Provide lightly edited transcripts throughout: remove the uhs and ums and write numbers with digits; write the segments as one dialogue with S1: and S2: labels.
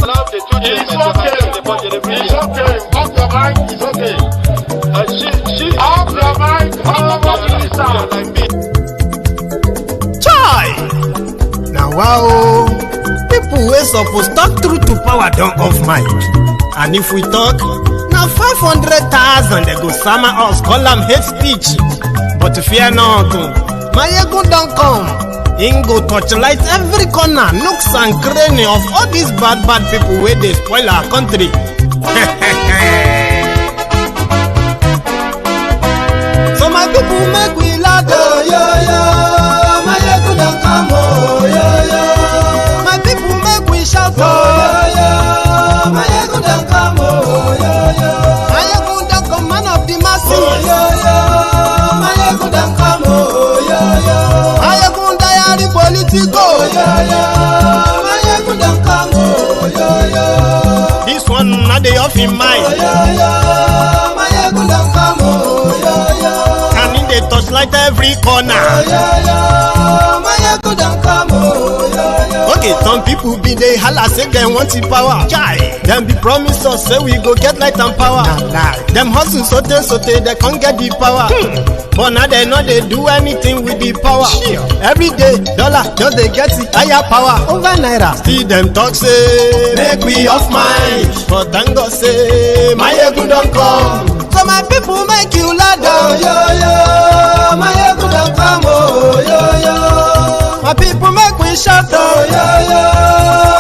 S1: It's okay. Off your mic. It's okay. Off your mic.
S2: Chai! Now wow, people wey suppose talk truth to power don't off mic. And if we talk, now 500,000 they go summer us, call them hate speech. But fear not, Maiyegun don't come. Him go torchlight every corner, nooks and cranny of all these bad people where they spoil our country. So my people make we laugh, oh, yo, yo. Maiyegun don't come, oh, yo, yo. My people make we shout, oh, yo, yo. Maiyegun don't come, oh, yo, yo. Maiyegun don't come, man of the masses, oh, yo, yo. Maiyegun don't come, oh, yo, yo. Maiyegun Diary Politico, oh, yo, yo. Maiyegun don't come, oh, yo, yo. This one not the off in mind, oh, yo, yo. Maiyegun don't come, oh, yo, yo. And in the touchlight every corner, oh, yo, yo. Maiyegun don't come, oh, yo, yo. Okay, some people be they holla say they want the power. Chai, them be promise us say we go get light and power. Nah. Them hustle so they can't get the power. But now they know they do anything with the power. Sure. Every day, dollar just they get the higher power over naira. See them talk say make we off mind, but thank God say Maiyegun don't come. So my people make you laugh, oh, yo, yo. Maiyegun don't come, oh, yo, yo. My people make we shout, oh, yo, yo.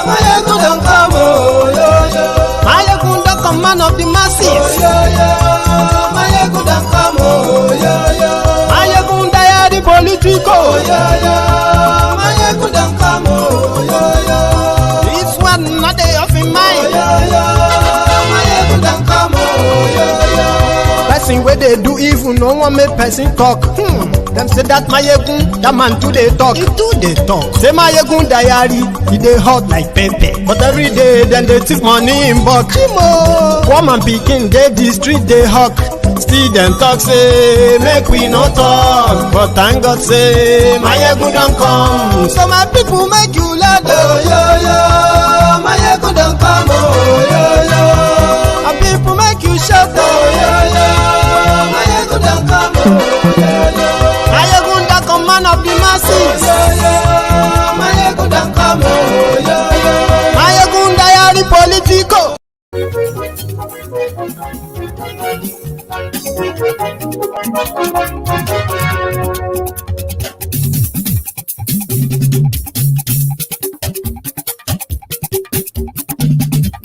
S2: Maiyegun don't come, oh, yo, yo. Maiyegun don't come, man of the masses, oh, yo, yo. Maiyegun don't come, oh, yo, yo. Maiyegun Diary Politico, oh, yo, yo. Maiyegun don't come, oh, yo, yo. This one not the off in mind, oh, yo, yo. Maiyegun don't come, oh, yo, yo. Person where they do evil, no one make person talk. Them say that Maiyegun, that man too they talk. He too they talk. Say Maiyegun Diary, he they hot like pepper. But every day then they take money in bulk. Woman picking, they the street they hawk. Still them talk say make we no talk. But thank God say Maiyegun don't come. So my people make you laugh, oh, yo, yo. Maiyegun don't come, oh, yo, yo. My people make you shout, oh, yo, yo. Maiyegun don't come, oh, yo, yo. Maiyegun don't come, man of the masses, oh, yo, yo. Maiyegun don't come, oh, yo, yo. Maiyegun Diary Politico.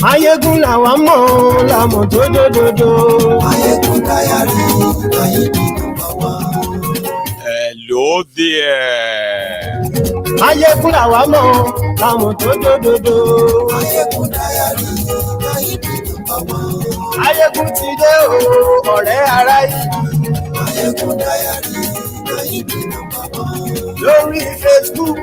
S2: Maiyegun làwa mọ̀ làmọ̀ tó dòdòdò. Maiyegun Diary, Maiyegun number one.
S3: Hello there.
S2: Maiyegun làwa mọ̀ làmọ̀ tó dòdòdò.
S4: Maiyegun Diary, Maiyegun number one.
S2: Maiyegun ti dé o, ọ̀rẹ́ ara yìí.
S4: Maiyegun Diary, Maiyegun number one.
S2: Lórí Facebook,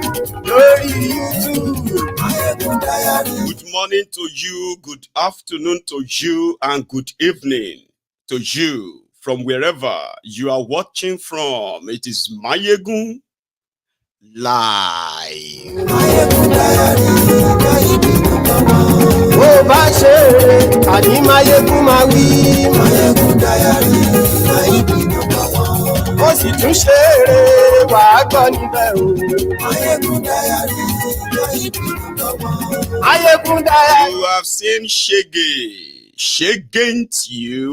S2: lórí YouTube.
S4: Maiyegun Diary.
S3: Good morning to you, good afternoon to you, and good evening to you from wherever you are watching from. It is Maiyegun live.
S4: Maiyegun Diary, Maiyegun number one.
S2: Bó bá ṣe àní Maiyegun máa wí.
S4: Maiyegun Diary, Maiyegun number one.
S2: Ó sì tún ṣe eré wàá gbọ́ níbẹ̀ o.
S4: Maiyegun Diary, Maiyegun number one.
S2: Maiyegun Diary.
S3: You have seen Shagent you.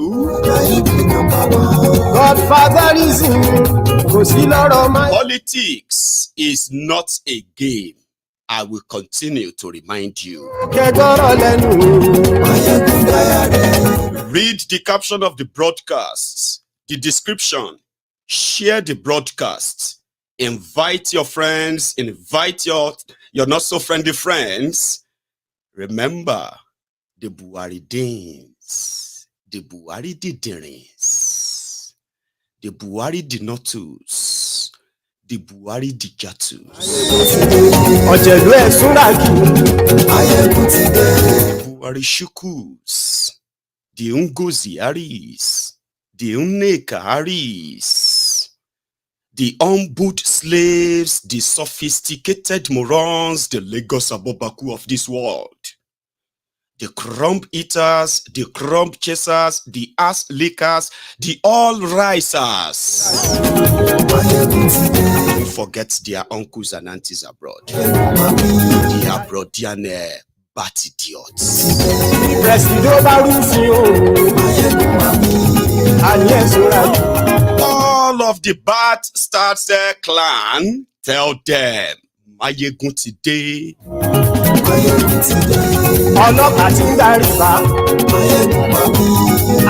S4: Maiyegun number one.
S2: Godfatherism kò sí lọ́rọ̀ máa.
S3: Politics is not a game. I will continue to remind you.
S2: Kẹ́gbọ́rọ̀ lẹ́nu.
S4: Maiyegun Diary.
S3: Read the caption of the broadcast, the description, share the broadcast, invite your friends, invite your not so friendly friends. Remember the Buhari Danes, the Buhari Diderins, the Buhari Dinotus, the Buhari Dijatus.
S2: Ọ̀jẹ̀lú ẹ̀ súnra jù.
S4: Maiyegun ti dé.
S3: Buhari Shukus, the Ngozi Aris, the Nneka Aris, the humbled slaves, the sophisticated morons, the Lagos Abobaku of this world. the crumb eaters, the crumb chasers, the ass lickers, the all-risers. Forget their uncles and aunties abroad. They are Brodian bat idiots. All of the bat starts a clan. Tell them, Maiyegun today.
S2: Ọlọ́pàá tí ń darí bá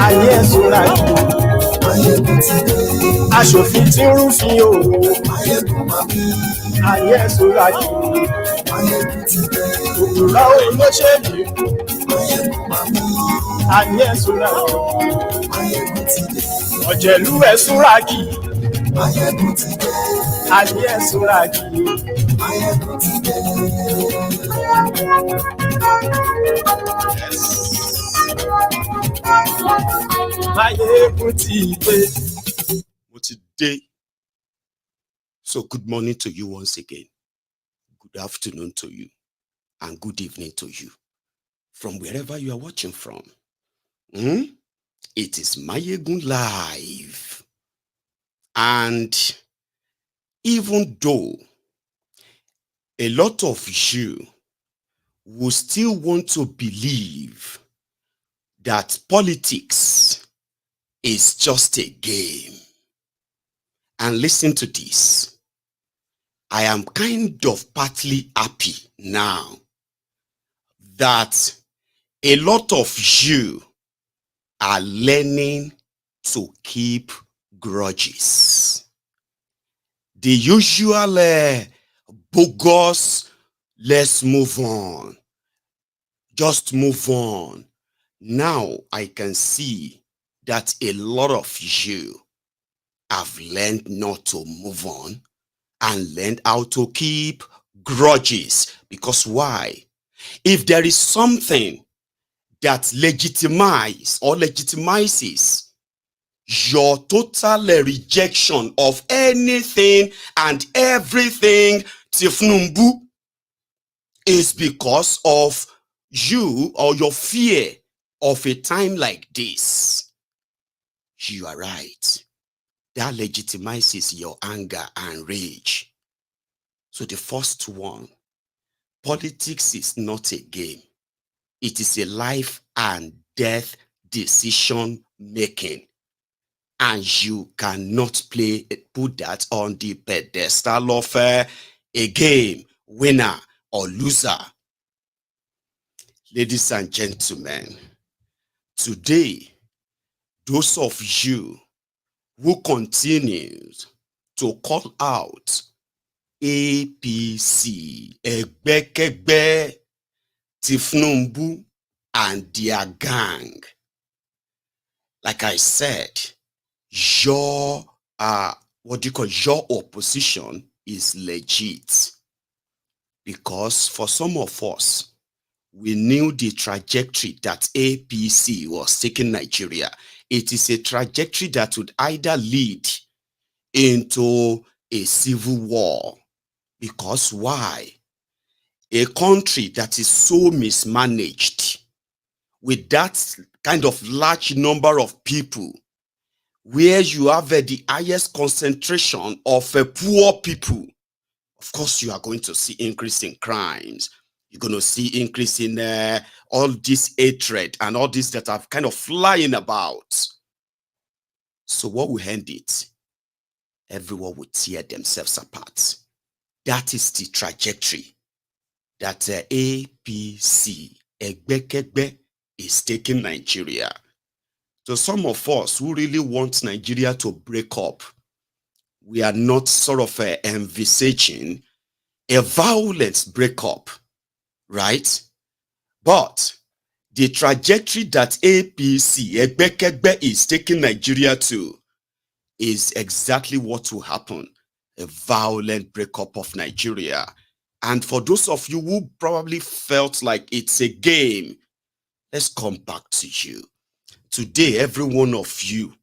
S2: ayé ẹ̀sùnra yìí aṣòfin tí ń rúfin o ayé ẹ̀sùnra yìí òkúra olóṣèlú ayé ẹ̀sùnra yìí ọ̀jẹ̀lú ẹ̀sùnra yìí ayé ẹ̀sùnra yìí.
S3: So good morning to you once again. Good afternoon to you. And good evening to you. From wherever you are watching from. It is Maiyegun Live. And even though a lot of you will still want to believe that politics is just a game. And listen to this. I am kind of partly happy now that a lot of you are learning to keep grudges. The usual bogus, let's move on. Just move on. Now I can see that a lot of you have learned not to move on and learned how to keep grudges. Because why? If there is something that legitimizes your total rejection of anything and everything, Tinubu, is because of you or your fear of a time like this. You are right. That legitimizes your anger and rage. So the first one, politics is not a game. It is a life and death decision making. And you cannot put that on the pedestal of a game, winner or loser. Ladies and gentlemen, today, those of you who continue to call out APC, Egbekegbe, Tinubu, and their gang, like I said, your your opposition is legit. Because for some of us, we knew the trajectory that APC was taking Nigeria. It is a trajectory that would either lead into a civil war. Because why? A country that is so mismanaged, with that kind of large number of people, where you have the highest concentration of poor people, of course you are going to see increase in crimes. You're going to see increase in all this hatred and all this that are kind of flying about. So what will end it? Everyone will tear themselves apart. That is the trajectory that APC, Egbekegbe, is taking Nigeria. So some of us who really want Nigeria to break up, we are not sort of envisaging a violent breakup, right? But the trajectory that APC, Egbekegbe, is taking Nigeria to is exactly what will happen. A violent breakup of Nigeria. And for those of you who probably felt like it's a game, let's come back to you. Today, every one of you,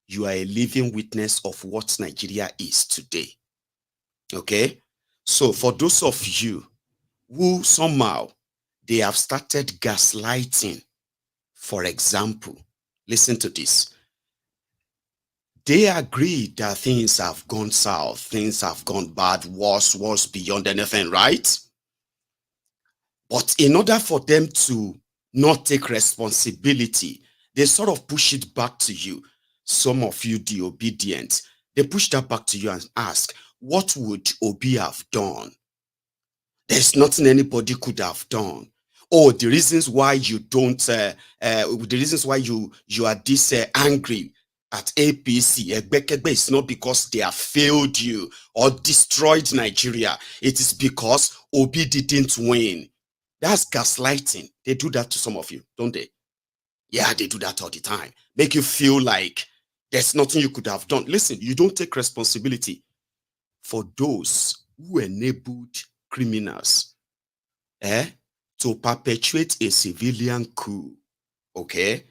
S3: you are a living witness of what Nigeria is today. Okay? So for those of you who somehow They have started gaslighting. For example, listen to this. They agree that things have gone south, things have gone bad, worse beyond anything, right? But in order for them to not take responsibility, they sort of push it back to you. Some of you, the obedient, they push that back to you and ask, what would Obi have done? There's nothing anybody could have done. Oh, the reasons why you don't, the reasons why you are this angry at APC, it's not because they have failed you or destroyed Nigeria. It is because Obi didn't win. That's gaslighting. They do that to some of you, don't they? Yeah, they do that all the time. Make you feel like there's nothing you could have done. Listen, you don't take responsibility for those who enabled criminals to perpetuate a civilian coup, okay,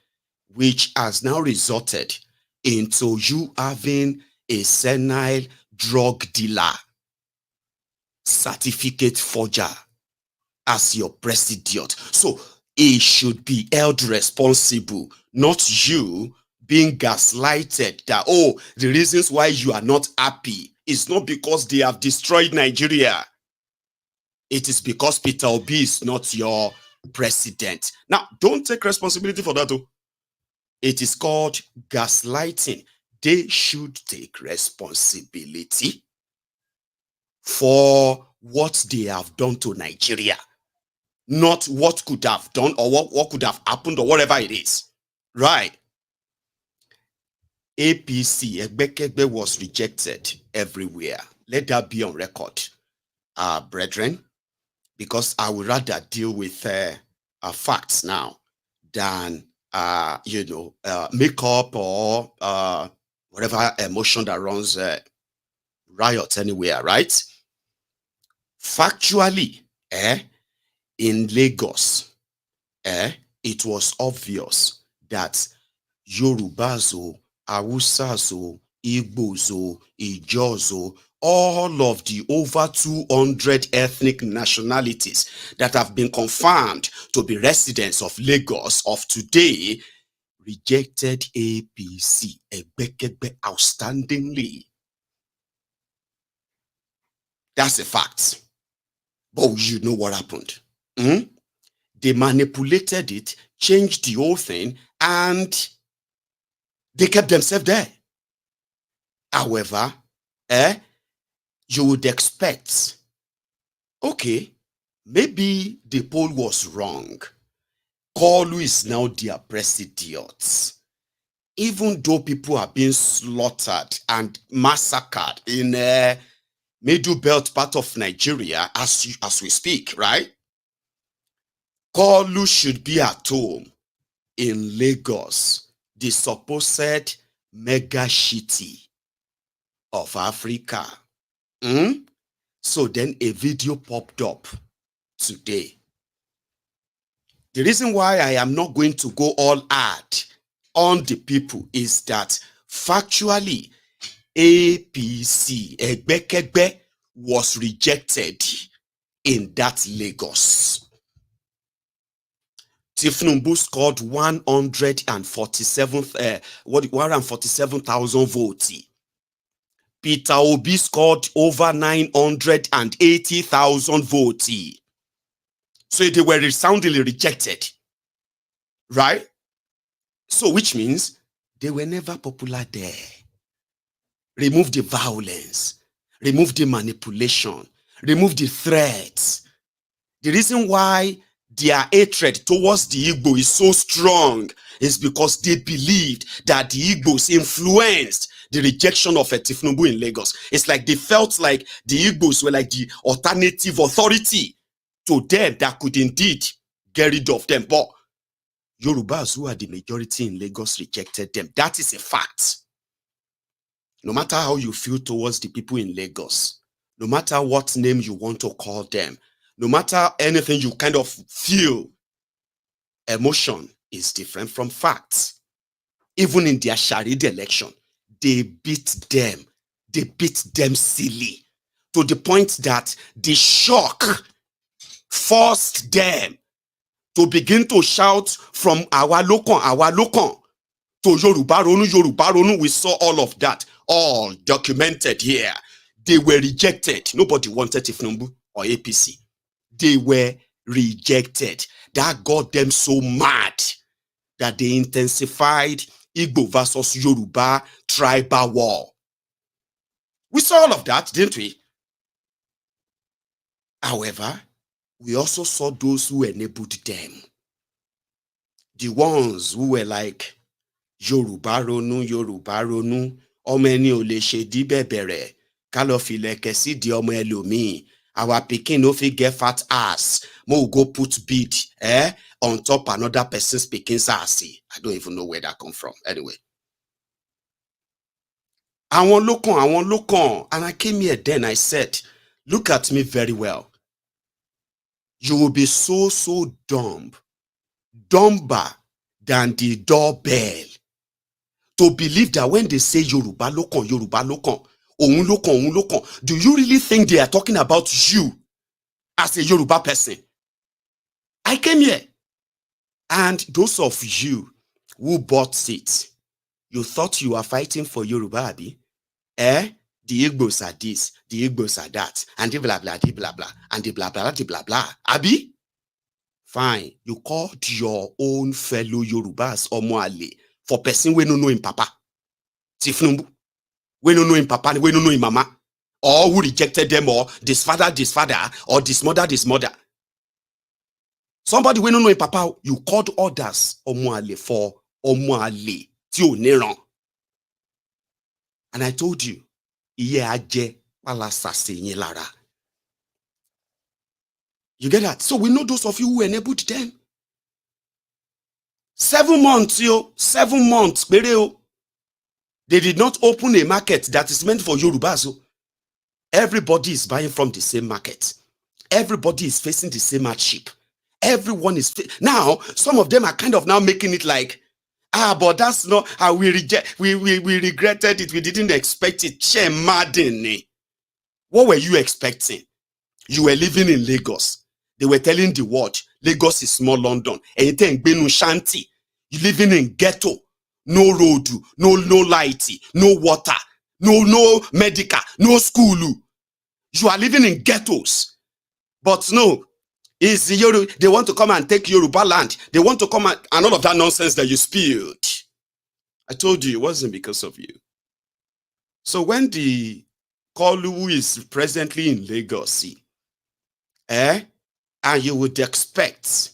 S3: which has now resulted into you having a senile drug dealer, certificate forger as your president. So he should be held responsible, not you being gaslighted that, oh, the reasons why you are not happy is not because they have destroyed Nigeria. It is because Peter Obi is not your president. Now, don't take responsibility for that, though. It is called gaslighting. They should take responsibility for what they have done to Nigeria, not what could have done or what could have happened or whatever it is. Right? APC, Egbekegbe, was rejected everywhere. Let that be on record, brethren, because I would rather deal with facts now than makeup or whatever emotion that runs riot anywhere, right? Factually, in Lagos, it was obvious that Yorubas, Hausas, Igbos, Ijos, all of the over 200 ethnic nationalities that have been confirmed to be residents of Lagos of today rejected APC, Egbekegbe, outstandingly. That's a fact. But you know what happened? They manipulated it, changed the whole thing, and they kept themselves there. However, you would expect, okay, maybe the poll was wrong. Kolu is now their president. Even though people are being slaughtered and massacred in middle belt part of Nigeria as we speak, right? Kolu should be at home in Lagos, the supposed mega city of Africa. So then a video popped up today. The reason why I am not going to go all hard on the people is that factually APC, Egbekegbe, was rejected in that Lagos. Tinubu scored 147,000 votes. Peter Obi scored over 980,000 votes. So they were resoundingly rejected. Right? So which means they were never popular there. Remove the violence. Remove the manipulation. Remove the threats. The reason why their hatred towards the Igbo is so strong is because they believed that the Igbos influenced the rejection of Tinubu in Lagos. It's like they felt like the Igbos were like the alternative authority to them that could indeed get rid of them. But Yorubas, who are the majority in Lagos, rejected them. That is a fact. No matter how you feel towards the people in Lagos, no matter what name you want to call them, no matter anything you kind of feel, emotion is different from facts. Even in their Charade election, they beat them. They beat them silly to the point that the shock forced them to begin to shout from our local to Yoruba Ronu. We saw all of that, all documented here. They were rejected. Nobody wanted Tinubu or APC. They were rejected. That got them so mad that they intensified Igbo versus Yoruba tribal war. We saw all of that, didn't we? However, we also saw those who enabled them. The ones who were like, Yoruba Ronu, omeni ole shedi bebere, kalofile kesi di omo elomi, our pikin no fit get fat ass, mo go put bead, on top another person's pikin's ass. I don't even know where that come from. Anyway. I want look on. And I came here then, I said, look at me very well. You will be so dumber than the doorbell to believe that when they say Yoruba lokon, ohun lokon, do you really think they are talking about you as a Yoruba person? I came here, and those of you who bought seats, you thought you were fighting for Yoruba, Abi? The Igbos are this, the Igbos are that, and the blah blah, the blah blah, and the blah blah, the blah blah. Abi? Fine. You called your own fellow Yorubas Omoale for person we no know him papa. Tinubu. We no know him papa, we no know him mama. Or who rejected them, or this father, or this mother. Somebody we no know him papa, you called others Omoale for Omoale. Tio Neron. And I told you, you get that? So we know those of you who enabled them. 7 months, 7 months. They did not open a market that is meant for Yorubas. Everybody is buying from the same market. Everybody is facing the same hardship. Everyone is now. Some of them are kind of now making it like, but that's not how we reject. We regretted it. We didn't expect it. Che madden. What were you expecting? You were living in Lagos. They were telling the world, Lagos is small London. And you shanty. You living in ghetto. No road, no light, no water, no medical, no school. You are living in ghettos. But no, they want to come and take Yoruba land. They want to come and all of that nonsense that you spilled. I told you it wasn't because of you. So when the Kolu is presently in Lagos, and you would expect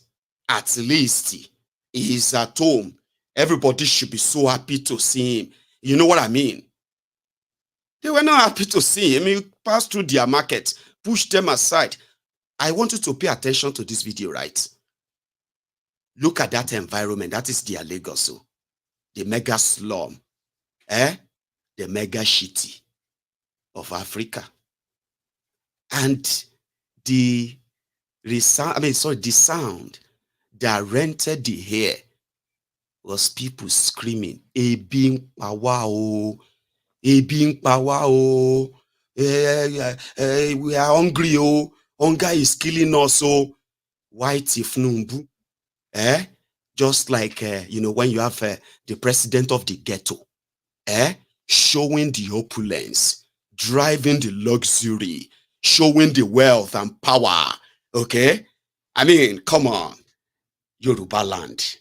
S3: at least he is at home, everybody should be so happy to see him. You know what I mean? They were not happy to see him. He passed through their market, pushed them aside. I want you to pay attention to this video, right? Look at that environment. That is their Lagos. The mega slum. The mega shitty of Africa. And the sound that rented the air was people screaming, Ebing Pawao, Ebing Pawao, we are hungry, oh. Hunger is killing us, so white Tinubu, just like when you have the president of the ghetto, showing the opulence, driving the luxury, showing the wealth and power. Okay, I mean, come on, Yoruba land.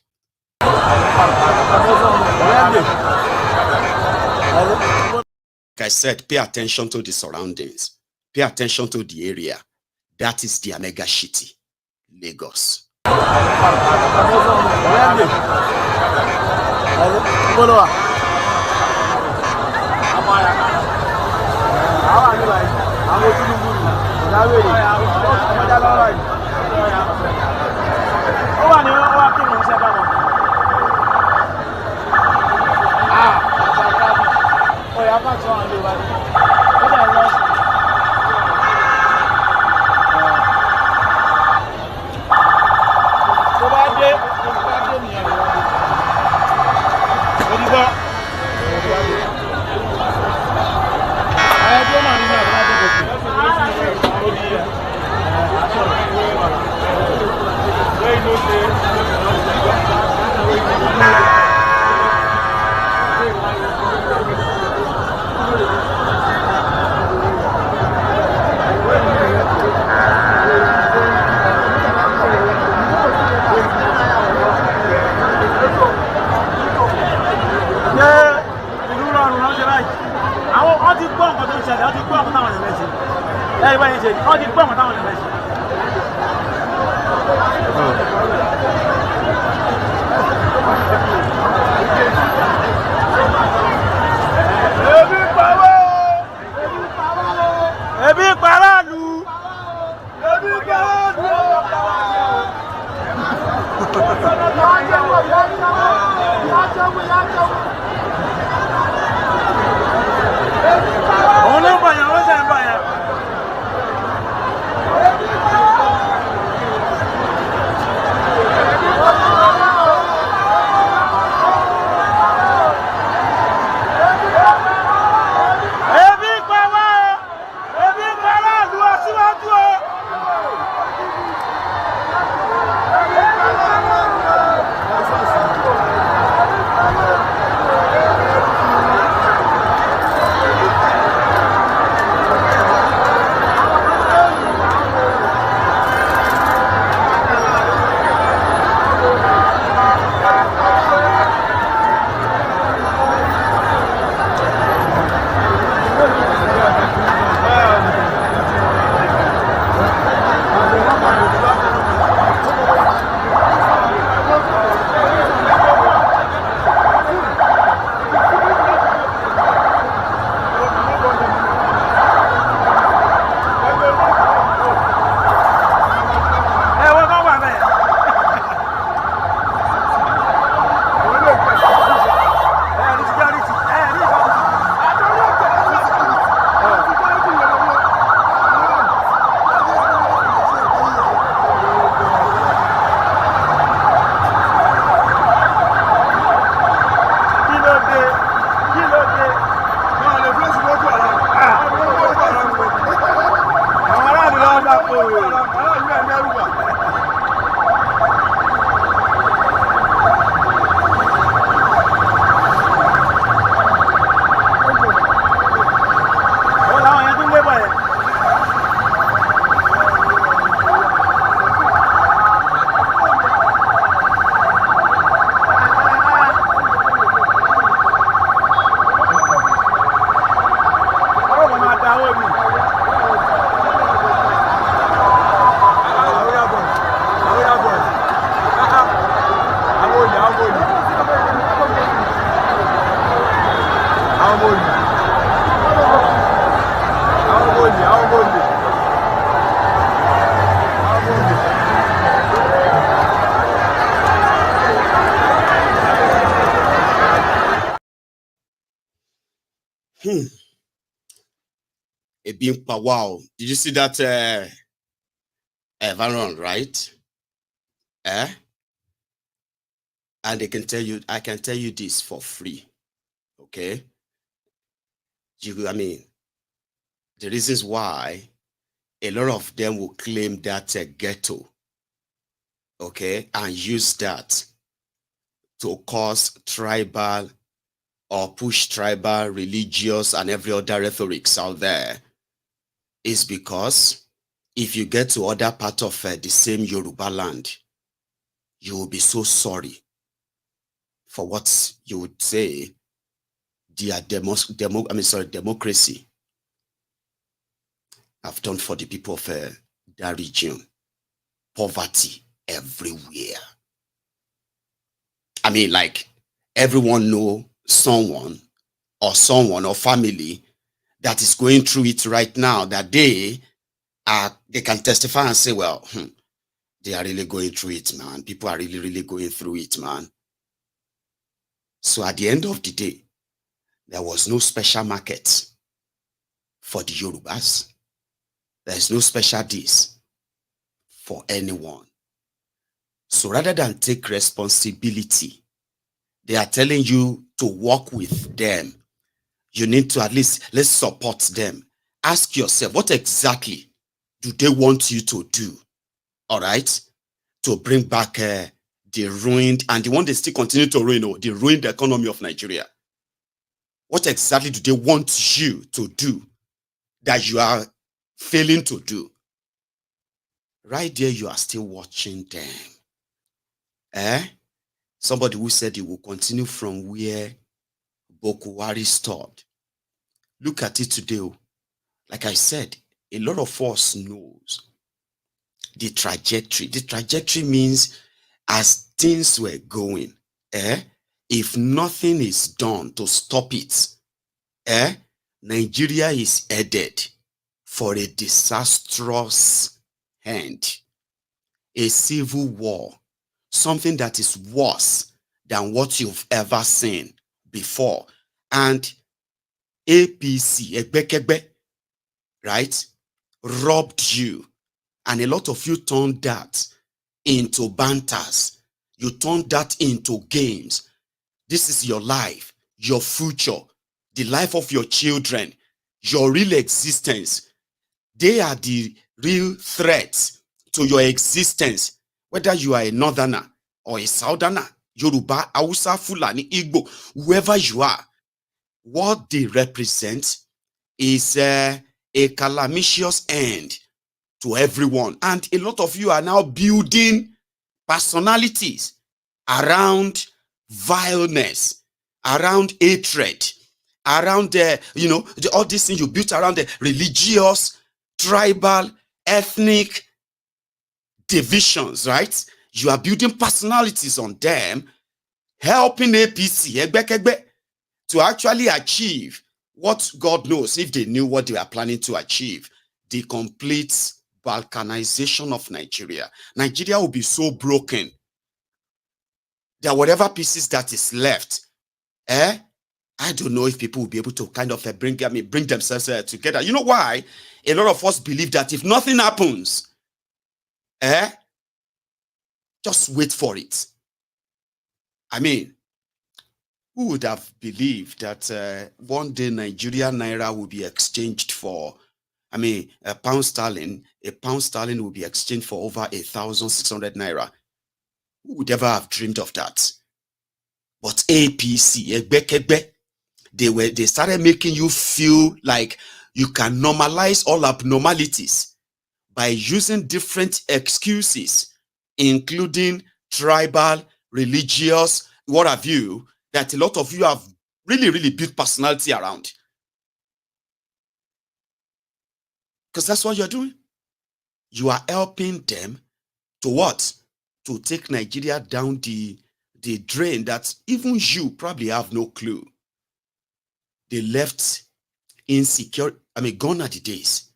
S3: Like I said, pay attention to the surroundings, pay attention to the area. That is the mega shitty Lagos. Wow. Did you see that Varon, right? And they can tell you, I can tell you this for free. Okay? I mean, the reasons why a lot of them will claim that ghetto, okay, and use that to cause tribal or push tribal, religious, and every other rhetorics out there is because if you get to other part of the same Yoruba land, you will be so sorry for what you would say their democracy have done for the people of that region. Poverty everywhere. I mean, like, everyone know someone or family that is going through it right now, that they can testify and say, well, they are really going through it, man. People are really, really going through it, man. So at the end of the day, there was no special market for the Yorubas. There is no special this for anyone. So rather than take responsibility, they are telling you to work with them. You need to at least, let's support them. Ask yourself, what exactly do they want you to do? All right? To bring back the ruined, and the one they still continue to ruin, the ruined economy of Nigeria. What exactly do they want you to do that you are failing to do? Right there, you are still watching them. Somebody who said he will continue from where Bokuwari stopped. Look at it today. Like I said, a lot of us knows the trajectory. The trajectory means as things were going, if nothing is done to stop it, Nigeria is headed for a disastrous end, a civil war, something that is worse than what you've ever seen before. And APC, Egbekegbe, right, robbed you. And a lot of you turned that into banters. You turned that into games. This is your life, your future, the life of your children, your real existence. They are the real threats to your existence, whether you are a northerner or a southerner, Yoruba, Hausa, Fulani, Igbo, whoever you are. What they represent is a calamitous end to everyone. And a lot of you are now building personalities around vileness, around hatred, around all these things you built around the religious, tribal, ethnic divisions, right? You are building personalities on them, helping APC, Egbekegbe, to actually achieve what God knows, if they knew what they were planning to achieve, the complete balkanization of Nigeria. Nigeria will be so broken that whatever pieces that is left, I don't know if people will be able to kind of bring themselves together. You know why? A lot of us believe that if nothing happens, just wait for it. I mean, who would have believed that one day Nigerian naira will be exchanged for, a pound sterling will be exchanged for over 1,600 naira. Who would ever have dreamed of that? But APC, Egbekegbe, they started making you feel like you can normalize all abnormalities by using different excuses, including tribal, religious, what have you, that a lot of you have really, really built personality around. Because that's what you're doing. You are helping them to what? To take Nigeria down the drain that even you probably have no clue. They left insecure. Gone are the days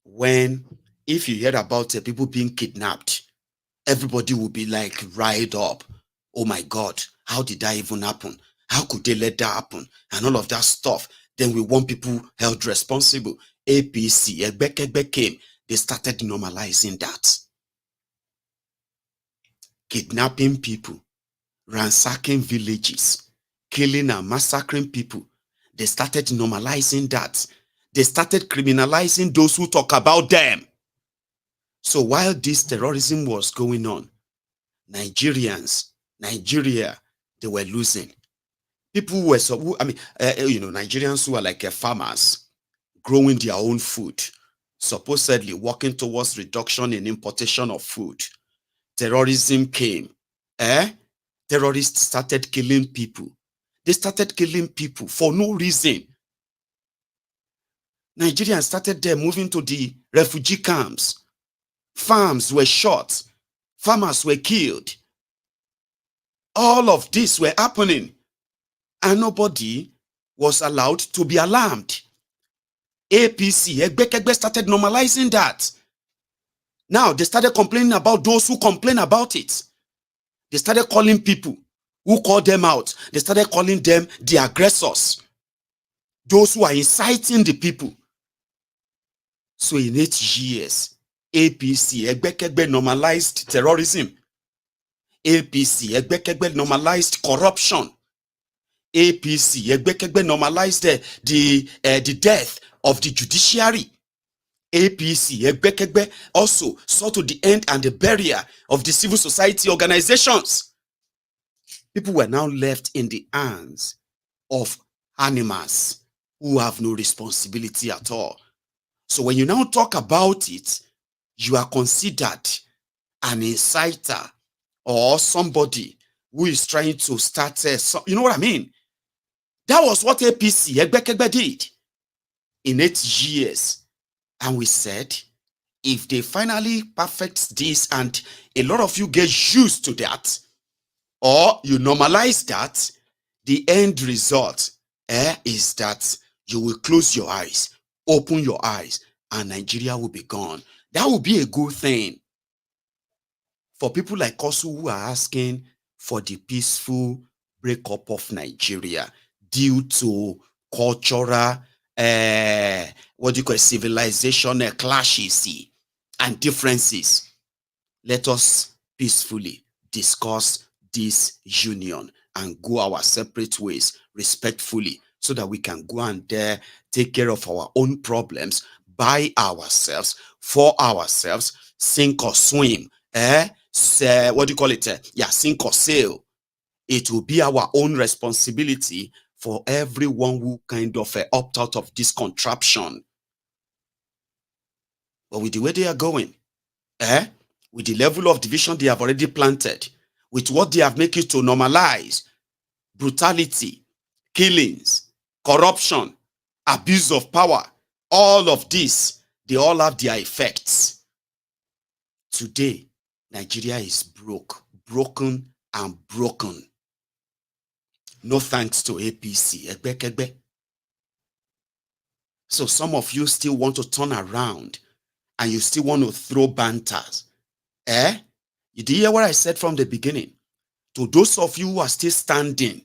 S3: when if you hear about people being kidnapped, everybody will be like riled up. Oh my God, how did that even happen? How could they let that happen? And all of that stuff. Then we want people held responsible. APC, Egbekegbe came. They started normalizing that. Kidnapping people, ransacking villages, killing and massacring people. They started normalizing that. They started criminalizing those who talk about them. So while this terrorism was going on, Nigeria, they were losing. People were, Nigerians who are like farmers, growing their own food, supposedly working towards reduction in importation of food. Terrorism came. Terrorists started killing people. They started killing people for no reason. Nigerians started there moving to the refugee camps. Farms were shot. Farmers were killed. All of this were happening. And nobody was allowed to be alarmed. APC, Egbekegbe started normalizing that. Now they started complaining about those who complain about it. They started calling people who called them out. They started calling them the aggressors. Those who are inciting the people. So in 8 years, APC, Egbekegbe normalized terrorism. APC, Egbekegbe normalized corruption. APC, Egbekegbe normalized the death of the judiciary. APC, Egbekegbe also saw to the end and the barrier of the civil society organizations. People were now left in the hands of animals who have no responsibility at all. So when you now talk about it, you are considered an inciter or somebody who is trying to start, you know what I mean? That was what APC, Egbekegbe did. In 8 years, And we said, if they finally perfect this and a lot of you get used to that, or you normalize that, the end result is that you will close your eyes, open your eyes, and Nigeria will be gone. That will be a good thing for people like us who are asking for the peaceful breakup of Nigeria due to cultural, civilization clashes and differences. Let us peacefully discuss this union and go our separate ways respectfully, so that we can go and take care of our own problems by ourselves, for ourselves, sink or swim, sink or sail. It will be our own responsibility for everyone who kind of opt out of this contraption. But with the way they are going, with the level of division they have already planted, with what they have made it to normalize, brutality, killings, corruption, abuse of power, all of this, they all have their effects. Today, Nigeria is broken and broken. No thanks to APC. So some of you still want to turn around and you still want to throw banters. You did hear what I said from the beginning? To those of you who are still standing,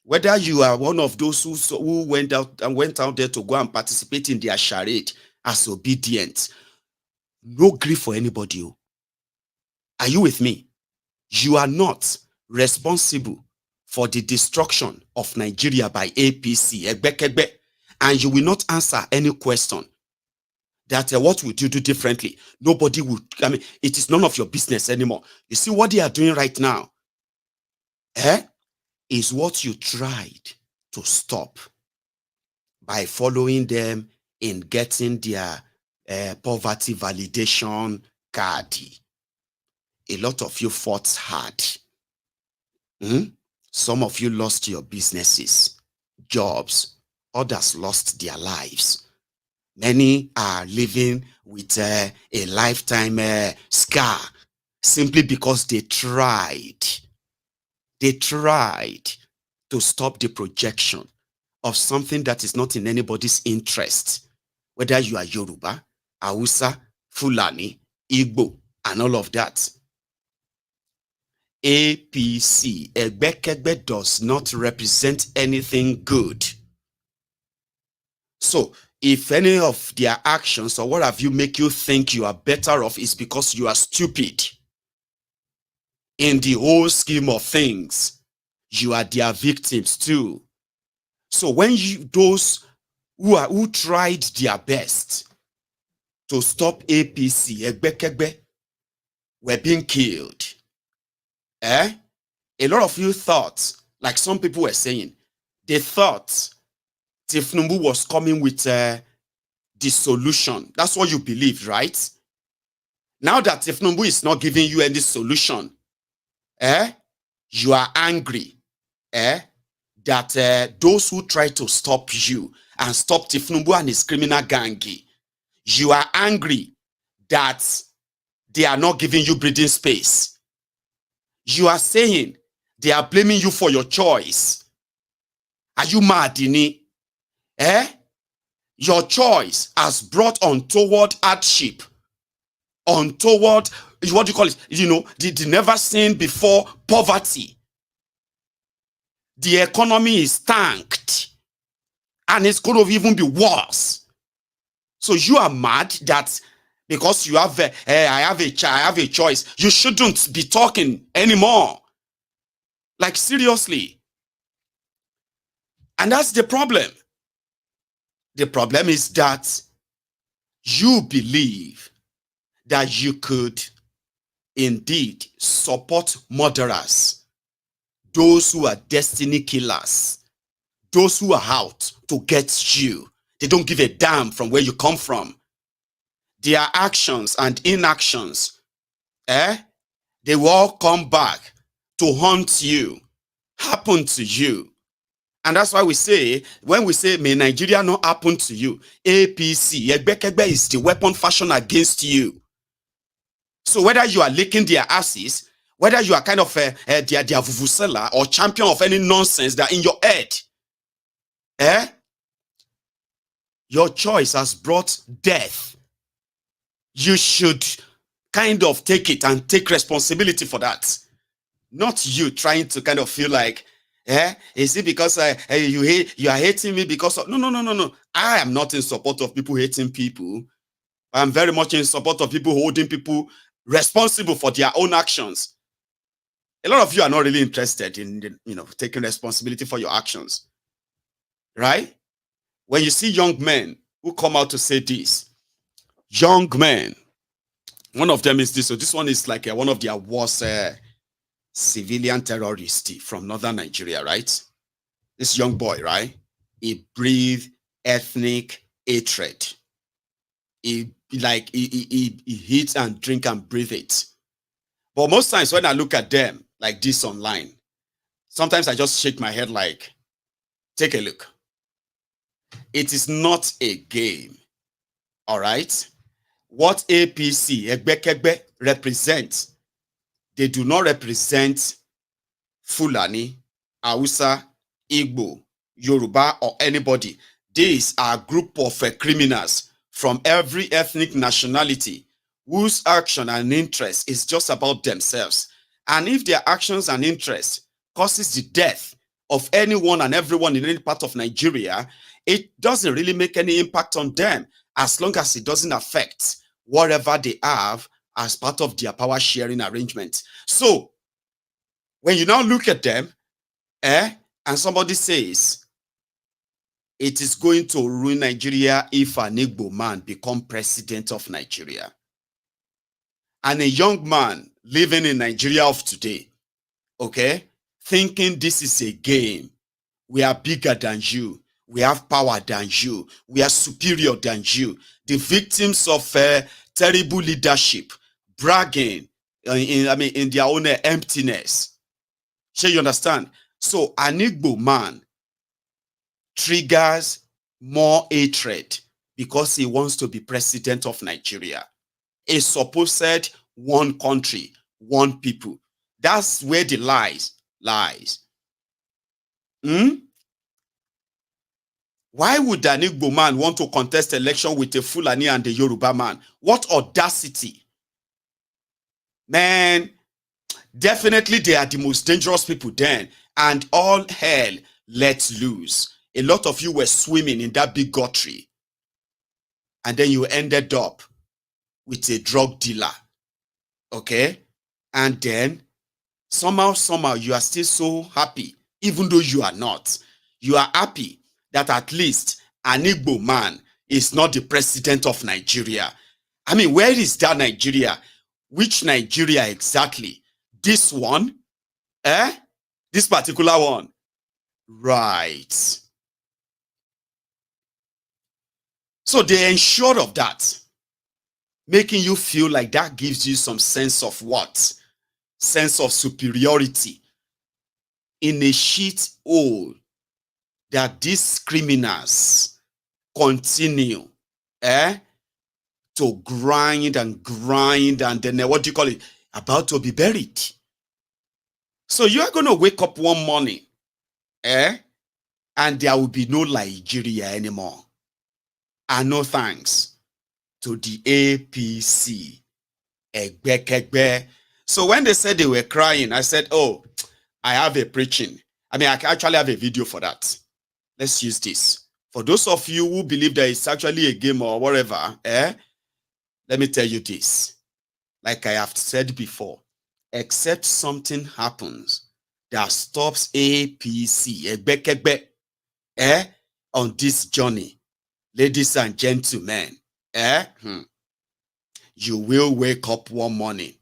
S3: whether you are one of those who went out there to go and participate in their charade as obedient, no grief for anybody. Are you with me? You are not responsible for the destruction of Nigeria by APC, and you will not answer any question that what would you do differently? Nobody would. I mean, it is none of your business anymore. You see what they are doing right now? Is what you tried to stop by following them in getting their poverty validation card. A lot of you fought hard. Some of you lost your businesses, jobs. Others lost their lives. Many are living with a lifetime scar simply because they tried. They tried to stop the projection of something that is not in anybody's interest, whether you are Yoruba, Hausa, Fulani, Igbo, and all of that. APC, Egbekegbe, does not represent anything good. So, if any of their actions or what have you make you think you are better off, is because you are stupid. In the whole scheme of things, you are their victims too. So when those who tried their best to stop APC, Egbekegbe, were being killed, a lot of you thought, like some people were saying, they thought Tinubu was coming with the solution. That's what you believed, right? Now that Tinubu is not giving you any solution, you are angry that those who try to stop you and stop Tinubu and his criminal gang, you are angry that they are not giving you breathing space. You are saying they are blaming you for your choice. Are you mad, Dini? Your choice has brought untoward hardship, untoward, what do you call it? You know, the never seen before poverty. The economy is tanked, and it's going to even be worse. So you are mad that because you have I have a choice. You shouldn't be talking anymore. Like, seriously. And that's the problem. The problem is that you believe that you could indeed support murderers, those who are destiny killers, those who are out to get you. They don't give a damn from where you come from. Their actions and inactions, they will all come back to haunt you, happen to you. And that's why we say, when we say, may Nigeria not happen to you, APC, Egbekegbe is the weapon fashioned against you. So whether you are licking their asses, whether you are kind of their vuvuzela or champion of any nonsense that in your head, your choice has brought death. You should kind of take it and take responsibility for that. Not you trying to kind of feel like, is it because you are hating me because of... No. I am not in support of people hating people. I'm very much in support of people holding people responsible for their own actions. A lot of you are not really interested in, taking responsibility for your actions, right? When you see young men who come out to say this, young men, one of them is this. So this one is like one of their worst civilian terrorists from northern Nigeria, right? This young boy, right? He breathed ethnic hatred. He eats and drink and breathe it. But most times when I look at them like this online, sometimes I just shake my head like, take a look. It is not a game. All right? What APC, Egbekegbe, represents, they do not represent Fulani, Hausa, Igbo, Yoruba, or anybody. These are a group of criminals from every ethnic nationality whose action and interest is just about themselves. And if their actions and interests causes the death of anyone and everyone in any part of Nigeria, it doesn't really make any impact on them as long as it doesn't affect whatever they have as part of their power sharing arrangement. So when you now look at them, and somebody says, it is going to ruin Nigeria if an Igbo man become president of Nigeria. And a young man living in Nigeria of today, okay, thinking this is a game. We are bigger than you. We have power than you. We are superior than you. The victims of terrible leadership, bragging in their own emptiness. Sure, you understand? So an Igbo man triggers more hatred because he wants to be president of Nigeria. A supposed one country, one people. That's where the lies. Why would an Igbo man want to contest election with a Fulani and a Yoruba man? What audacity. Man, definitely they are the most dangerous people then. And all hell let loose. A lot of you were swimming in that big guttery. And then you ended up with a drug dealer. Okay? And then somehow you are still so happy, even though you are not. You are happy that at least an Igbo man is not the president of Nigeria. I mean, where is that Nigeria? Which Nigeria exactly? This one? This particular one? Right. So they ensure of that, making you feel like that gives you some sense of what? Sense of superiority in a shit hole that these criminals continue to grind and then what do you call it? About to be buried. So you are going to wake up one morning and there will be no Nigeria anymore. And no thanks to the APC. So when they said they were crying, I said, oh, I have a preaching. I mean, I actually have a video for that. Let's use this. For those of you who believe that it's actually a game or whatever, let me tell you this. Like I have said before, except something happens that stops APC, on this journey, ladies and gentlemen, you will wake up one morning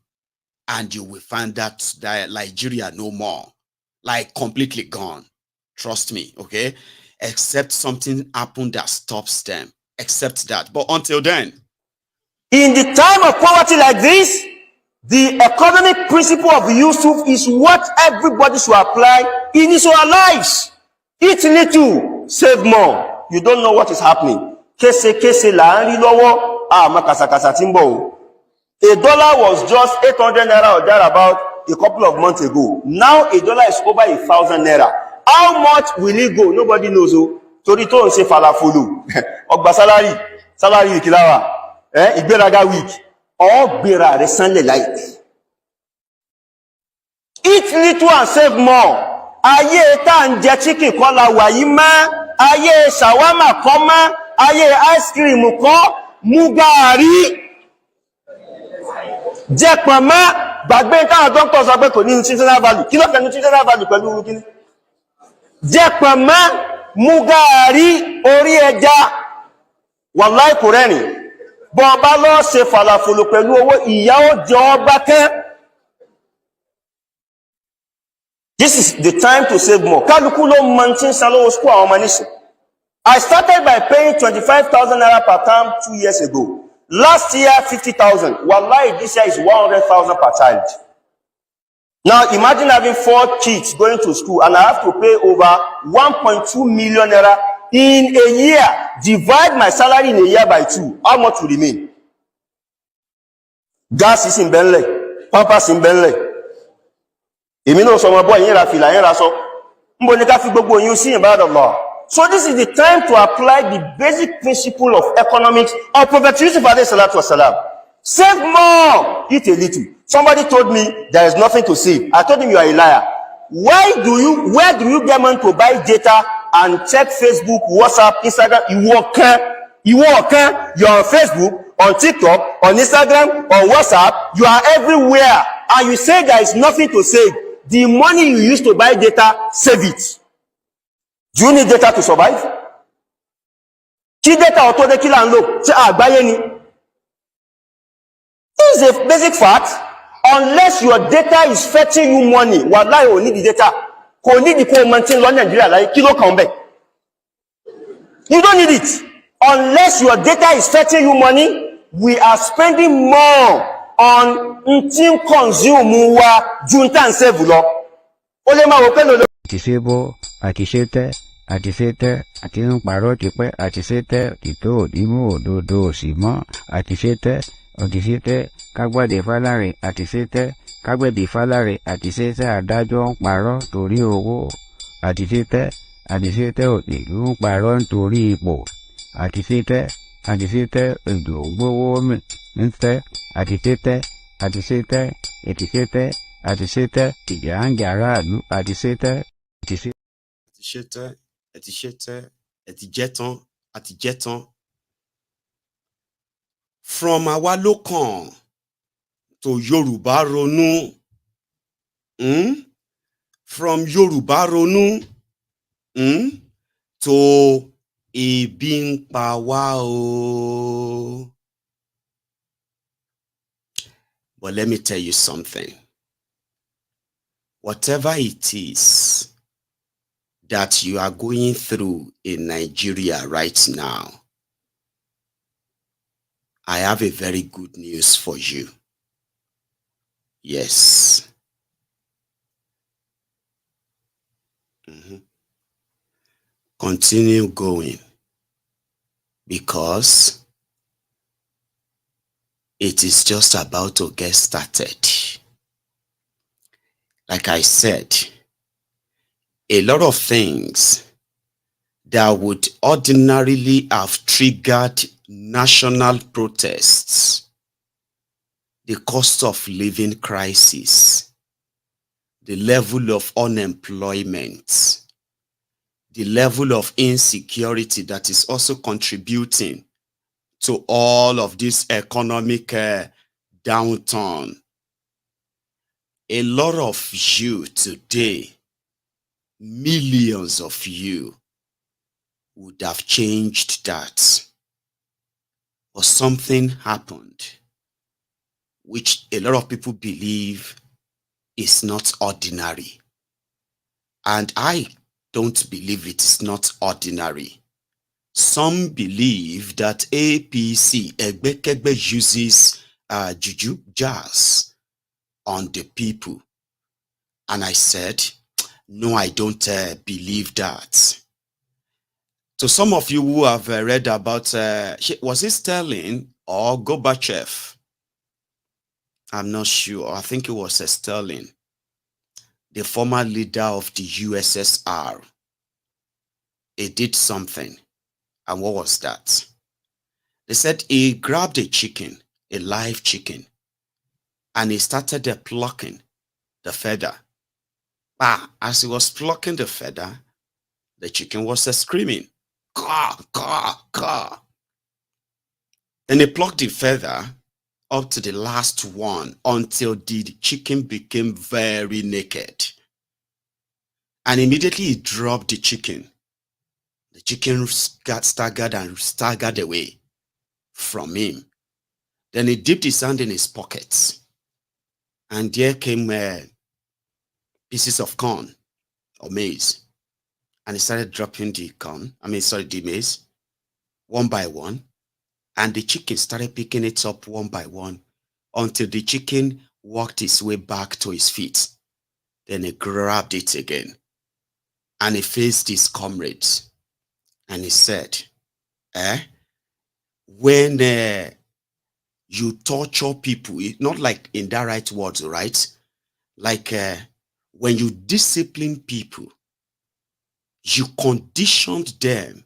S3: and you will find that Nigeria no more, like completely gone. Trust me, okay? Except something happened that stops them. Except that. But until then,
S5: in the time of poverty like this, the economic principle of Yusuf is what everybody should apply in his own lives. Eat little, save more. You don't know what is happening. Kese la ń rí lọ́wọ́, makasakasa timbo. A dollar was just 800 naira or thereabout a couple of months ago. Now a dollar is over 1,000 naira. How much will it go? Nobody knows. Torí tó ń ṣe falafolo. Ọgbà salary kilawa. Ìgbéraga week. All gbéra rẹ̀ sanlẹ̀ láìpẹ́. Eat little and save more. Ayé tá ń jẹ chicken kọ́ la wà yìí mọ́. Ayé shawarma kọ́ mọ́. Ayé ice cream kọ́. Mú gààrí. Jẹ́ pọ̀nmọ́ gbàgbé táwọn doctors sọ pé kò ní nutritional value. Kí ló fẹ́ nutritional value pẹ̀lú kíní? Jẹ́ pọ̀nmọ́ mú gààrí orí ẹja. Wàláì kò rẹ́rìn. Bọ́ bá lọ ṣe falafolo pẹ̀lú owó ìyà ó jẹ ọ́ bá kẹ́. This is the time to save more. Kálukú ló mọ tí ń san lówó school àwọn ọmọ nísìn. I started by paying 25,000 naira per term 2 years ago. Last year, 50,000. Wallahi, this year is 100,000 per child. Now, imagine having 4 kids going to school and I have to pay over 1.2 million naira in a year. Divide my salary in a year by 2. How much will remain? Gas is in Bentley. Pampers in Bentley. Èmi so my boy yẹn ra fìlà yẹn ra sọ. Nbo ni ká fi gbogbo yín sí ibadallah. So this is the time to apply the basic principle of economics of Prophet Yusuf alayhi salatu wasalam. Save more, eat a little. Somebody told me there is nothing to save. I told him you are a liar. Where do you get money to buy data and check Facebook, WhatsApp, Instagram? You are on Facebook, on TikTok, on Instagram, on WhatsApp. You are everywhere. And you say there is nothing to save. The money you use to buy data, save it. Do you need data to survive? Kí data ọ̀tọ̀ dé kí là ń lò? Ṣé àgbáyé ni? This is a basic fact. Unless your data is fetching you money, wallahi ò need the data. Kò need the kó maintain lọ Nigeria láyé kí ló kàn bẹ́ẹ̀. You don't need it. Unless your data is fetching you money, we are spending more on until consume wa junta and save lọ. Ó lè máa wò pé lò.
S6: Àtisebo, àtisete, àti ń parọ́ tipẹ́, àtisete, títò òdìmú òdodo òsì mọ́, àtisete, kágbàdé fálárẹ̀, àtisete, kágbẹ̀bí fálárẹ̀, àtisete, adájọ́ ń parọ́ torí owó, àtisete, òdìlú ń parọ́ nítorí ipò, àtisete, èdò gbówó ń tẹ́, àtisete, ìjà ń jà aráàlú, àtisete.
S3: Àtijẹ́tán. From àwa lókàn to Yorùbá ronú. From Yorùbá ronú to ebi ń pa wá o. But let me tell you something. Whatever it is that you are going through in Nigeria right now, I have a very good news for you. Yes. Continue going, because it is just about to get started. Like I said, a lot of things that would ordinarily have triggered national protests, the cost of living crisis, the level of unemployment, the level of insecurity that is also contributing to all of this economic downturn. A lot of you today, millions of you, would have changed that. But something happened, which a lot of people believe is not ordinary. And I don't believe it is not ordinary. Some believe that APC, Egbekegbe, uses juju jazz on the people. And I said, No, I don't believe that. To some of you who have read about, was it Stalin or Gorbachev? I'm not sure. I think it was Stalin, the former leader of the USSR. He did something. And what was that? They said he grabbed a chicken, a live chicken, and he started plucking the feather. But as he was plucking the feather, the chicken was screaming, caw, caw, caw. Then he plucked the feather up to the last one until the chicken became very naked. And immediately he dropped the chicken. The chicken got staggered and staggered away from him. Then he dipped his hand in his pockets. And there came pieces of corn or maize. And he started dropping the the maize, one by one. And the chicken started picking it up one by one until the chicken walked his way back to his feet. Then he grabbed it again. And he faced his comrades. And he said, when you torture people, not like in direct words, right? Like when you discipline people, you conditioned them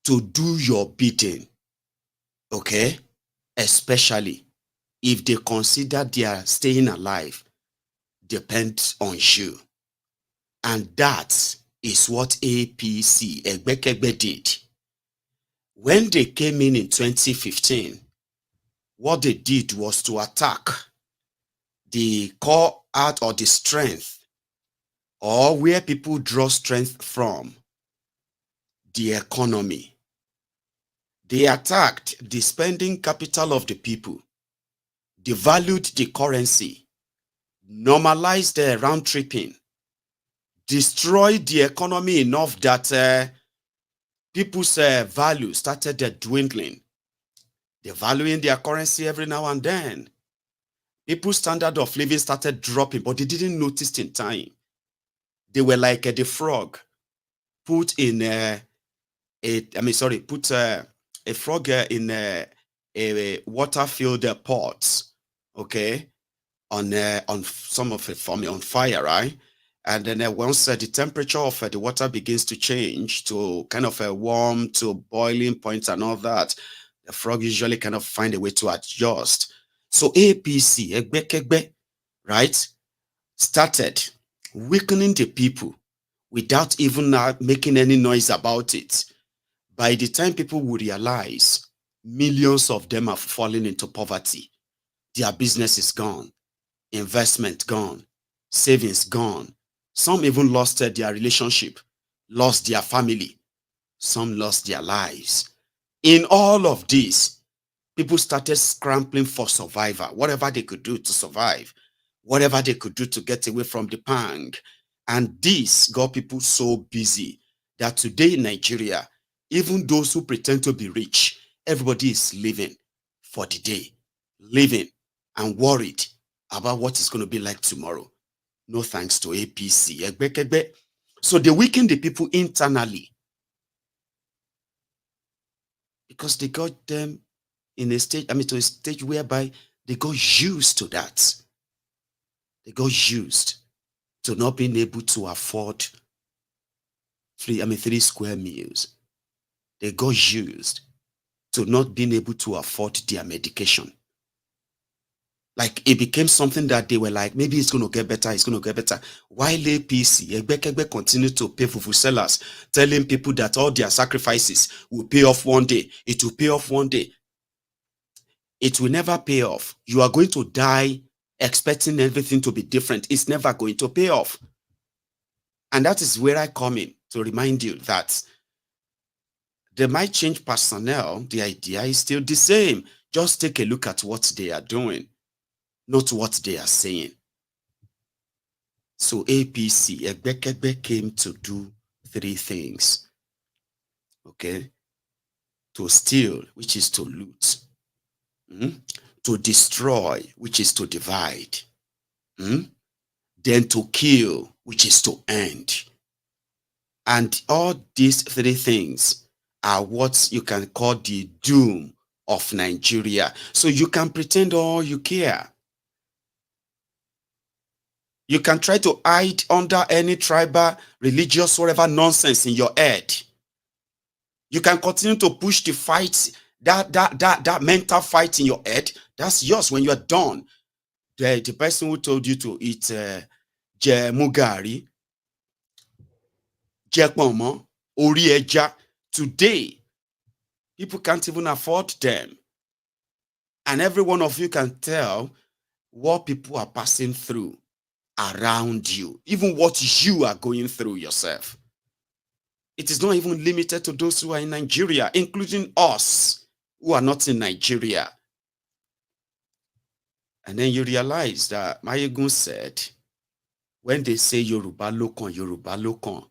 S3: to do your bidding, okay? Especially if they consider their staying alive depends on you. And that is what APC, Egbekegbe, did. When they came in 2015, what they did was to attack the core out or the strength, or where people draw strength from, the economy. They attacked the spending capital of the people, devalued the currency, normalized the round tripping, destroyed the economy enough that people's value started dwindling, devaluing their currency every now and then. People's standard of living started dropping, but they didn't notice in time. They were like the frog put in a frog in a water-filled pot, okay, on some of it for me on fire, right? And then once the temperature of the water begins to change to kind of a warm to boiling point and all that, the frog usually kind of find a way to adjust. So APC, Egbekegbe, right, started weakening the people without even making any noise about it. By the time people will realize, millions of them have fallen into poverty. Their business is gone, investment gone, savings gone. Some even lost their relationship, lost their family. Some lost their lives. In all of this, people started scrambling for survival, whatever they could do to survive, whatever they could do to get away from the pang. And this got people so busy that today in Nigeria, even those who pretend to be rich, everybody is living for the day, living and worried about what it's going to be like tomorrow. No thanks to APC. So they weaken the people internally because they got them in a stage, to a stage whereby they got used to that. They got used to not being able to afford 3 square meals. They got used to not being able to afford their medication. Like it became something that they were like, maybe it's going to get better, it's going to get better. While APC, Egbekegbe continued to pay fufu sellers, telling people that all their sacrifices will pay off one day. It will pay off one day. It will never pay off. You are going to die expecting everything to be different. It's never going to pay off. And that is where I come in to remind you that they might change personnel. The idea is still the same. Just take a look at what they are doing, not what they are saying. So APC, Egbekegbe, came to do 3 things. Okay? To steal, which is to loot. To destroy, which is to divide. then to kill, which is to end. And all these three things are what you can call the doom of Nigeria. So you can pretend all you care. You can try to hide under any tribal, religious, whatever nonsense in your head. You can continue to push the fight, that mental fight in your head. That's yours when you are done. The person who told you to eat mugari, jekmomo, orieja, today, people can't even afford them. And every one of you can tell what people are passing through around you, even what you are going through yourself. It is not even limited to those who are in Nigeria, including us who are not in Nigeria. And then you realize that Maiyegun said, when they say Yoruba Lokon,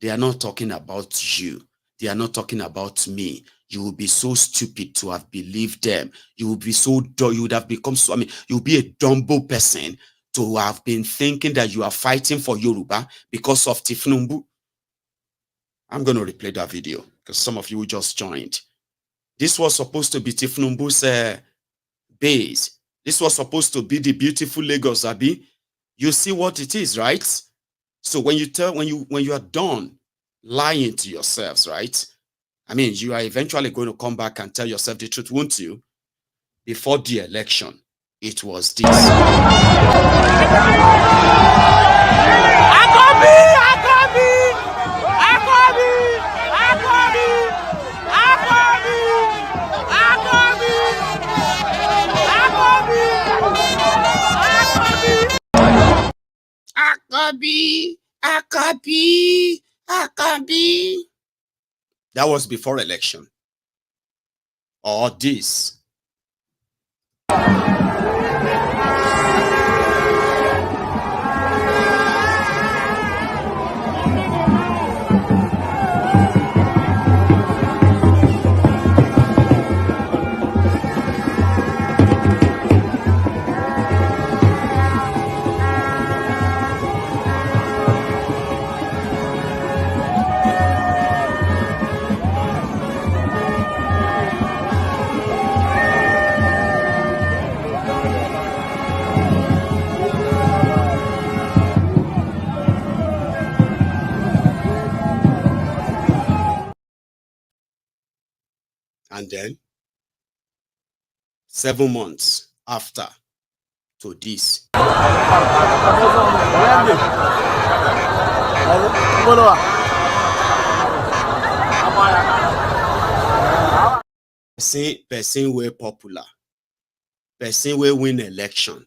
S3: they are not talking about you. They are not talking about me. You will be so stupid to have believed them. You will be so dull. You would have become so, you will be a dumbo person to have been thinking that you are fighting for Yoruba because of Tinubu. I'm going to replay that video because some of you just joined. This was supposed to be Tinubu's base. This was supposed to be the beautiful Lagos, Abi. You see what it is, right? So when you are done lying to yourselves, right? I mean, you are eventually going to come back and tell yourself the truth, won't you? Before the election, it was this. Akabi. That was before election. Or this. And then 7 months after to this. Person way popular. Person way win election.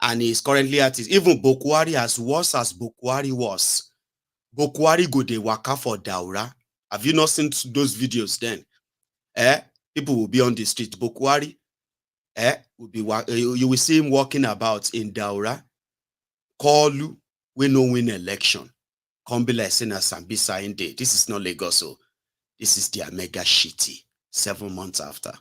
S3: And he's currently at it. Even Bokwari, as worse as Bokwari was. Bokwari go de waka for Daura. Have you not seen those videos then? People will be on the street. Bokwari, will be you will see him walking about in Daura. Kolu, we no win election. Come be like saying a Sambisa in day. This is not Lagos, so this is their mega shitty. 7 months after.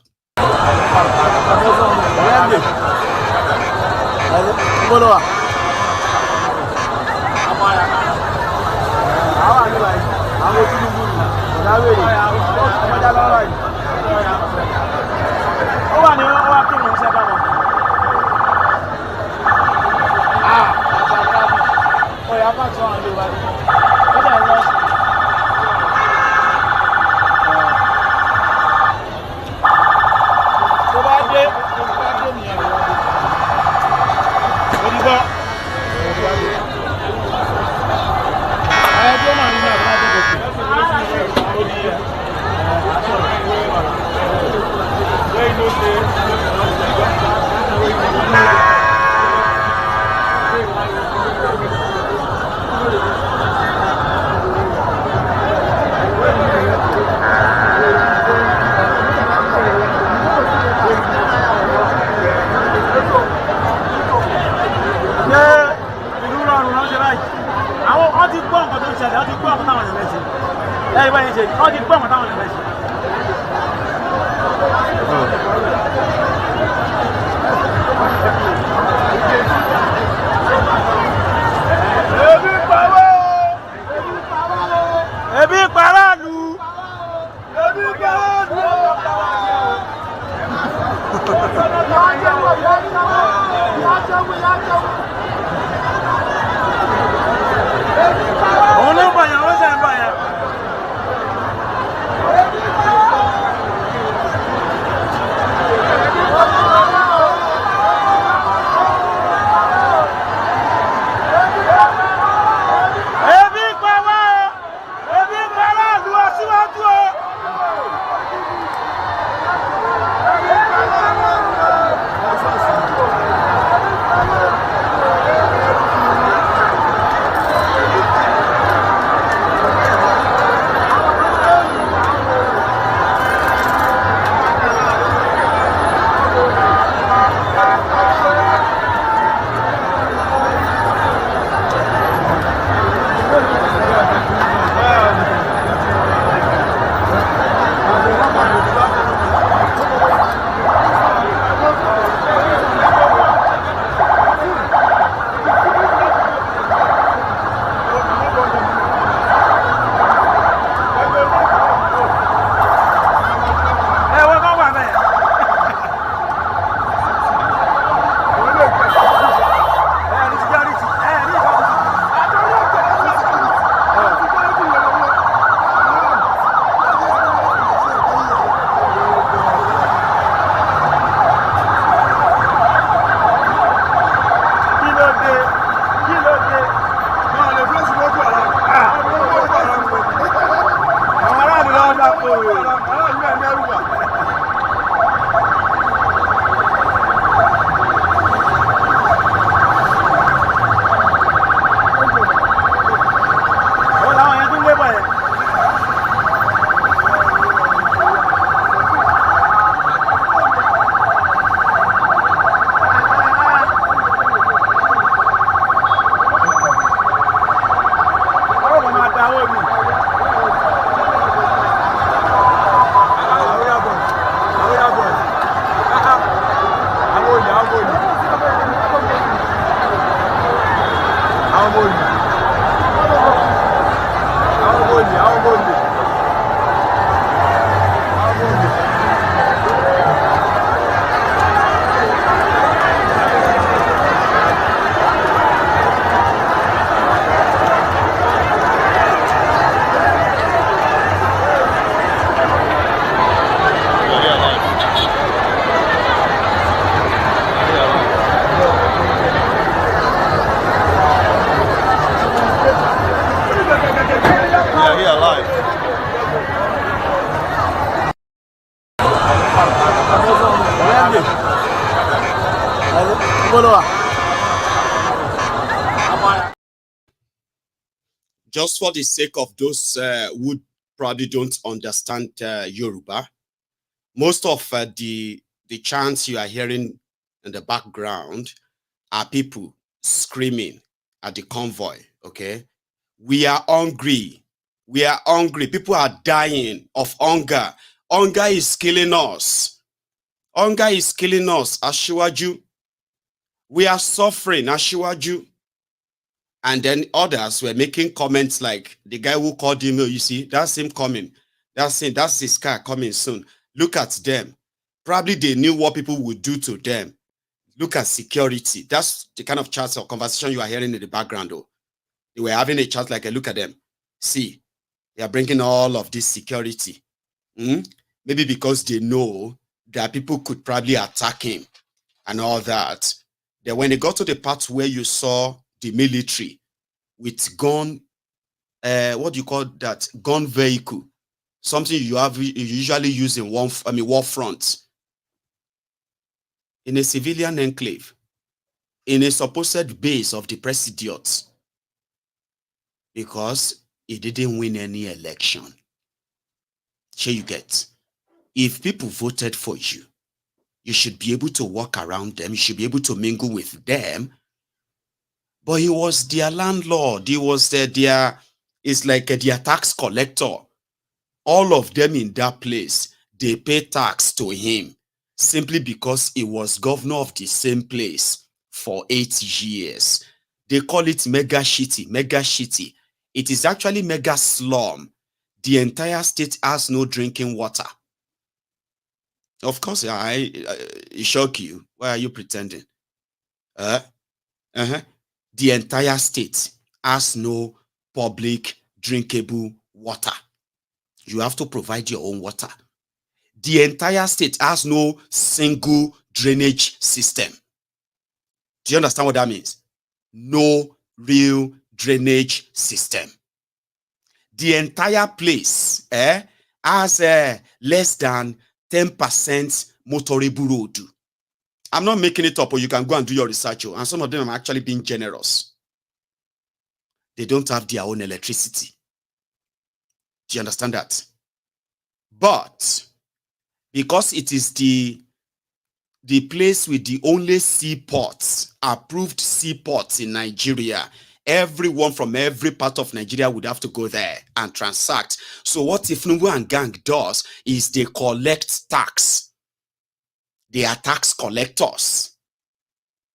S3: Just for the sake of those who probably don't understand Yoruba, most of the chants you are hearing in the background are people screaming at the convoy, okay? We are hungry. We are hungry. People are dying of hunger. Hunger is killing us. Hunger is killing us, Ashiwaju. We are suffering, Ashiwaju. And then others were making comments like the guy who called him, you see, that's him coming. That's his car coming soon. Look at them. Probably they knew what people would do to them. Look at security. That's the kind of chat or conversation you are hearing in the background, though. They were having a chat like, look at them. See, they are bringing all of this security. Maybe because they know that people could probably attack him and all that. Then when they got to the part where you saw the military with gun, what do you call that? Gun vehicle. Something you usually use in war front. In a civilian enclave. In a supposed base of the presidiot. Because he didn't win any election. Here you get. If people voted for you, you should be able to walk around them. You should be able to mingle with them. But he was their landlord. He was it's like their tax collector. All of them in that place, they pay tax to him simply because he was governor of the same place for 8 years. They call it mega shitty. It is actually mega slum. The entire state has no drinking water. Of course, it shock you. Why are you pretending? The entire state has no public drinkable water. You have to provide your own water. The entire state has no single drainage system. Do you understand what that means? No real drainage system. The entire place has less than 10% motorable road. I'm not making it up, or you can go and do your research. And some of them are actually being generous. They don't have their own electricity. Do you understand that? But because it is the place with the only seaports, approved seaports in Nigeria, everyone from every part of Nigeria would have to go there and transact. So what Tinubu and gang does is they collect tax. They are tax collectors.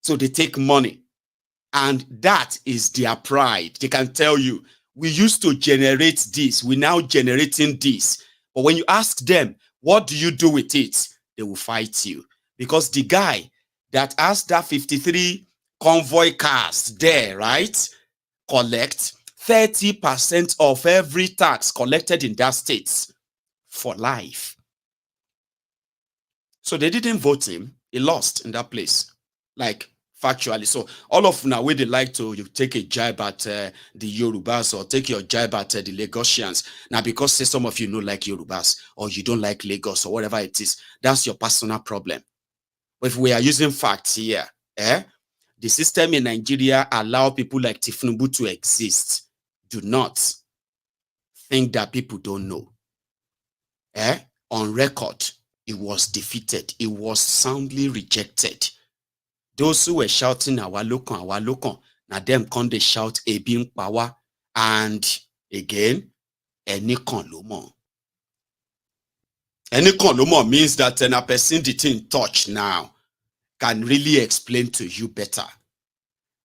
S3: So they take money. And that is their pride. They can tell you, we used to generate this. We're now generating this. But when you ask them, what do you do with it? They will fight you. Because the guy that has that 53 convoy cars there, right? Collect 30% of every tax collected in that state for life. So they didn't vote him. He lost in that place. Like, factually. So all of now where they like to you take a jibe at the Yorubas or take your jibe at the Lagosians. Now because say some of you don't like Yorubas or you don't like Lagos or whatever it is, that's your personal problem. But if we are using facts here, the system in Nigeria allow people like Tinubu to exist. Do not think that people don't know. On record, it was defeated. It was soundly rejected. Those who were shouting, our local, now them can they shout, Ebin power, and again, any konlomo. Any konlomo means that a person didn't touch now can really explain to you better.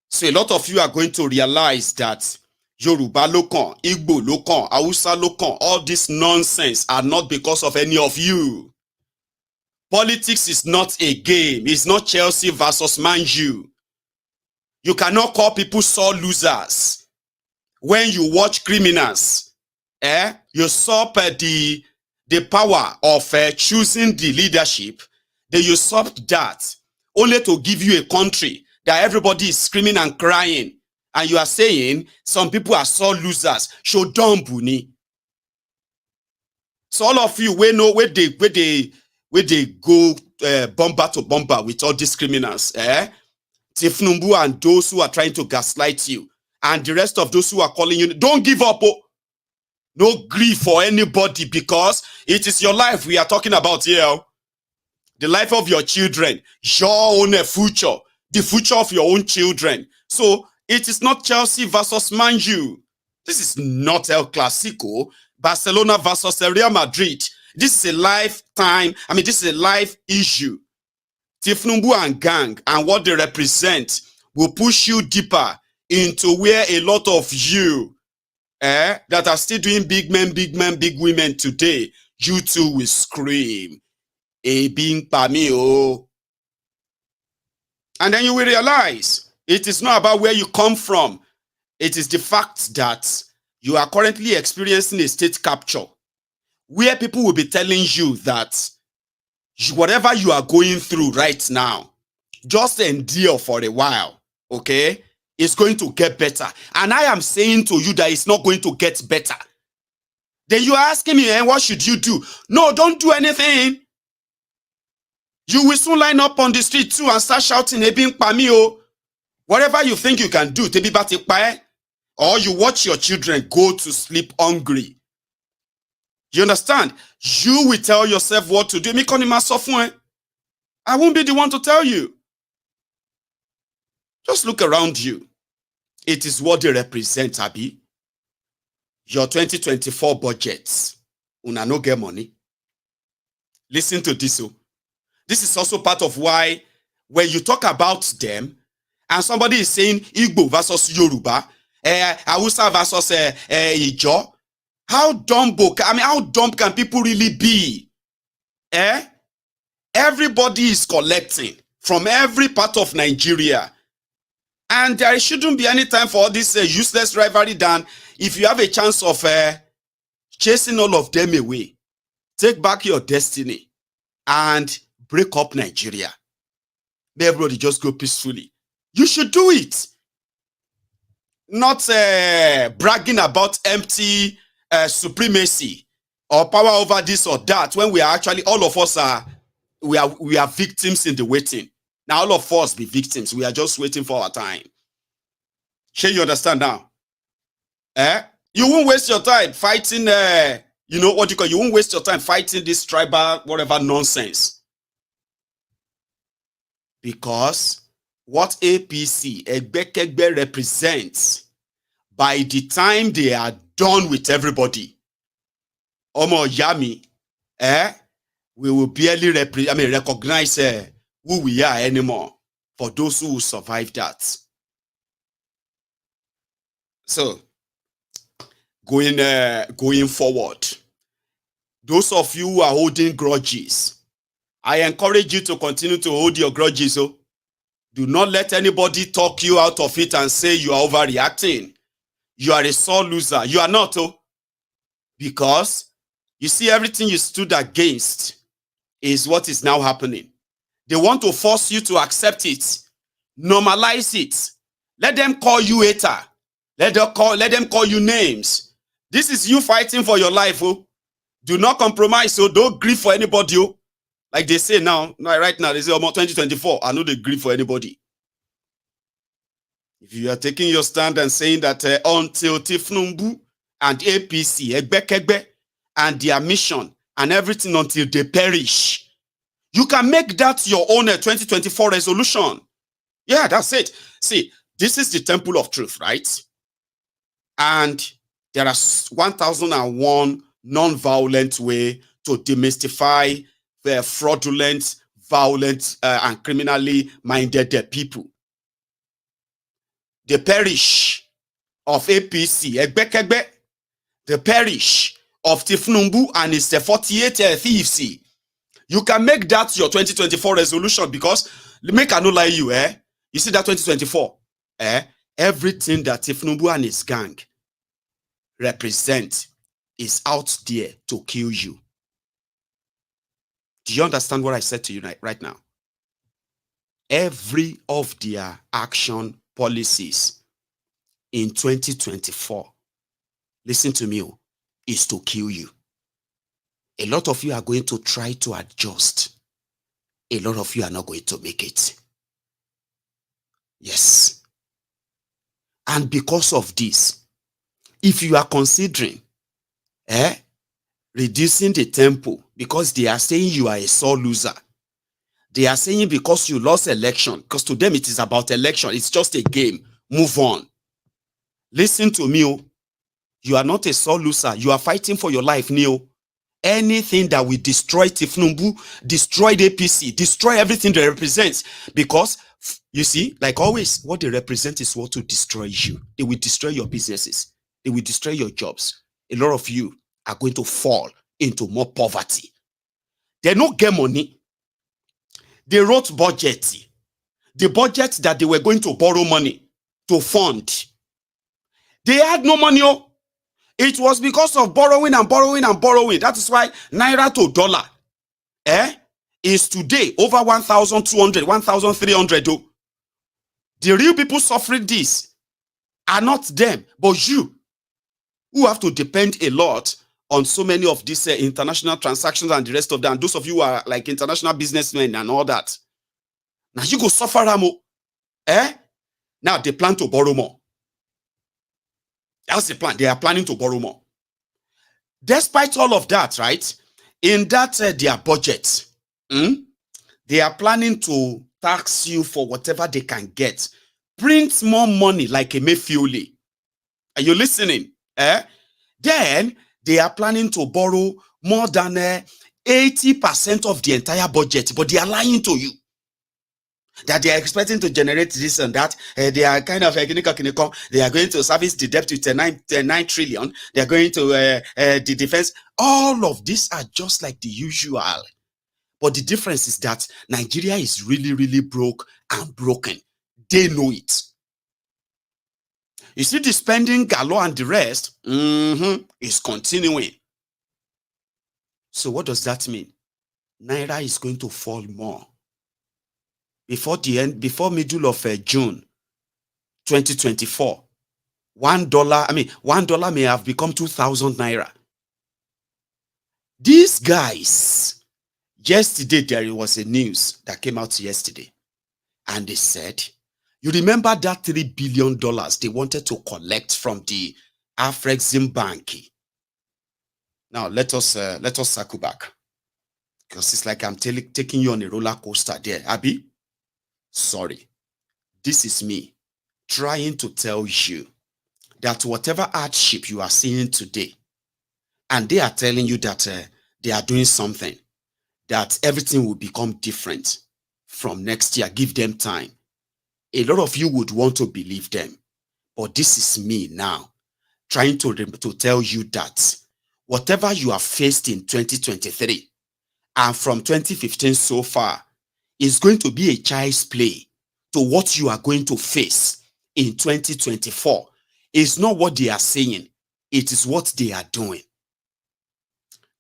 S3: So a lot of you are going to realize that Yoruba local, Igbo local, Hausa local, all this nonsense are not because of any of you. Politics is not a game. It's not Chelsea versus Man U. You cannot call people sore losers. When you watch criminals, you usurp the power of choosing the leadership. They usurp that only to give you a country that everybody is screaming and crying. And you are saying some people are sore losers. Show dumb buni. So all of you, we know where they go bumper to bumper with all these criminals. Tinubu and those who are trying to gaslight you, and the rest of those who are calling you, don't give up. Oh. No grief for anybody, because it is your life we are talking about here. The life of your children, your own future, the future of your own children. So it is not Chelsea versus Man U. This is not El Clasico, Barcelona versus Real Madrid. This is a lifetime, this is a life issue. Tinubu and gang and what they represent will push you deeper into where a lot of you that are still doing big men, big women today, you too will scream, being pamio. And then you will realize it is not about where you come from. It is the fact that you are currently experiencing a state capture where people will be telling you that whatever you are going through right now, just endure for a while, okay? It's going to get better. And I am saying to you that it's not going to get better. Then you are asking me, what should you do? No, don't do anything. You will soon line up on the street too and start shouting, whatever you think you can do, or you watch your children go to sleep hungry. You understand? You will tell yourself what to do. I won't be the one to tell you. Just look around you. It is what they represent, Abi. Your 2024 budgets. Una no get money. Listen to this. This is also part of why when you talk about them and somebody is saying Igbo versus Yoruba, Hausa versus Ijo, how dumb can people really be? Everybody is collecting from every part of Nigeria. And there shouldn't be any time for all this useless rivalry than if you have a chance of chasing all of them away. Take back your destiny and break up Nigeria. May everybody just go peacefully. You should do it. Not bragging about empty supremacy or power over this or that, when we are actually, all of us we are victims in the waiting. Now all of us be victims. We are just waiting for our time. Sure, you understand now? You won't waste your time fighting, you won't waste your time fighting this tribal, whatever nonsense. Because what APC, Egbekegbe, represents, by the time they are done with everybody, Omo Yami, we will barely recognize who we are anymore for those who will survive that. So, going forward, those of you who are holding grudges, I encourage you to continue to hold your grudges. Do not let anybody talk you out of it and say you are overreacting. You are a sore loser. You are not, because you see, everything you stood against is what is now happening. They want to force you to accept it, normalize it. Let them call you hater. Let them call you names. This is you fighting for your life. Do not compromise. Don't grieve for anybody. Like they say now, right now, they say almost 2024. I know they grieve for anybody. If you are taking your stand and saying that until Tinubu and APC, Egbekegbe, and their mission and everything until they perish, you can make that your own 2024 resolution. Yeah, that's it. See, this is the temple of truth, right? And there are 1001 non-violent way to demystify the fraudulent, violent, and criminally minded people. The parish of APC, Egbekegbe, the parish of Tinubu and his 48 thieves. You can make that your 2024 resolution, because make I no lie you, you see that 2024, everything that Tinubu and his gang represent is out there to kill you. Do you understand what I said to you right now? Every of their action policies in 2024, listen to me, is to kill you. A lot of you are going to try to adjust. a lot of you are not going to make it. Yes. And because of this, if you are considering reducing the tempo because they are saying you are a sore loser, they are saying because you lost election, because to them it is about election, it's just a game, move on. Listen to me, oh. You are not a sore loser, you are fighting for your life, Neo. Anything that will destroy Tinubu, destroy the APC, destroy everything they represent. Because, you see, like always, what they represent is what will destroy you. They will destroy your businesses. They will destroy your jobs. A lot of you are going to fall into more poverty. They don't get money. They wrote budget. The budget that they were going to borrow money to fund. They had no money. Oh. It was because of borrowing and borrowing and borrowing. That is why Naira to dollar is today over 1,200, 1,300. Oh. The real people suffering this are not them, but you, who have to depend a lot on so many of these international transactions and the rest of them. And those of you who are like international businessmen and all that. Now you go suffer more. Now they plan to borrow more. That's the plan. They are planning to borrow more. Despite all of that, right? In that their budget, they are planning to tax you for whatever they can get. Print more money like a Emefiole. Are you listening? Then they are planning to borrow more than 80% of the entire budget, but they are lying to you. That they are expecting to generate this and that. They are kind of, they are going to service the debt with 9 trillion. They are going to the defense. All of these are just like the usual. But the difference is that Nigeria is really, really broke and broken. They know it. You see the spending galore and the rest is continuing. So what does that mean? Naira is going to fall more. Before middle of June 2024, $1 may have become 2,000 naira. These guys, yesterday there was a news that came out yesterday, and they said, you remember that $3 billion they wanted to collect from the Afrexim Bank? Now let us circle back, because it's like I'm taking you on a roller coaster there, Abby. Sorry, this is me trying to tell you that whatever hardship you are seeing today, and they are telling you that they are doing something, that everything will become different from next year, give them time. A lot of you would want to believe them, but this is me now trying to tell you that whatever you have faced in 2023 and from 2015 so far is going to be a child's play to what you are going to face in 2024. It's not what they are saying. It is what they are doing.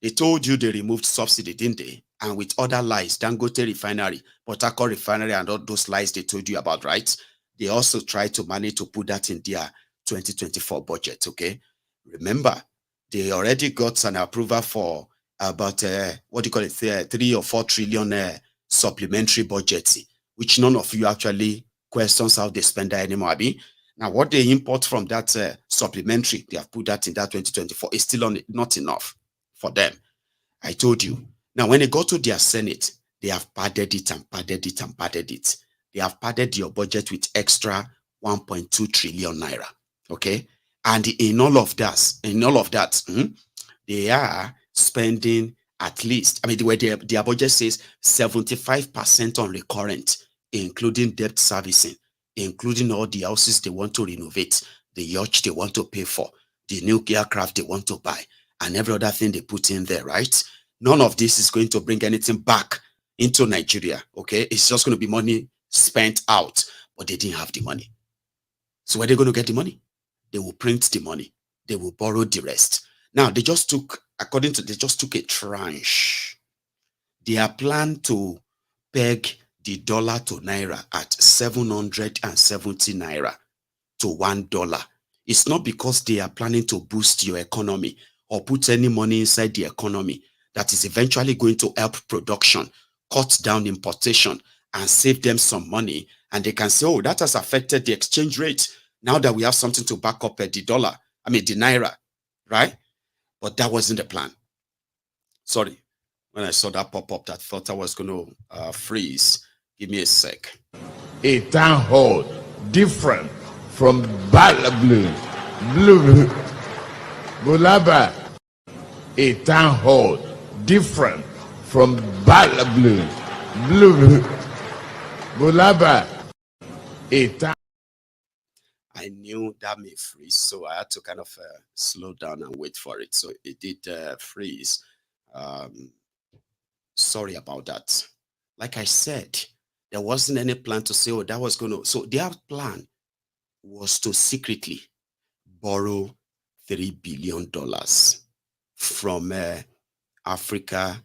S3: They told you they removed subsidy, didn't they? And with other lies, Dangote Refinery, Politico Refinery, and all those lies they told you about, right? They also tried to manage to put that in their 2024 budget, okay? Remember, they already got an approval for about, 3 or 4 trillion supplementary budget, which none of you actually questions how they spend that anymore, Abi. Now, what they import from that supplementary, they have put that in that 2024, is still not enough for them. I told you. Now, when they go to their Senate, they have padded it and padded it and padded it. They have padded your budget with extra 1.2 trillion naira. Okay? And in all of that, they are spending at least, their budget says 75% on recurrent, including debt servicing, including all the houses they want to renovate, the yacht they want to pay for, the new aircraft they want to buy, and every other thing they put in there, right? None of this is going to bring anything back into Nigeria, okay? It's just going to be money spent out, but they didn't have the money. So where are they going to get the money? They will print the money. They will borrow the rest. Now, they just took a tranche. They plan to peg the dollar to naira at 770 naira to $1. It's not because they are planning to boost your economy or put any money inside the economy that is eventually going to help production cut down importation and save them some money. And they can say, oh, that has affected the exchange rate. Now that we have something to back up the dollar, the naira, right? But that wasn't the plan. Sorry, when I saw that pop up, that thought I was going to freeze. Give me a sec.
S1: A town hall different from blue. Bulaba. A town hall different from blue. Bulaba. A town.
S3: I knew that may freeze, so I had to kind of slow down and wait for it. So it did freeze. Sorry about that. Like I said, there wasn't any plan to say, oh, that was going to. So their plan was to secretly borrow $3 billion from Africa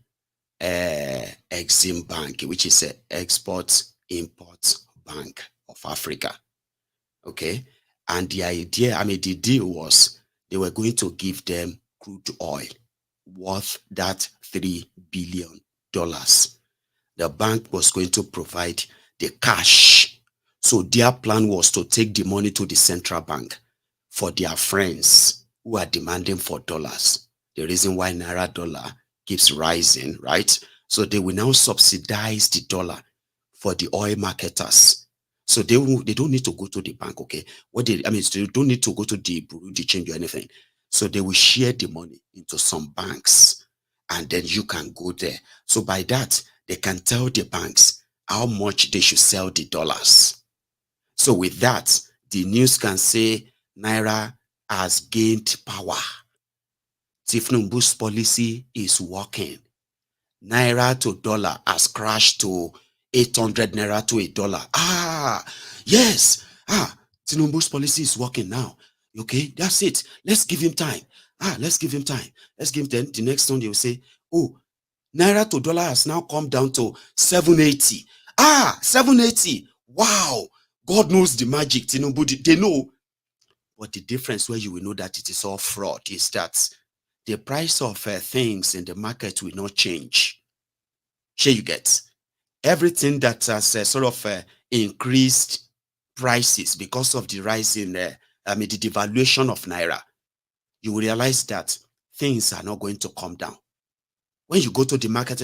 S3: Exim Bank, which is an Export-Import Bank of Africa. Okay. And the idea, the deal was they were going to give them crude oil worth that $3 billion. The bank was going to provide the cash. So their plan was to take the money to the central bank for their friends who are demanding for dollars. The reason why Naira dollar keeps rising, right? So they will now subsidize the dollar for the oil marketers. So they don't need to go to the bank, okay? They don't need to go to the bureau de change or anything. So they will share the money into some banks, and then you can go there. So by that, they can tell the banks how much they should sell the dollars. So with that, the news can say Naira has gained power. Tinubu's policy is working. Naira to dollar has crashed to 800 Naira to $1. Yes. Tinubu's policy is working now. Okay, that's it. Let's give him time. Let's give him time. Let's give them the next one. They will say, oh, Naira to dollar has now come down to 780. 780. Wow. God knows the magic. Tinubu, they know. But the difference where you will know that it is all fraud is that the price of things in the market will not change. Here you get everything that has sort of increased prices because of the rise in the devaluation of Naira. You will realize that things are not going to come down. When you go to the market,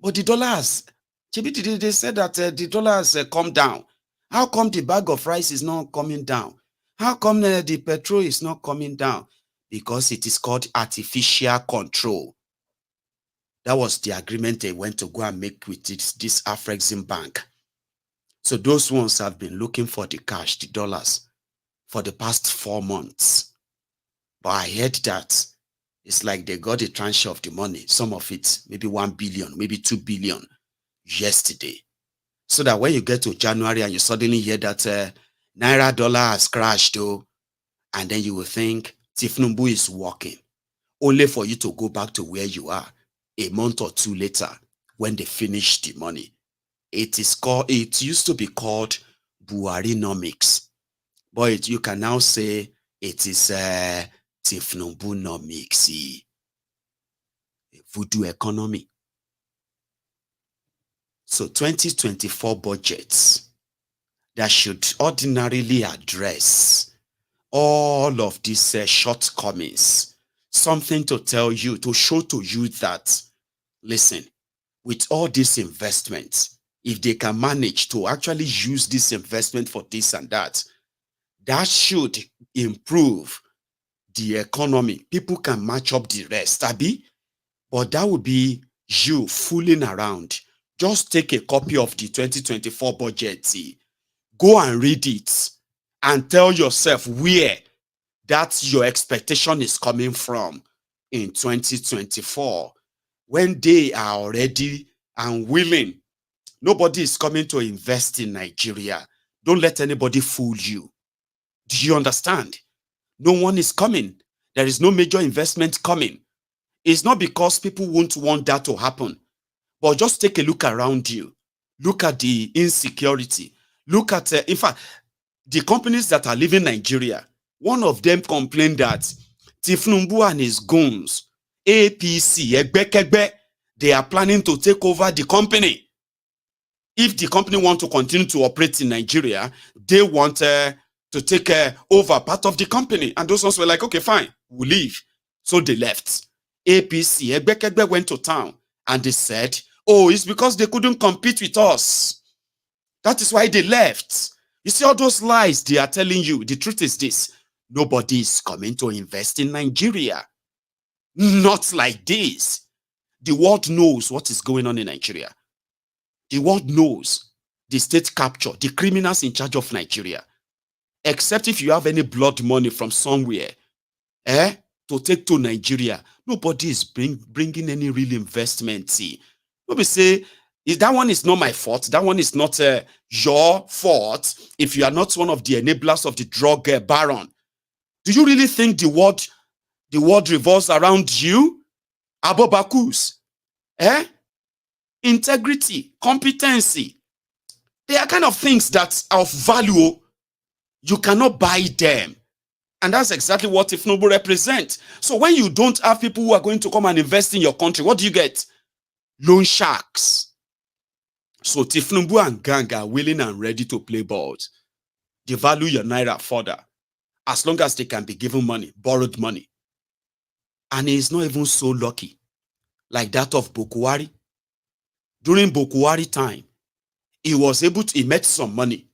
S3: but the dollar has, they said that the dollar has come down. How come the bag of rice is not coming down? How come the petrol is not coming down? Because it is called artificial control. That was the agreement they went to go and make with this Afrexim Bank. So those ones have been looking for the cash, the dollars, for the past 4 months. But I heard that it's like they got a tranche of the money, some of it, maybe 1 billion, maybe 2 billion yesterday. So that when you get to January and you suddenly hear that Naira dollar has crashed, and then you will think Tinubu is working, only for you to go back to where you are a month or two later when they finish the money. It used to be called Buharinomics, but you can now say it is Tinubunomics, voodoo economy. So 2024 budgets that should ordinarily address all of these shortcomings, something to tell you, to show to you that, listen, with all these investments, if they can manage to actually use this investment for this and that, that should improve the economy. People can match up the rest, Abi. But that would be you fooling around. Just take a copy of the 2024 budget, go and read it, and tell yourself where that your expectation is coming from in 2024, when they are already and willing. Nobody is coming to invest in Nigeria. Don't let anybody fool you. Do you understand? No one is coming. There is no major investment coming. It's not because people won't want that to happen, but just take a look around you. Look at the insecurity. Look at, in fact, the companies that are leaving Nigeria. One of them complained that Tinubu and his goons, APC, Egbekegbe, they are planning to take over the company. If the company want to continue to operate in Nigeria, they want to take over part of the company. And those ones were like, okay, fine, we'll leave. So they left. APC, Egbekegbe went to town and they said, oh, it's because they couldn't compete with us. That is why they left. You see all those lies they are telling you. The truth is this. Nobody is coming to invest in Nigeria. Not like this. The world knows what is going on in Nigeria. The world knows the state capture, the criminals in charge of Nigeria. Except if you have any blood money from somewhere, to take to Nigeria, nobody is bringing any real investment. See, nobody say, that one is not my fault. That one is not your fault. If you are not one of the enablers of the drug baron, do you really think the world revolves around you? Abobakus, integrity, competency. They are kind of things that are of value. You cannot buy them. And that's exactly what Tinubu represents. So when you don't have people who are going to come and invest in your country, what do you get? Loan sharks. So Tinubu and gang are willing and ready to play balls. Devalue your naira further. As long as they can be given money, borrowed money. And he is not even so lucky. Like that of Bokuwari. During Bokuwari time, he met some money.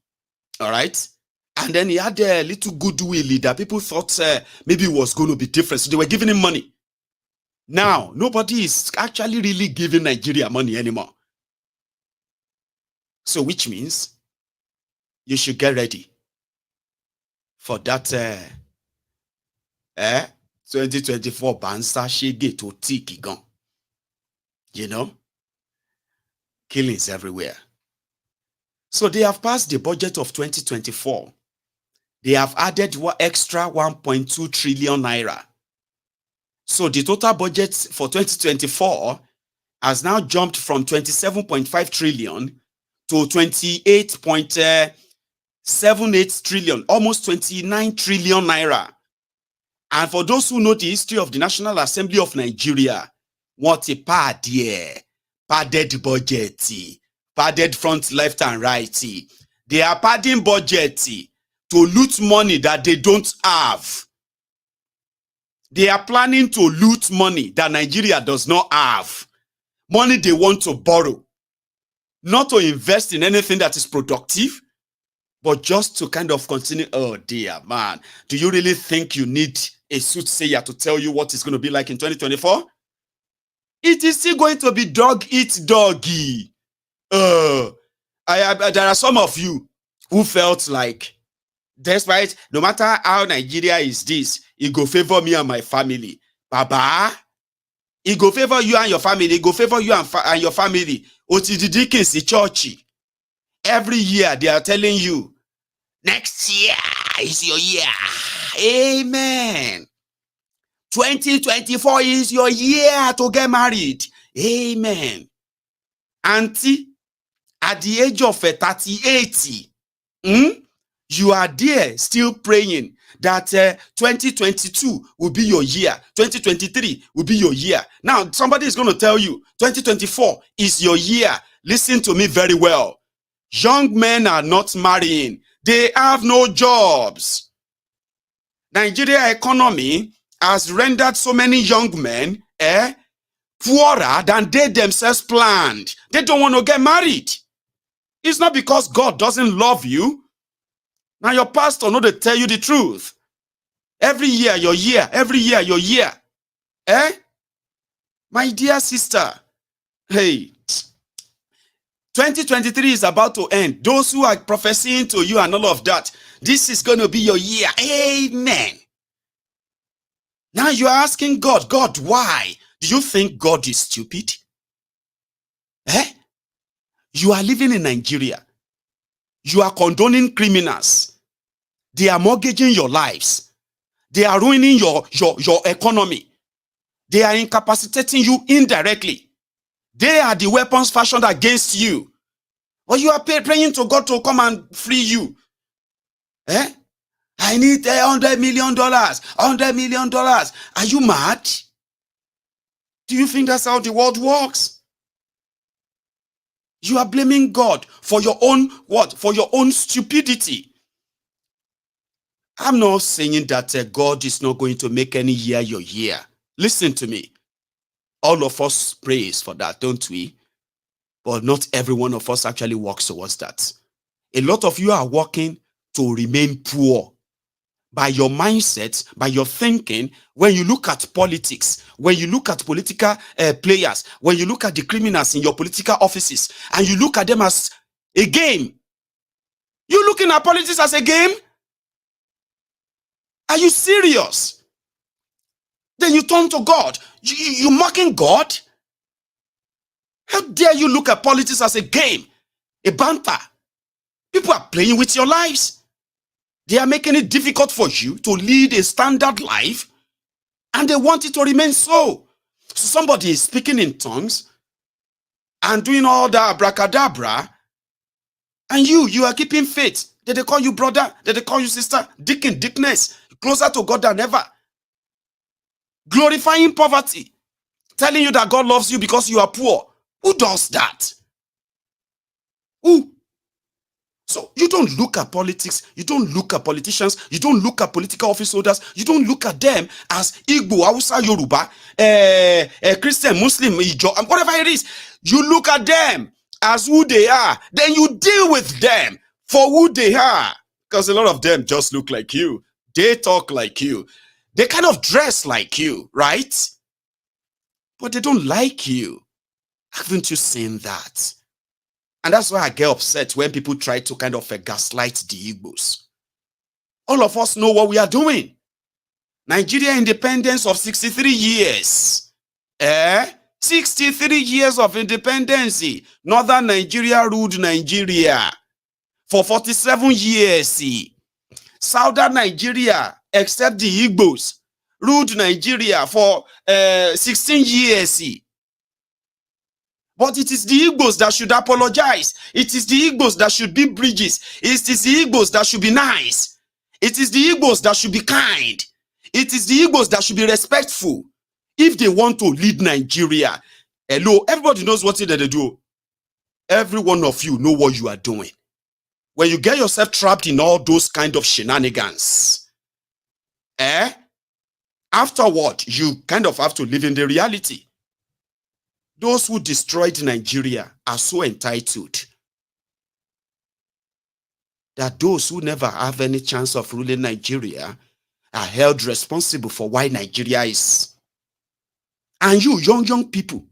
S3: All right? And then he had a little goodwill that people thought maybe it was going to be different. So they were giving him money. Now, nobody is actually really giving Nigeria money anymore. So which means you should get ready for that 2024 Bansa Shege to Tikigon. You know? Killings everywhere. So they have passed the budget of 2024. They have added extra 1.2 trillion naira. So the total budget for 2024 has now jumped from 27.5 trillion to 28.78 trillion, almost 29 trillion naira. And for those who know the history of the National Assembly of Nigeria, what a padded budget, padded front, left, and right. They are padding budget to loot money that they don't have. They are planning to loot money that Nigeria does not have. Money they want to borrow. Not to invest in anything that is productive, but just to kind of continue. Oh dear, man. Do you really think you need a soothsayer to tell you what it's going to be like in 2024? It is still going to be dog eat doggy. There are some of you who felt like, despite no matter how Nigeria is this, it go favor me and my family. Baba, it go favor you and your family. It go favor you and your family. Otididikins church. Every year they are telling you, next year is your year. Amen. 2024 is your year to get married. Amen. Auntie, at the age of 38, you are there still praying that 2022 will be your year. 2023 will be your year. Now, somebody is going to tell you 2024 is your year. Listen to me very well. Young men are not marrying. They have no jobs. Nigeria economy has rendered so many young men poorer than they themselves planned. They don't want to get married. It's not because God doesn't love you. Now your pastor know to tell you the truth. Every year, your year. Every year, your year. My dear sister, hey, 2023 is about to end. Those who are prophesying to you and all of that, this is going to be your year. Amen. Now you are asking God, God, why? Do you think God is stupid? You are living in Nigeria. You are condoning criminals. They are mortgaging your lives. They are ruining your economy. They are incapacitating you indirectly. They are the weapons fashioned against you. Or you are praying to God to come and free you. I need $100 million. $100 million. Are you mad? Do you think that's how the world works? You are blaming God for your own what? For your own stupidity. I'm not saying that God is not going to make any year your year. Listen to me. All of us prays for that, don't we? But not every one of us actually works towards that. A lot of you are working to remain poor. By your mindset, by your thinking, when you look at politics, when you look at political players, when you look at the criminals in your political offices, and you look at them as a game. You looking at politics as a game? Are you serious? Then you turn to God. You mocking God? How dare you look at politics as a game, a banter? People are playing with your lives. They are making it difficult for you to lead a standard life, and they want it to remain so. So somebody is speaking in tongues and doing all that abracadabra, and you are keeping faith. Did they call you brother? Did they call you sister? Deacon, deaconess, closer to God than ever. Glorifying poverty, telling you that God loves you because you are poor. Who does that? Who? So you don't look at politics, you don't look at politicians, you don't look at political office holders, you don't look at them as Igbo, Hausa, Yoruba, Christian, Muslim, Ijo, and whatever it is. You look at them as who they are. Then you deal with them for who they are. Because a lot of them just look like you. They talk like you. They kind of dress like you, right? But they don't like you. Haven't you seen that? And that's why I get upset when people try to kind of gaslight the Igbos. All of us know what we are doing. Nigeria independence of 63 years. 63 years of independence. Northern Nigeria ruled Nigeria for 47 years. Southern Nigeria, except the Igbos, ruled Nigeria for 16 years. But it is the Igbos that should apologize. It is the Igbos that should be bridges. It is the Igbos that should be nice. It is the Igbos that should be kind. It is the Igbos that should be respectful. If they want to lead Nigeria, hello, everybody knows what they do. Every one of you know what you are doing. When you get yourself trapped in all those kind of shenanigans, afterward, you kind of have to live in the reality. Those who destroyed Nigeria are so entitled that those who never have any chance of ruling Nigeria are held responsible for why Nigeria is. And you, young people,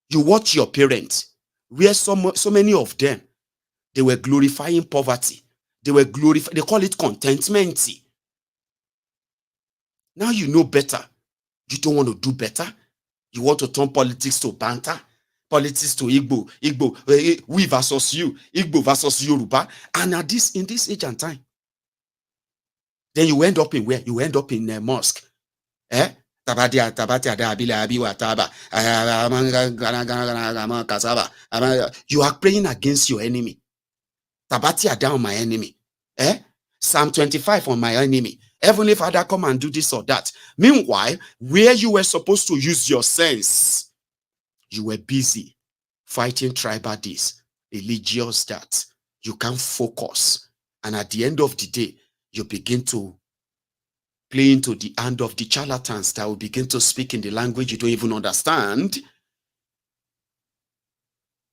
S3: you watch your parents, where so many of them, they were glorifying poverty. They call it contentment. Now you know better. You don't want to do better. You want to turn politics to banter, politics to Igbo, we versus you, Igbo versus Yoruba, and in this age and time, then you end up in where? You end up in a mosque, You are praying against your enemy. Tabati down my enemy, Psalm 25 on my enemy. Heavenly Father, come and do this or that. Meanwhile, where you were supposed to use your sense, you were busy fighting tribal this, religious that. You can't focus. And at the end of the day, you begin to play into the hand of the charlatans that will begin to speak in the language you don't even understand,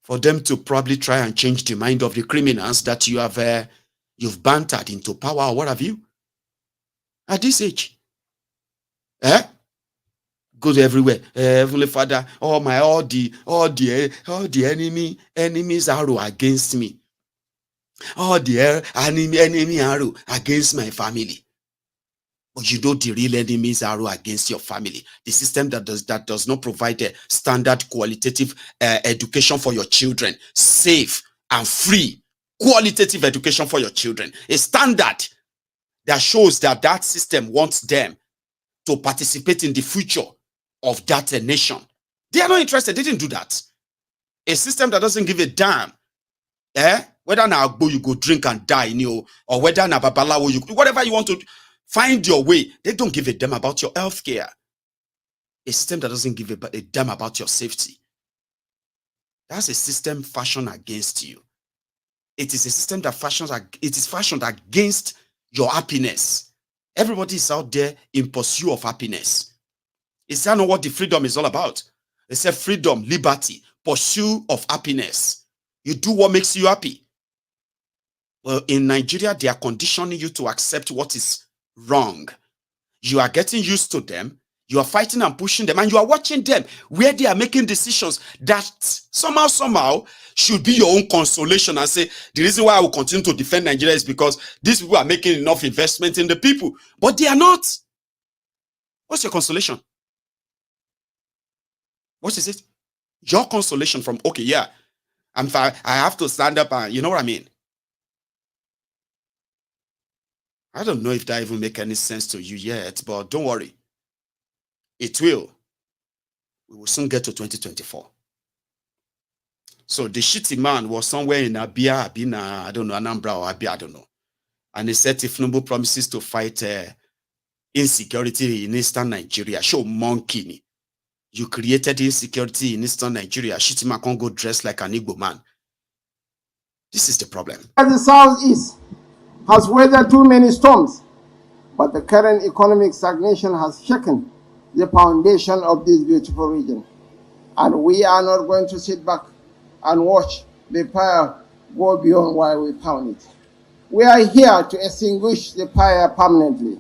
S3: for them to probably try and change the mind of the criminals that you have you've bantered into power or what have you. At this age, goes everywhere. Heavenly Father, all the enemies arrow against me. All the enemy arrow against my family. But you know the real enemies arrow against your family. The system that does not provide a standard qualitative education for your children, safe and free qualitative education for your children. A standard that shows that system wants them to participate in the future of that nation. They are not interested. They didn't do that. A system that doesn't give a damn, whether na agbo you go drink and die, or whether na babalawo whatever you want to find your way. They don't give a damn about your health care. A system that doesn't give a damn about your safety. That's a system fashioned against you. It is a system that fashioned against your happiness. Everybody is out there in pursuit of happiness. Is that not what the freedom is all about? They say freedom, liberty, pursuit of happiness. You do what makes you happy. Well, in Nigeria, they are conditioning you to accept what is wrong. You are getting used to them. You are fighting and pushing them, and you are watching them where they are making decisions that somehow should be your own consolation and say, the reason why I will continue to defend Nigeria is because these people are making enough investment in the people, but they are not. What's your consolation? What is it? Your consolation from, okay, yeah, I have to stand up and, you know what I mean? I don't know if that even make any sense to you yet, but don't worry. It will. We will soon get to 2024. So the shitty man was somewhere in Abia, I don't know, Anambra or Abia, I don't know. And he said if Tinubu promises to fight insecurity in Eastern Nigeria, show monkey. You created insecurity in Eastern Nigeria. Shitty man can't go dressed like an Igbo man. This is the problem.
S7: The Southeast has weathered too many storms, but the current economic stagnation has shaken the foundation of this beautiful region. And we are not going to sit back and watch the fire go beyond where we found it. We are here to extinguish the fire permanently.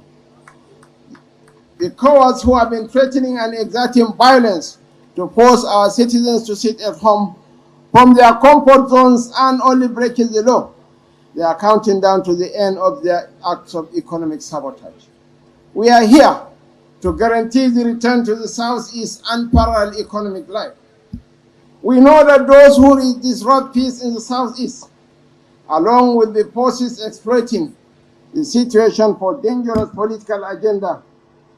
S7: The cowards who have been threatening and exerting violence to force our citizens to sit at home from their comfort zones and only breaking the law, they are counting down to the end of their acts of economic sabotage. We are here to guarantee the return to the Southeast unparalleled economic life. We know that those who disrupt peace in the Southeast, along with the forces exploiting the situation for dangerous political agenda,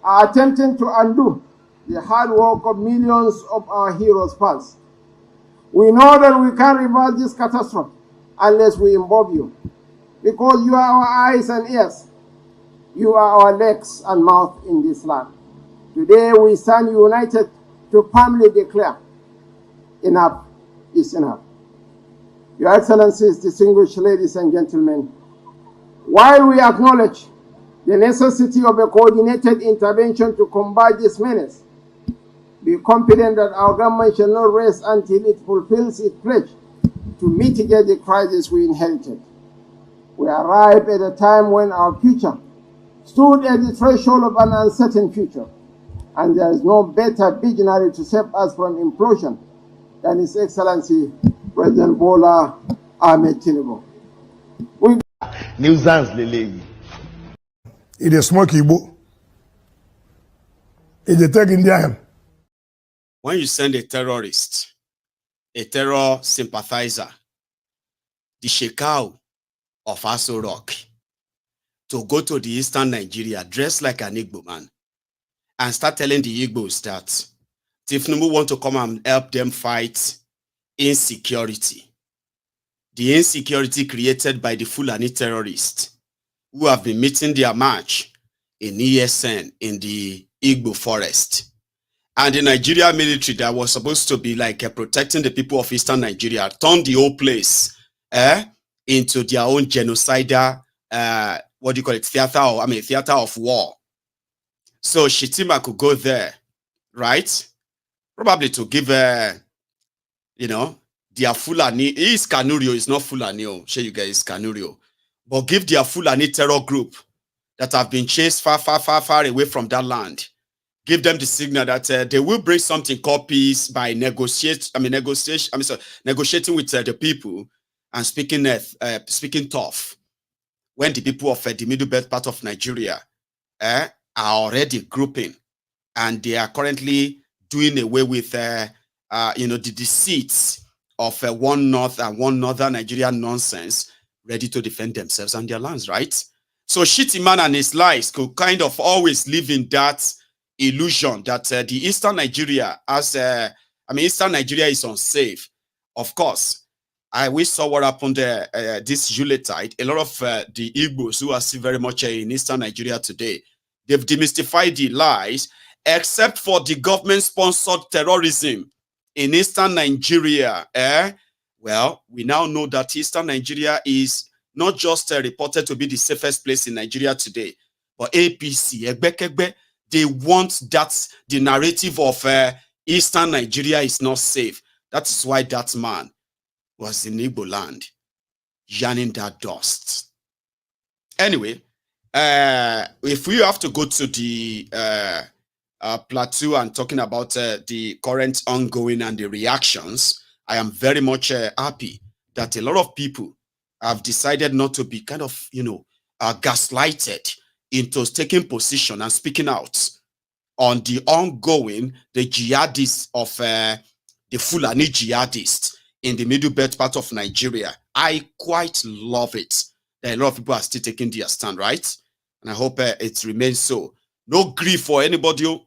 S7: are attempting to undo the hard work of millions of our heroes past. We know that we can't reverse this catastrophe unless we involve you, because you are our eyes and ears. You are our legs and mouth in this land. Today we stand united to firmly declare, enough is enough. Your Excellencies, distinguished ladies and gentlemen, while we acknowledge the necessity of a coordinated intervention to combat this menace, be confident that our government shall not rest until it fulfills its pledge to mitigate the crisis we inherited. We arrived at a time when our future stood at the threshold of an uncertain future, and there is no better visionary to save us from implosion than His Excellency President Bola Ahmed Tinubu.
S1: Nuisance lele.
S8: It is smoke Igbo. It is take Indian.
S3: When you send a terrorist, a terror sympathizer, the Shekau of Aso Rock, to go to the Eastern Nigeria dressed like an Igbo man and start telling the Igbos that Tinubu want to come and help them fight insecurity. The insecurity created by the Fulani terrorists who have been meeting their match in ESN in the Igbo forest. And the Nigeria military that was supposed to be like protecting the people of Eastern Nigeria turned the whole place into their own genocidal, theater of war. So Shitima could go there, right? Probably to give, their Fulani, he is Kanurio, it's not Fulani, show you guys Kanurio, but give their Fulani terror group that have been chased far away from that land. Give them the signal that they will bring something called peace by negotiating with the people and speaking tough. When the people of the middle belt part of Nigeria are already grouping, and they are currently doing away with the deceits of one north and one northern Nigeria nonsense, ready to defend themselves and their lands, right? So Shitty Man and his lies could kind of always live in that illusion that the Eastern Nigeria Eastern Nigeria is unsafe. Of course, we saw what happened this Yuletide. A lot of the Igbos who are still very much in Eastern Nigeria today, they've demystified the lies except for the government-sponsored terrorism in Eastern Nigeria. Well, we now know that Eastern Nigeria is not just reported to be the safest place in Nigeria today, but APC, Egbekegbe, they want that the narrative of Eastern Nigeria is not safe. That is why that man was in Igbo land, yarning that dust. Anyway, if we have to go to the plateau and talking about the current ongoing and the reactions, I am very much happy that a lot of people have decided not to be kind of, gaslighted into taking position and speaking out on the ongoing, the jihadists of the Fulani jihadists in the middle belt part of Nigeria. I quite love it that a lot of people are still taking their stand, right? And I hope it remains so. No grief for anybody. Do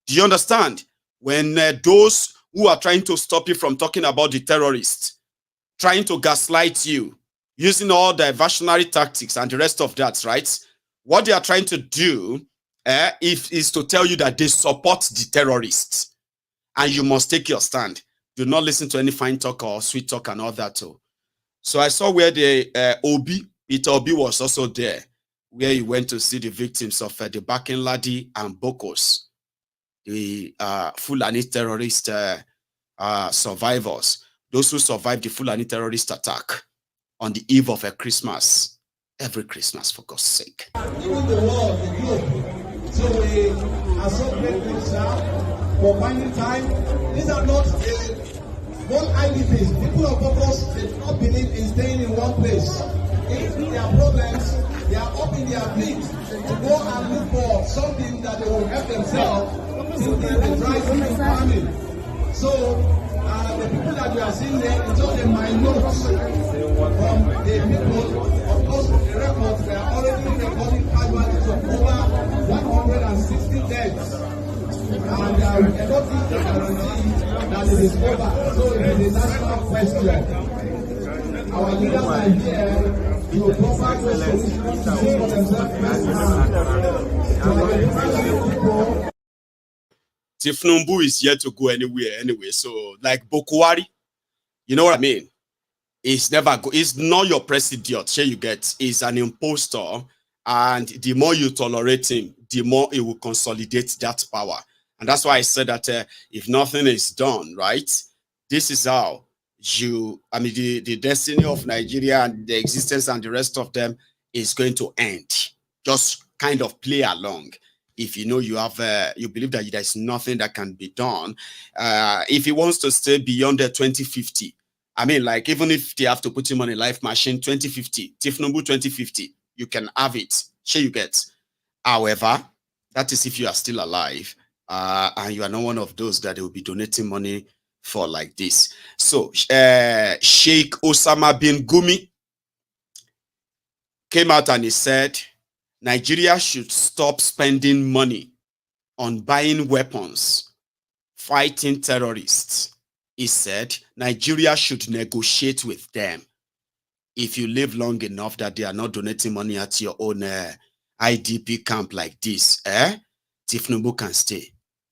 S3: you understand? When those who are trying to stop you from talking about the terrorists, trying to gaslight you, using all the diversionary tactics and the rest of that, right? What they are trying to do is to tell you that they support the terrorists. And you must take your stand. Do not listen to any fine talk or sweet talk and all that too. So I saw where the Peter Obi was also there, where he went to see the victims of the Bakin-Ladi and Bokos, the Fulani terrorist survivors, those who survived the Fulani terrorist attack on the eve of a Christmas, every Christmas, for God's sake.
S9: Even the world, the globe. So we are so grateful, sir, for finding time. These are not one IDPs. People of purpose, they do not believe in staying in one place. If there are problems, they are up in their feet to go and look for something that they will help themselves in the dry season farming. So the people that you are seeing there is just a minute from the people. Of course, the records, they are already recording casualties of over 160 deaths. And I don't think they guarantee that it is over. So it is a national question. Our leaders are here to provide the solutions to see for themselves.
S3: Tinubu is yet to go anywhere anyway. So, like Bokwari, you know what I mean? It's never go. It's not your president. Sure, you get. He's an impostor, and the more you tolerate him, the more it will consolidate that power. And that's why I said that if nothing is done, right, this is how the destiny of Nigeria and the existence and the rest of them is going to end. Just kind of play along. If you know you have, you believe that there's nothing that can be done. If he wants to stay beyond the 2050, I mean, like, even if they have to put him on a life machine, 2050, Tinubu 2050, you can have it. Sure, you get. However, that is if you are still alive. And you are not one of those that they will be donating money for like this. So, Sheikh Osama bin Gumi came out and he said, Nigeria should stop spending money on buying weapons, fighting terrorists. He said, Nigeria should negotiate with them. If you live long enough that they are not donating money at your own IDP camp like this, Tinubu can stay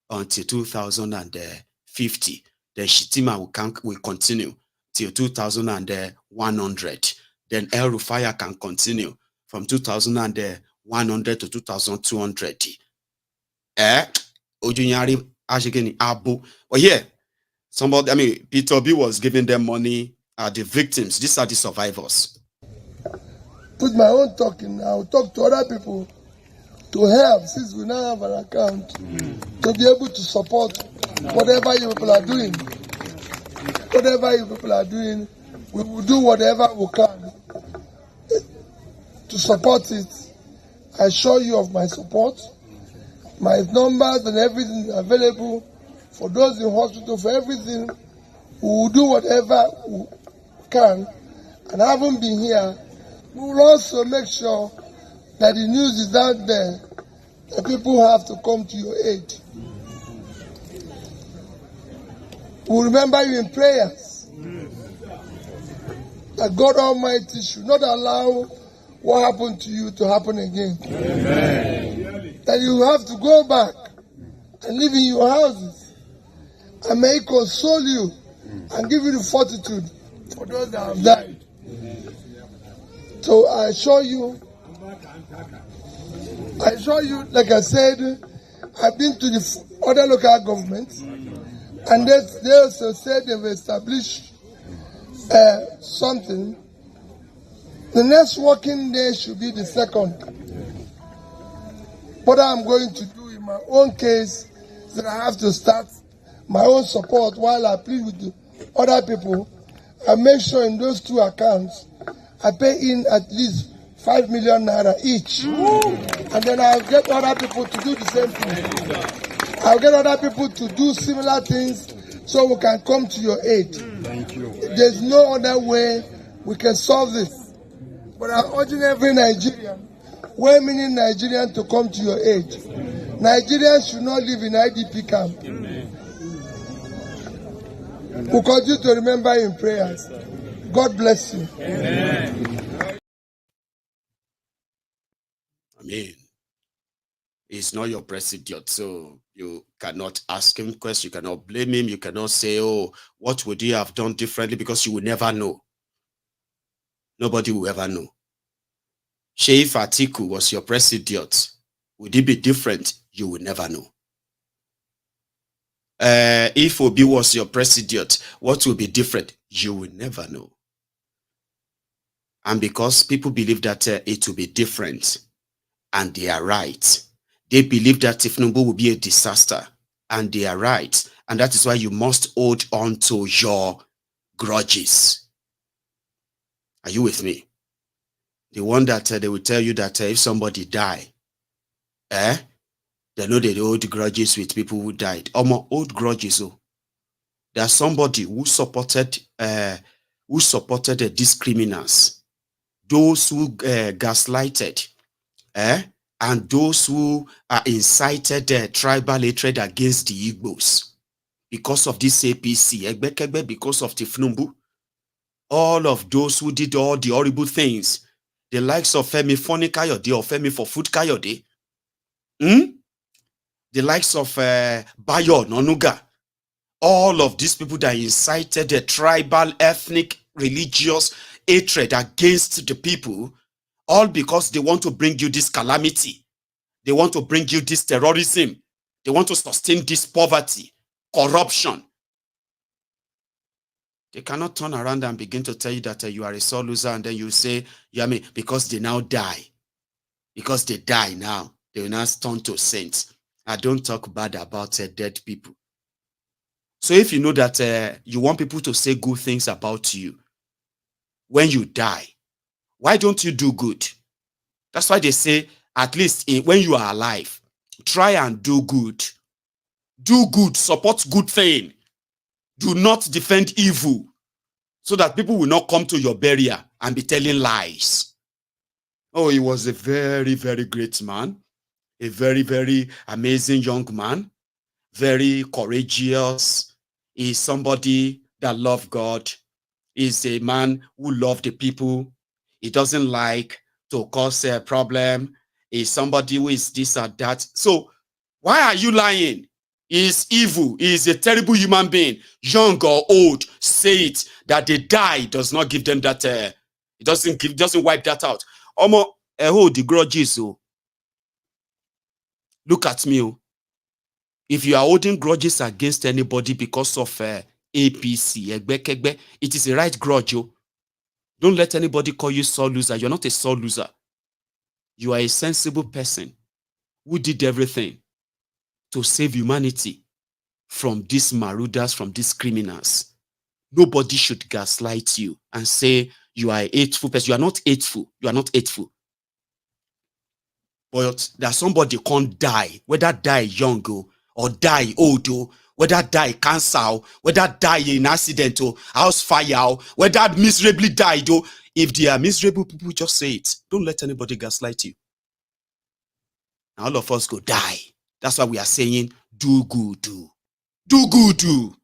S3: until 2050. Then Shitima will continue till 2100. Then El Rufaya can continue from 2100 to 2200. Ojunyari Ashigeni Abu. But here, somebody, I mean, Peter Obi was giving them money. The victims, these are the survivors.
S10: Put my own talking now, talk to other people to help, since we now have an account, to be able to support whatever you people are doing. Whatever you people are doing, we will do whatever we can to support it. I assure you of my support. My numbers and everything available for those in hospital, for everything. We will do whatever we can. And having been here, we will also make sure that the news is out there, that people have to come to your aid. We'll remember you in prayers. That God Almighty should not allow what happened to you to happen again. Amen. That you have to go back and live in your houses. And may He console you and give you the fortitude for those that have died. So I assure you, like I said, I've been to the other local governments, and they also said they've established something. The next working day should be the 2nd. What I'm going to do in my own case is that I have to start my own support while I plead with the other people. I make sure in those 2 accounts I pay in at least 5 million naira each. And then I'll get other people to do the same thing. I'll get other people to do similar things so we can come to your aid.
S6: Thank you.
S10: There's no other way we can solve this. But I'm urging every Nigerian, well-meaning Nigerian, to come to your aid. Nigerians should not live in IDP camp. We'll continue to remember in prayers. God bless you.
S3: I mean, he's not your president, so you cannot ask him questions, you cannot blame him, you cannot say, oh, what would he have done differently, because you will never know. Nobody will ever know. If Atiku was your president, would it be different? You will never know. If Obi was your president, what will be different? You will never know. And because people believe that it will be different, and they are right, they believe that Tinubu will be a disaster, and they are right. And that is why you must hold on to your grudges. Are you with me? The one that they will tell you that if somebody die, they know they hold grudges with people who died. Old grudges. Oh, there's somebody who supported these criminals, those who gaslighted, and those who incited tribal hatred against the Igbos because of this APC, because of Tinubu. All of those who did all the horrible things, the likes of Femi Foni Kayode or Femi for Food Kayode, the likes of Bayo Nonuga, all of these people that incited the tribal, ethnic, religious hatred against the people, all because they want to bring you this calamity. They want to bring you this terrorism. They want to sustain this poverty, corruption. They cannot turn around and begin to tell you that you are a sore loser, and then you say, because they now die. Because they die now, they will now turn to saints. I don't talk bad about dead people. So if you know that you want people to say good things about you when you die, why don't you do good? That's why they say, at least when you are alive, try and do good. Do good, support good thing. Do not defend evil, so that people will not come to your burial and be telling lies. Oh, he was a very, very great man. A very, very amazing young man. Very courageous. He's somebody that loved God. He's a man who loved the people. He doesn't like to cause a problem. He's somebody who is this or that. So why are you lying? Is evil, is a terrible human being, young or old. Say it, that they die does not give them that. It doesn't wipe that out. The grudges. Look at me. If you are holding grudges against anybody because of APC, it is a right grudge. Don't let anybody call you sore loser. You're not a sore loser. You are a sensible person who did everything to save humanity from these marauders, from these criminals. Nobody should gaslight you and say you are a hateful person. You are not hateful. You are not hateful. But that somebody can't die, whether die young or die old, whether die cancer, whether die in accident or house fire, whether miserably died. If they are miserable people, just say it. Don't let anybody gaslight you. All of us go die. That's why we are saying, do good, do. Do good, do.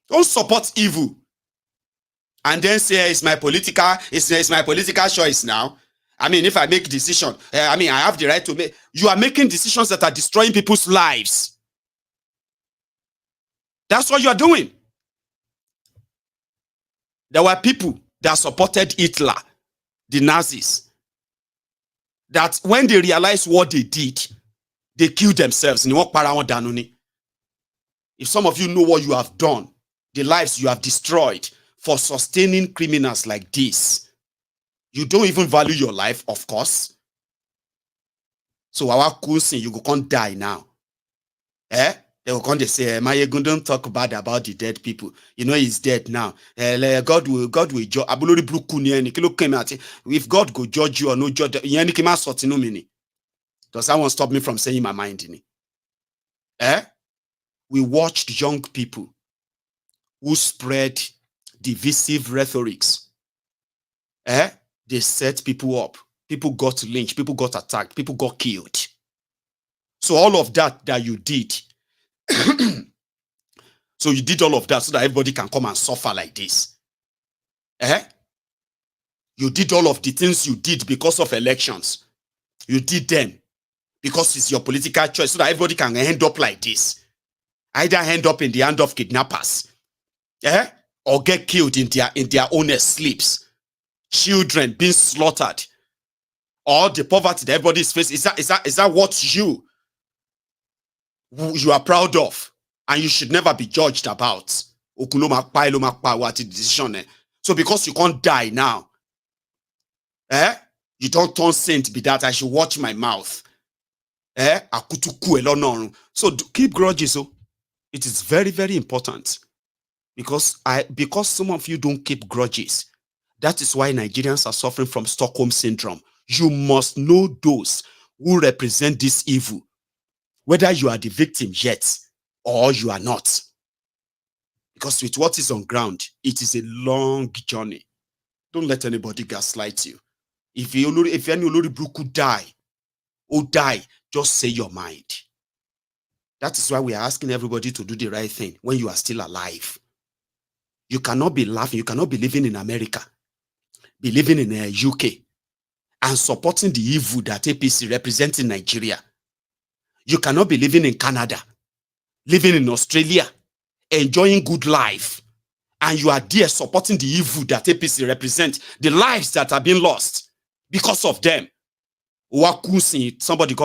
S3: Don't support evil. And then say, it's my political choice now. I mean, if I make decision, I have the right to make. You are making decisions that are destroying people's lives. That's what you're doing. There were people that supported Hitler, the Nazis, that when they realized what they did, they killed themselves. If some of you know what you have done, the lives you have destroyed for sustaining criminals like this, you don't even value your life, of course. So our cousin, you can't die now. They will come, they say, Maiyegun, don't talk bad about the dead people. You know he's dead now. God will judge. If God go judge you or no judge, does that one stop me from saying my mind? We watched young people who spread divisive rhetorics. They set people up. People got lynched. People got attacked. People got killed. So all of that you did, so you did all of that so that everybody can come and suffer like this. You did all of the things you did because of elections. You did them because it's your political choice so that everybody can end up like this. Either end up in the hand of kidnappers, or get killed in their own sleeps. Children being slaughtered, or the poverty that everybody is facing. Is that what you are proud of, and you should never be judged about? So because you can't die now, you don't turn saint be that I should watch my mouth. So keep grudges. It is very, very important because some of you don't keep grudges. That is why Nigerians are suffering from Stockholm syndrome. You must know those who represent this evil, whether you are the victim yet or you are not. Because with what is on ground, it is a long journey. Don't let anybody gaslight you. If any Oloribu could die, just say your mind. That is why we are asking everybody to do the right thing when you are still alive. You cannot be laughing. You cannot be living in America, be living in the UK, and supporting the evil that APC represents in Nigeria. You cannot be living in Canada, living in Australia, enjoying good life, and you are there supporting the evil that APC represents, the lives that are being lost because of them. Somebody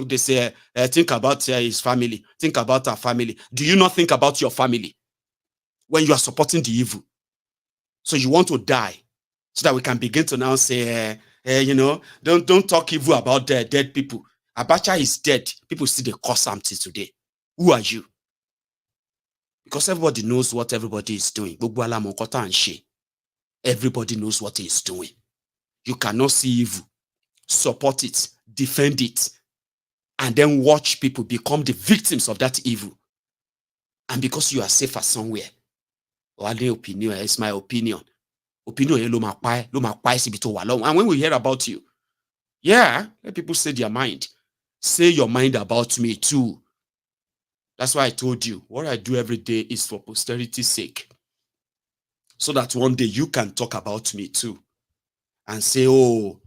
S3: they say, think about his family, think about our family. Do you not think about your family when you are supporting the evil? So you want to die so that we can begin to now say, don't talk evil about dead people. Abacha is dead. People still they cause something today. Who are you? Because everybody knows what everybody is doing. Everybody knows what he is doing. You cannot see evil, support it, defend it, and then watch people become the victims of that evil. And because you are safer somewhere, opinion is my opinion. And when we hear about you, let people say their mind. Say your mind about me too. That's why I told you, what I do every day is for posterity's sake. So that one day you can talk about me too. And say, oh,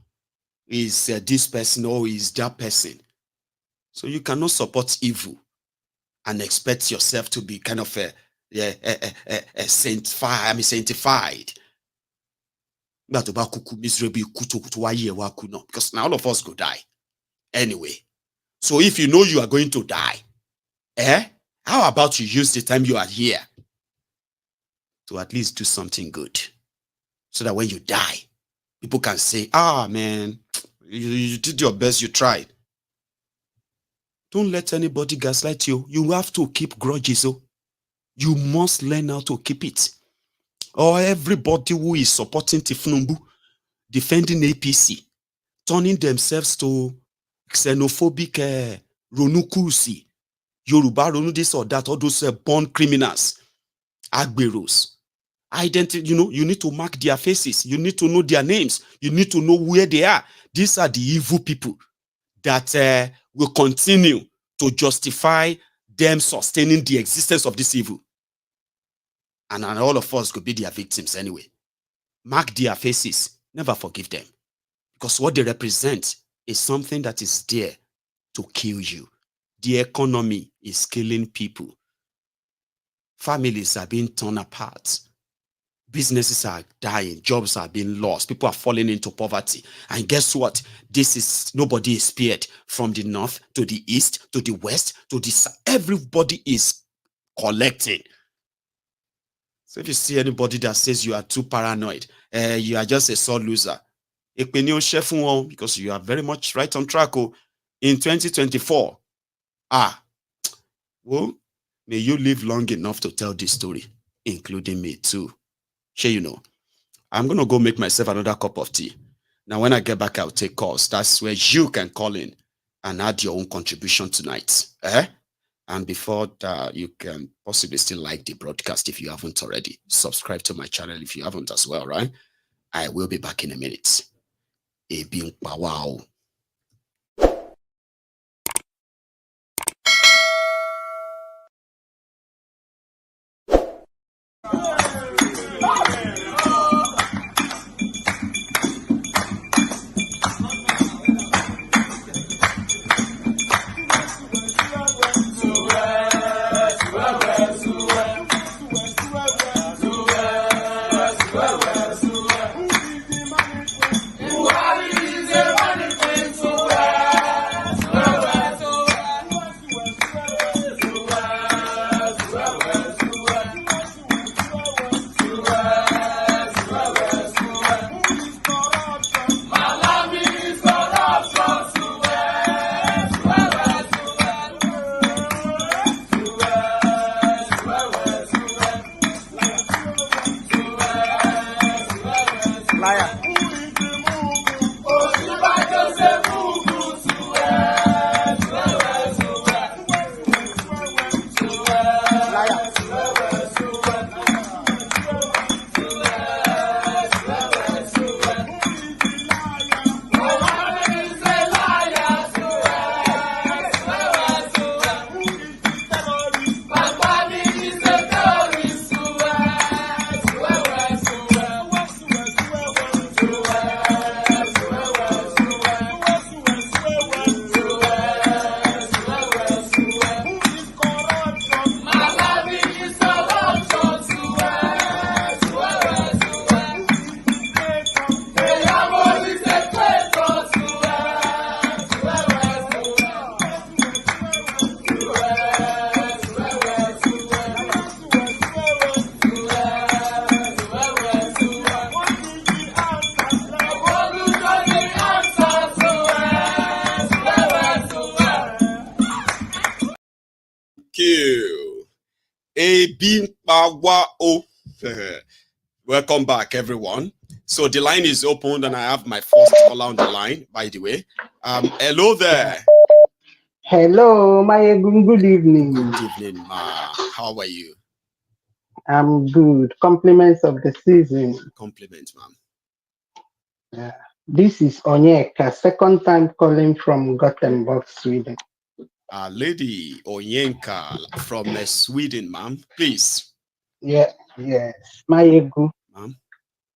S3: is this person, or is that person. So you cannot support evil and expect yourself to be kind of sanctified. Because now all of us go die. Anyway, so if you know you are going to die, how about you use the time you are here to at least do something good, so that when you die, people can say, man, you did your best, you tried. Don't let anybody gaslight you. You have to keep grudges. You must learn how to keep it. Or everybody who is supporting Tinubu, defending APC, turning themselves to xenophobic Ronukusi, Yoruba, Ronu this or that, all those born criminals, AGBADOs. You need to mark their faces. You need to know their names. You need to know where they are. These are the evil people that will continue to justify them sustaining the existence of this evil. And all of us could be their victims anyway. Mark their faces. Never forgive them. Because what they represent is something that is there to kill you. The economy is killing people. Families are being torn apart. Businesses are dying. Jobs are being lost. People are falling into poverty. And guess what? Nobody is spared. From the north to the east to the west to the south. Everybody is collecting. So if you see anybody that says you are too paranoid, you are just a sore loser, because you are very much right on track. In 2024, well, may you live long enough to tell this story, including me too. Sure, you know, I'm going to go make myself another cup of tea. Now, when I get back, I'll take calls. That's where you can call in and add your own contribution tonight. And before that, you can possibly still like the broadcast if you haven't already. Subscribe to my channel if you haven't as well, right? I will be back in a minute. Wow. Welcome back, everyone. So the line is opened and I have my first caller on the line, by the way. Hello there.
S11: Hello, Maiyegun. Good evening.
S3: Good evening, ma. How are you?
S11: I'm good. Compliments of the season.
S3: Compliments, ma'am.
S11: Yeah. This is Onyeka, second time calling from Gothenburg, Sweden.
S3: Lady Onyenka from Sweden, ma'am. Please.
S11: Yes. Maiyegun.
S3: Ma'am.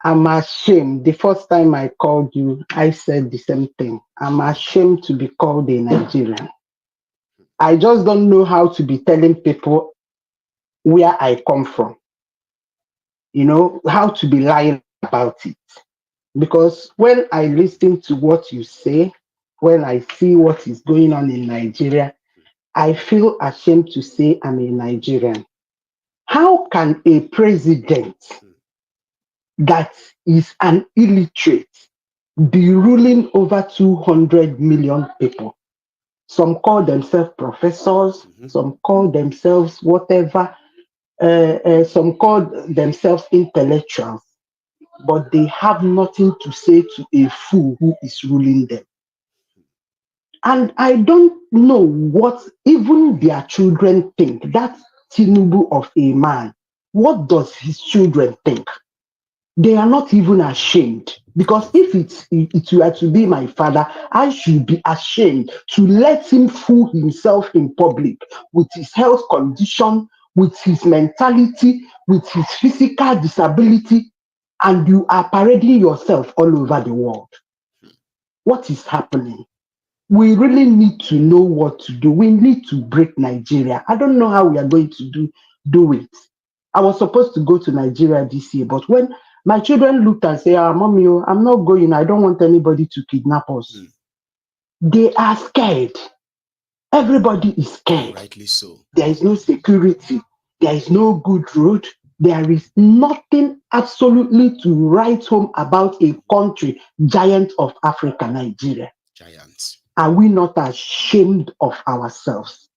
S11: I'm ashamed. The first time I called you, I said the same thing. I'm ashamed to be called a Nigerian. I just don't know how to be telling people where I come from. You know, how to be lying about it. Because when I listen to what you say, when I see what is going on in Nigeria, I feel ashamed to say I'm a Nigerian. How can a president that is an illiterate be ruling over 200 million people? Some call themselves professors, some call themselves whatever, some call themselves intellectuals, but they have nothing to say to a fool who is ruling them. And I don't know what even their children think. That Tinubu of a man, what does his children think? They are not even ashamed. Because if it were to be my father, I should be ashamed to let him fool himself in public with his health condition, with his mentality, with his physical disability, and you are parading yourself all over the world. What is happening? We really need to know what to do. We need to break Nigeria. I don't know how we are going to do it. I was supposed to go to Nigeria this year, but when my children looked and said, Mommy, I'm not going. I don't want anybody to kidnap us. They are scared. Everybody is scared.
S3: Rightly so.
S11: There is no security. There is no good road. There is nothing absolutely to write home about a country, giant of Africa, Nigeria.
S3: Giants.
S11: Are we not ashamed of ourselves?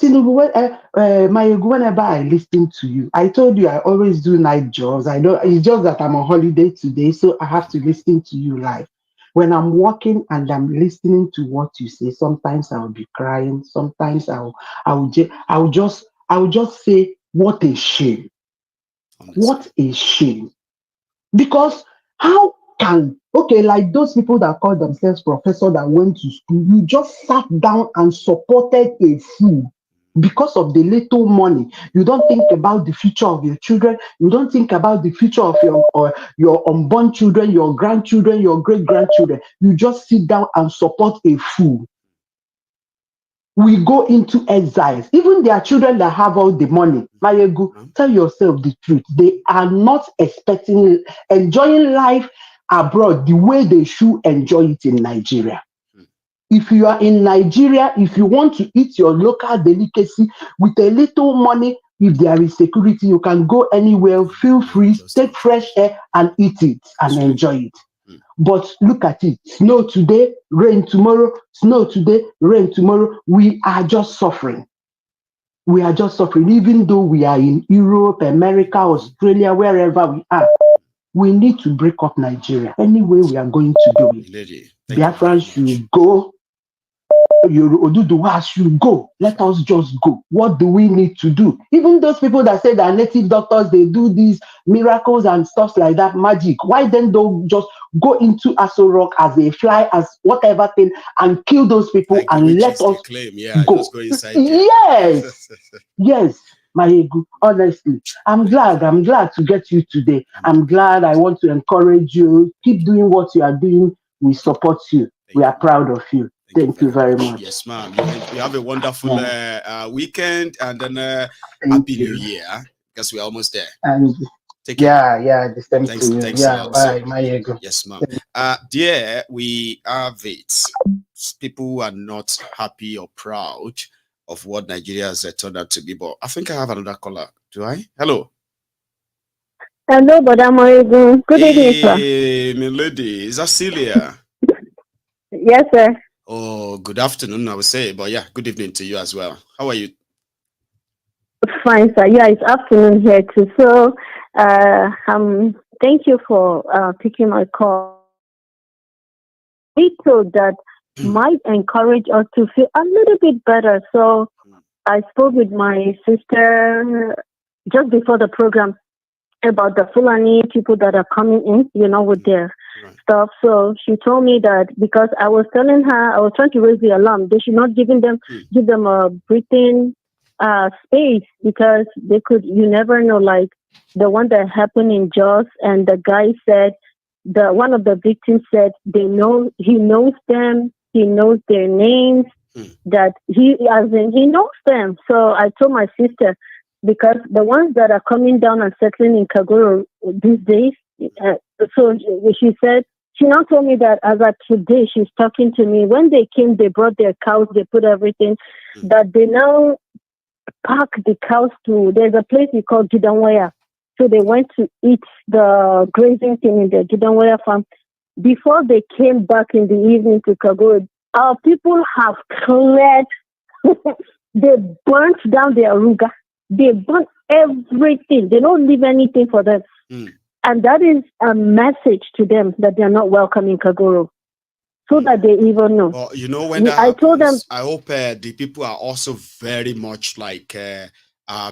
S11: Tinubu, Maiyegun, whenever I listen to you, I told you I always do night jobs. I don't. It's just that I'm on holiday today, so I have to listen to you live. When I'm walking and I'm listening to what you say, sometimes I'll be crying. Sometimes I'll just say, what a shame.
S3: Honestly.
S11: What a shame. Because how can, like those people that call themselves professor that went to school, you just sat down and supported a fool because of the little money. You don't think about the future of your children. You don't think about the future of your unborn children, your grandchildren, your great-grandchildren. You just sit down and support a fool. We go into exiles. Even their children that have all the money, Maiyegun, tell yourself the truth. They are not enjoying life abroad the way they should enjoy it in Nigeria. If you are in Nigeria, if you want to eat your local delicacy with a little money, if there is security, you can go anywhere, feel free, take fresh air and eat it and enjoy it. But look at it. Snow today, rain tomorrow, snow today, rain tomorrow. We are just suffering. We are just suffering. Even though we are in Europe, America, Australia, wherever we are, we need to break up Nigeria. Anyway, we are going to do it. Biafran should go. Oduduwa should go. Let us just go. What do we need to do? Even those people that say that native doctors, they do these miracles and stuff like that, magic. Why then don't just go into Aso Rock as a fly, as whatever thing, and kill those people
S3: like
S11: and let us
S3: claim. Yeah,
S11: go?
S3: Just go inside there.
S11: Yes. Yes. Maiyegun, honestly, I'm glad to get you today. I'm glad. I want to encourage you. Keep doing what you are doing. We support you. We are proud of you. Thank you very much.
S3: Yes, ma'am. You have a wonderful weekend and then happy New Year because we're almost there.
S11: And
S3: take care.
S11: The same to you.
S3: Thanks a lot.
S11: Bye, Maiyegun.
S3: Yes, ma'am. There we have it. People who are not happy or proud of what Nigeria has turned out to be. But I think I have another caller. Do I? Hello.
S12: Hello, Madam Maiyegun. Good evening, sir.
S3: Hey, my lady. Is that Celia?
S12: Yes, sir.
S3: Oh, good afternoon, I would say. But yeah, good evening to you as well. How are you?
S12: Fine, sir. Yeah, it's afternoon here too. So, thank you for picking my call. We thought that might encourage us to feel a little bit better. So, I spoke with my sister just before the program about the Fulani people that are coming in, with their stuff. So she told me that because I was telling her, I was trying to raise the alarm, they should not give them a breathing space because they could, you never know, like the one that happened in Jos, and the guy said, one of the victims said, he knows them, he knows their names, that he knows them. So I told my sister, because the ones that are coming down and settling in Kagoro these days, so she said, she now told me that as of today, she's talking to me. When they came, they brought their cows, they put everything, that they now pack the cows to, there's a place we call Gidanwaya. So they went to eat the grazing thing in the Gidanwaya farm. Before they came back in the evening to Kagoro, our people have cleared, they burnt down their aruga. They burn everything. They don't leave anything for them. And that is a message to them that they're not welcome in Kagoro. So that they even know.
S3: Well, when that happens, told them, I hope the people are also very much like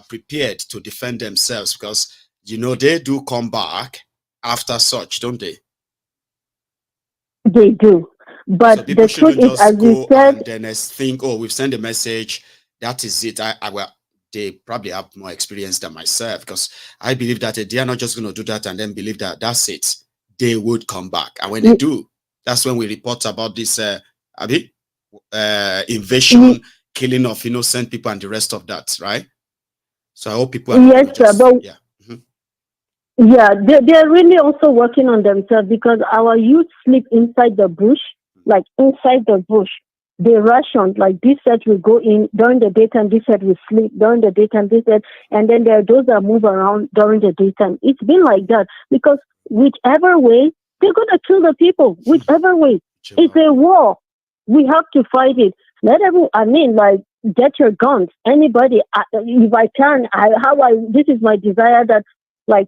S3: prepared to defend themselves because, they do come back after such, don't they?
S12: They do. But so the truth is, as you said,
S3: and then think, we've sent a message. That is it. They probably have more experience than myself because I believe that they are not just going to do that and then believe that that's it. They would come back. And when they do, that's when we report about this invasion, killing of innocent people and the rest of that, right? So I hope people are
S12: yes, sir, but
S3: yeah.
S12: yeah, they're really also working on themselves because our youth sleep inside the bush, like inside the bush. They ration, like this set will go in during the daytime, this set will sleep during the daytime, this set, and then there are those that move around during the daytime. It's been like that because whichever way, they're going to kill the people, whichever way. It's a war. We have to fight it. Get your guns. Anybody, if I can, this is my desire that, like,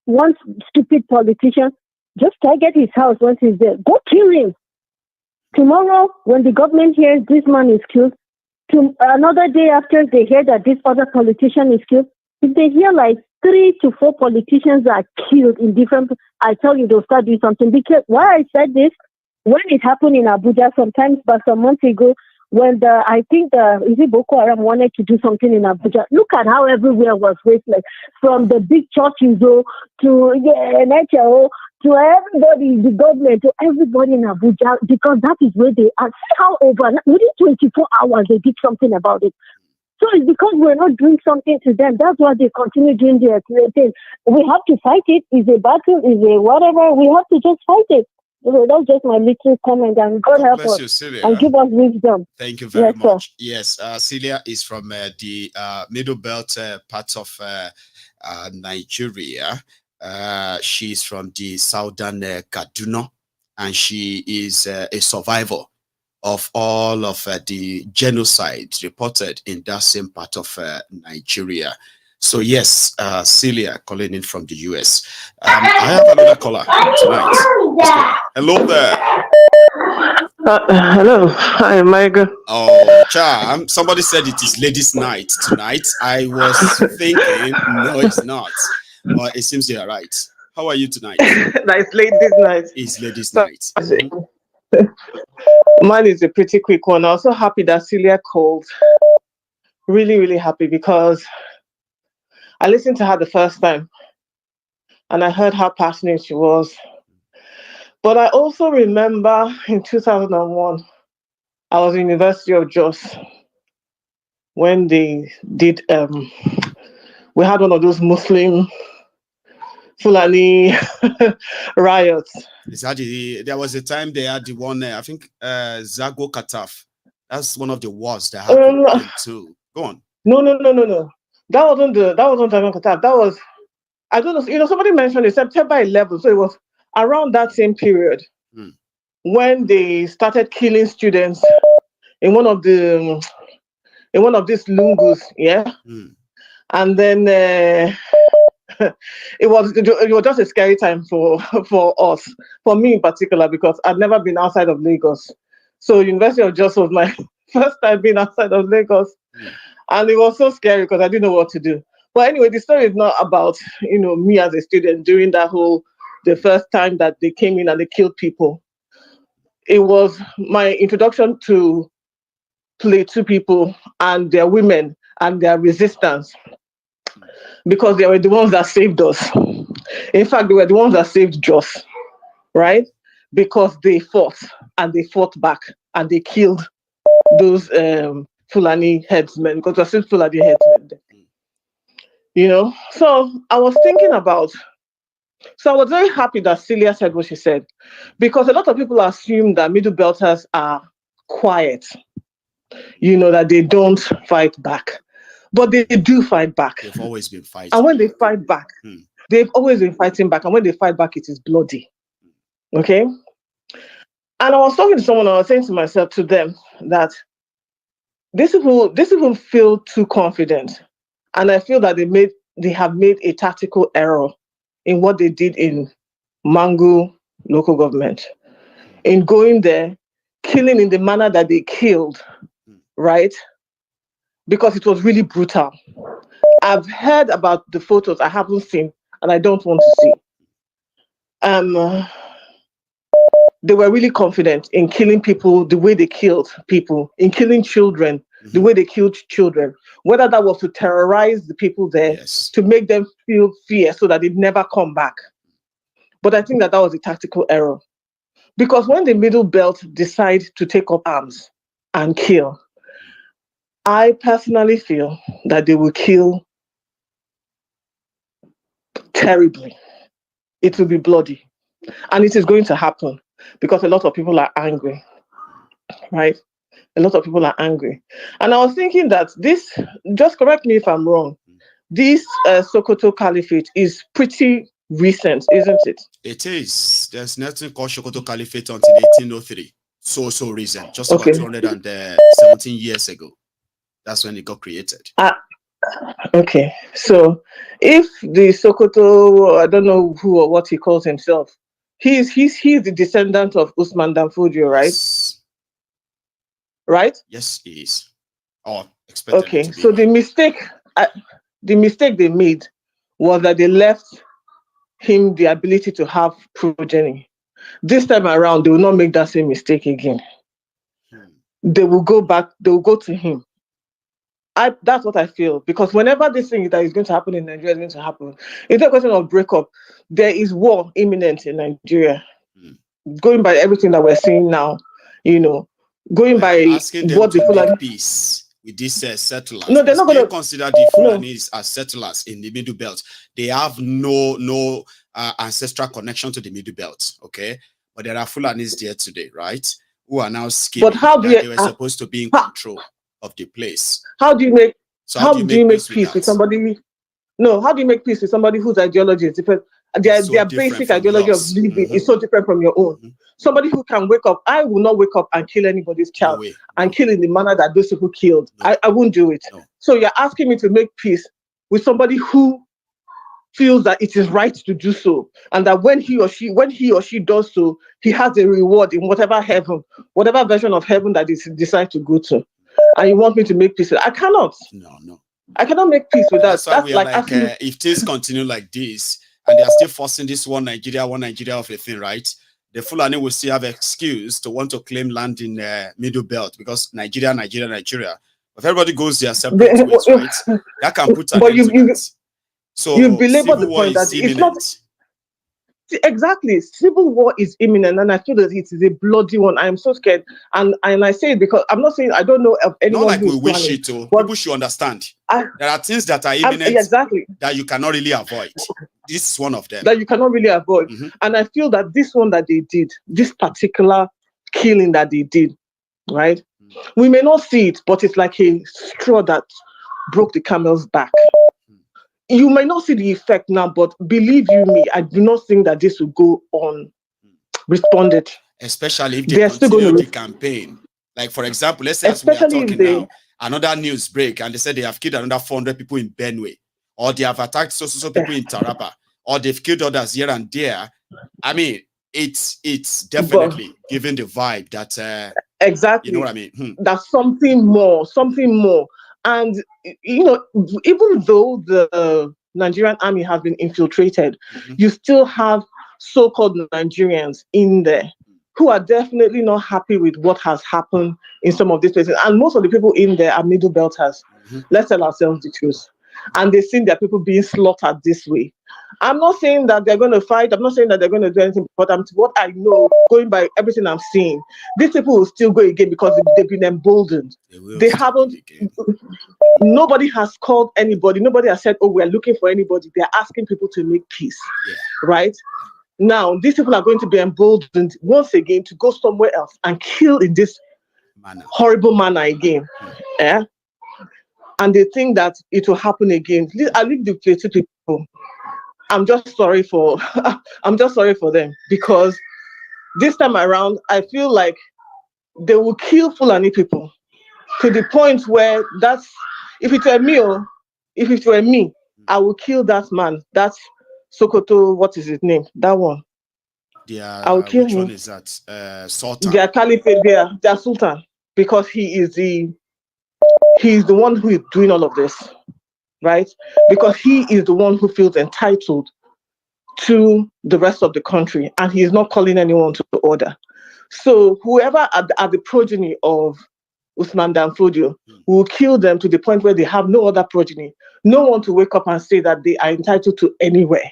S12: one stupid politician, just target his house once he's there. Go kill him. Tomorrow, when the government hears this man is killed, another day after they hear that this other politician is killed, if they hear like 3 to 4 politicians are killed in different, I tell you, they'll start doing something. Because why I said this, when it happened in Abuja sometimes, but some months ago, when Boko Haram wanted to do something in Abuja, look at how everywhere was wasted, from the big churches to NHO, to everybody, the government, to everybody in Abuja, because that is where they are. See how within 24 hours they did something about it. So it's because we're not doing something to them. That's why they continue doing their thing. We have to fight it. It's a battle, it's a whatever. We have to just fight it. So that's just my little comment, and God help us and give us wisdom.
S3: Thank you very much. Yes, Celia is from the middle belt part of Nigeria. She's from the southern Kaduna, and she is a survivor of all of the genocide reported in that same part of Nigeria. So yes, Celia calling in from the US. I have another caller tonight. Hello there.
S13: Hello, hi, Maiyegun.
S3: Oh, Cha, somebody said it is ladies' night tonight. I was thinking, no, it's not. But it seems you are right. How are you tonight?
S13: It's ladies' night.
S3: It's ladies' night.
S13: Mine is a pretty quick one. I'm also happy that Celia called. Really, really happy because I listened to her the first time and I heard how passionate she was. But I also remember in 2001, I was in University of Jos when they did, we had one of those Muslim Fulani riots.
S3: There was a time they had the one, I think, Zago Kataf. That's one of the wars that happened too. Go on.
S13: No. That wasn't Zago Kataf. That was, I don't know, somebody mentioned it, September 11th. So it was around that same period when they started killing students in one of these lungus, yeah. And then it was just a scary time for us, for me in particular, because I'd never been outside of Lagos. So University of Jos was my first time being outside of Lagos, and it was so scary because I didn't know what to do. But anyway, the story is not about me as a student during the first time that they came in and they killed people. It was my introduction to Plateau people and their women and their resistance, because they were the ones that saved us. In fact, they were the ones that saved Jos, right? Because they fought and they fought back and they killed those Fulani headsmen, because there were still Fulani headsmen there. So I was thinking about, so I was very happy that Celia said what she said, because a lot of people assume that middle belters are quiet, that they don't fight back. But they do fight back.
S3: They've always been fighting.
S13: And when they fight back, they've always been fighting back. And when they fight back, it is bloody. Okay? And I was talking to someone, and I was saying to myself, to them, that these people feel too confident. And I feel that they have made a tactical error in what they did in Mangu local government. In going there, killing in the manner that they killed, right? Because it was really brutal. I've heard about the photos, I haven't seen, and I don't want to see. They were really confident in killing people the way they killed people, in killing children the way they killed children, whether that was to terrorize the people there, to make them feel fear so that they'd never come back. But I think that was a tactical error. Because when the middle belt decide to take up arms and kill, I personally feel that they will kill terribly. It will be bloody. And it is going to happen because a lot of people are angry, right? A lot of people are angry. And I was thinking that this, just correct me if I'm wrong, this Sokoto Caliphate is pretty recent, isn't it?
S3: It is. There's nothing called Sokoto Caliphate until 1803. So recent, just about 217 years ago. That's when it got created.
S13: Okay. So if the Sokoto, I don't know who or what he calls himself, he's the descendant of Usman Danfodio, right?
S3: Yes.
S13: Right?
S3: Yes, he is. Expected.
S13: Okay. So the mistake they made was that they left him the ability to have progeny. This time around, they will not make that same mistake again. They will go back, they will go to him. That's what I feel, because whenever this thing that is going to happen in Nigeria is going to happen, it's a question of breakup. There is war imminent in Nigeria. Going by everything that we're seeing now, going by
S3: asking them
S13: what
S3: to
S13: the
S3: make peace with these settlers.
S13: No, they're not going to
S3: consider the Fulanis as settlers in the Middle Belt. They have no ancestral connection to the Middle Belt, okay? But there are Fulanis there today, right? Who are now scheming they were supposed to be in control of the place.
S13: How do you make peace with somebody? No, how do you make peace with somebody whose ideology is different? Their basic ideology of living is so different from your own. Somebody who can wake up, I will not wake up and kill anybody's child and kill in the manner that those people killed. I won't do it. So you're asking me to make peace with somebody who feels that it is right to do so, and that when he or she does so, he has a reward in whatever version of heaven that he decides to go to. And you want me to make peace? I cannot.
S3: No.
S13: I cannot make peace with that.
S3: That's like asking, if things continue like this, and they are still forcing this one Nigeria of a thing, right? The Fulani will still have excuse to want to claim land in Middle Belt because Nigeria. If everybody goes their separate ways, right? That can put an end to that. So
S13: you've belabored the point that
S3: it's
S13: not exactly. Civil war is imminent, and I feel that it is a bloody one. I am so scared, and I say it because I'm not saying I don't know of anyone.
S3: Not like we wish it to. People should understand. There are things that are imminent that you cannot really avoid. This is one of them
S13: that you cannot really avoid. And I feel that this one that they did, this particular killing that they did, right? We may not see it, but it's like a straw that broke the camel's back. You may not see the effect now, but believe you me, I do not think that this will go on responded.
S3: Especially if they continue the campaign. Like, for example, let's say as we are talking now, another news break, and they said they have killed another 400 people in Benue, or they have attacked so people in Taraba, or they've killed others here and there. I mean, it's definitely giving the vibe that
S13: exactly,
S3: you know what I mean?
S13: That's something more. And even though the Nigerian army has been infiltrated, you still have so-called Nigerians in there who are definitely not happy with what has happened in some of these places. And most of the people in there are Middle Belters. Let's tell ourselves the truth. And they've seen their people being slaughtered this way. I'm not saying that they're going to fight. I'm not saying that they're going to do anything. But what I know, going by everything I'm seeing, these people will still go again because they've been emboldened. They haven't. Nobody has called anybody. Nobody has said, "Oh, we're looking for anybody." They're asking people to make peace, right? Now, these people are going to be emboldened once again to go somewhere else and kill in this horrible manner again. Yeah. And they think that it will happen again. I leave the Plateau people. I'm just sorry for them, because this time around I feel like they will kill Fulani people to the point where if it were me, I will kill that man. That's Sokoto. What is his name? That one. I will kill him.
S3: One is that Sultan?
S13: Their Caliphate, their Sultan, because he's the one who is doing all of this, right? Because he is the one who feels entitled to the rest of the country, and he's not calling anyone to order. So whoever are the progeny of Usman Danfodio will kill them to the point where they have no other progeny, no one to wake up and say that they are entitled to anywhere.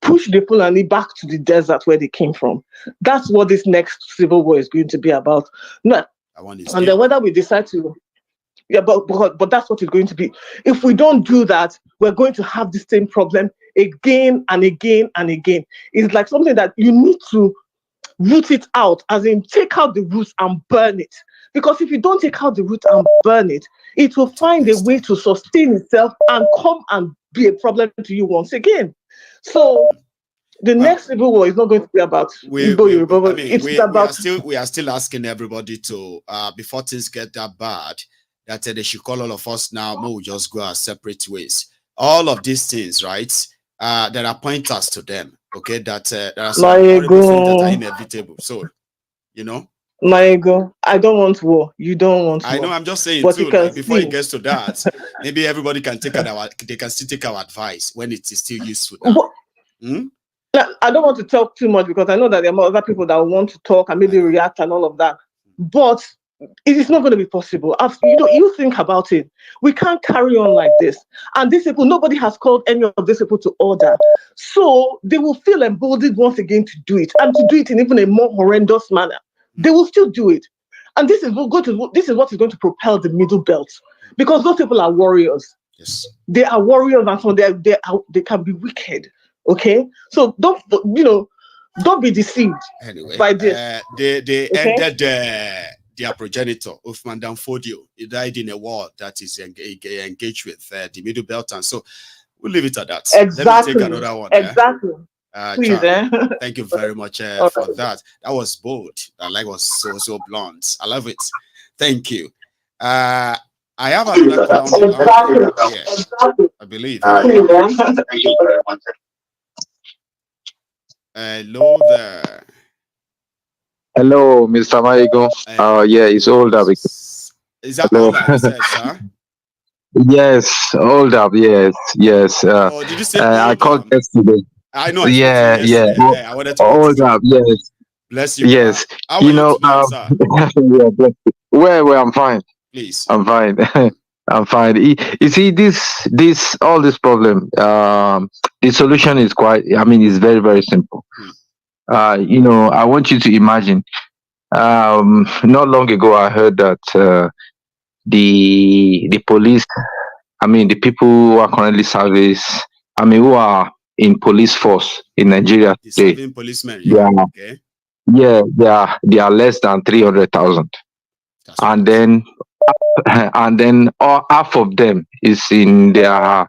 S13: Push the Fulani back to the desert where they came from. That's what this next civil war is going to be about. And then whether we decide to Yeah, but that's what it's going to be. If we don't do that, we're going to have the same problem again and again and again. It's like something that you need to root it out, as in take out the roots and burn it. Because if you don't take out the root and burn it, it will find a way to sustain itself and come and be a problem to you once again. So the next civil war is not going to be about Igbo Yoruba.
S3: I mean, we are still asking everybody to before things get that bad, that they should call all of us now. We'll just go our separate ways. All of these things, right? There are pointers to them. Okay, that there are some horrible things that are inevitable. So, you know,
S13: Maiyegun, I don't want war. You don't want war.
S3: I know. I'm just saying too. Like, before it gets to that, maybe everybody can take they can still take our advice when it is still useful.
S13: I don't want to talk too much because I know that there are other people that want to talk and maybe react and all of that. But it is not going to be possible. You think about it. We can't carry on like this. And these people, nobody has called any of these people to order. So they will feel emboldened once again to do it, and to do it in even a more horrendous manner. They will still do it. And this is what is going to propel the middle belt. Because those people are warriors.
S3: Yes.
S13: They are warriors, and so they can be wicked. Okay? So don't be deceived by this.
S3: They ended their progenitor, Uthman Dan Fodio. He died in a war that is engaged with the Middle Belt, and so we'll leave it at that.
S13: Exactly.
S3: Let me take another one.
S13: Exactly. Please,
S3: thank you very much for that. That was bold. That like was so blunt. I love it. Thank you. I have another call here, I believe.
S14: Thank you very much.
S3: Hello there.
S14: Hello, Mr. Maiyegun. Yeah, it's old up.
S3: Is that all I said, sir?
S14: Yes, old up. Yes.
S3: Did you say
S14: I called yesterday.
S3: I know.
S14: Yeah.
S3: I wanted to
S14: old up. Yes.
S3: Bless you.
S14: Yes.
S3: How are you today, sir?
S14: Yeah, bless you. Well, I'm fine.
S3: Please.
S14: I'm fine. I'm fine. You see, all this problem. The solution is it's very, very simple. I want you to imagine. Not long ago, I heard that the police, the people who are currently who are in police force in Nigeria today,
S3: serving policemen,
S14: they are less than 300,000, and then half of them is in their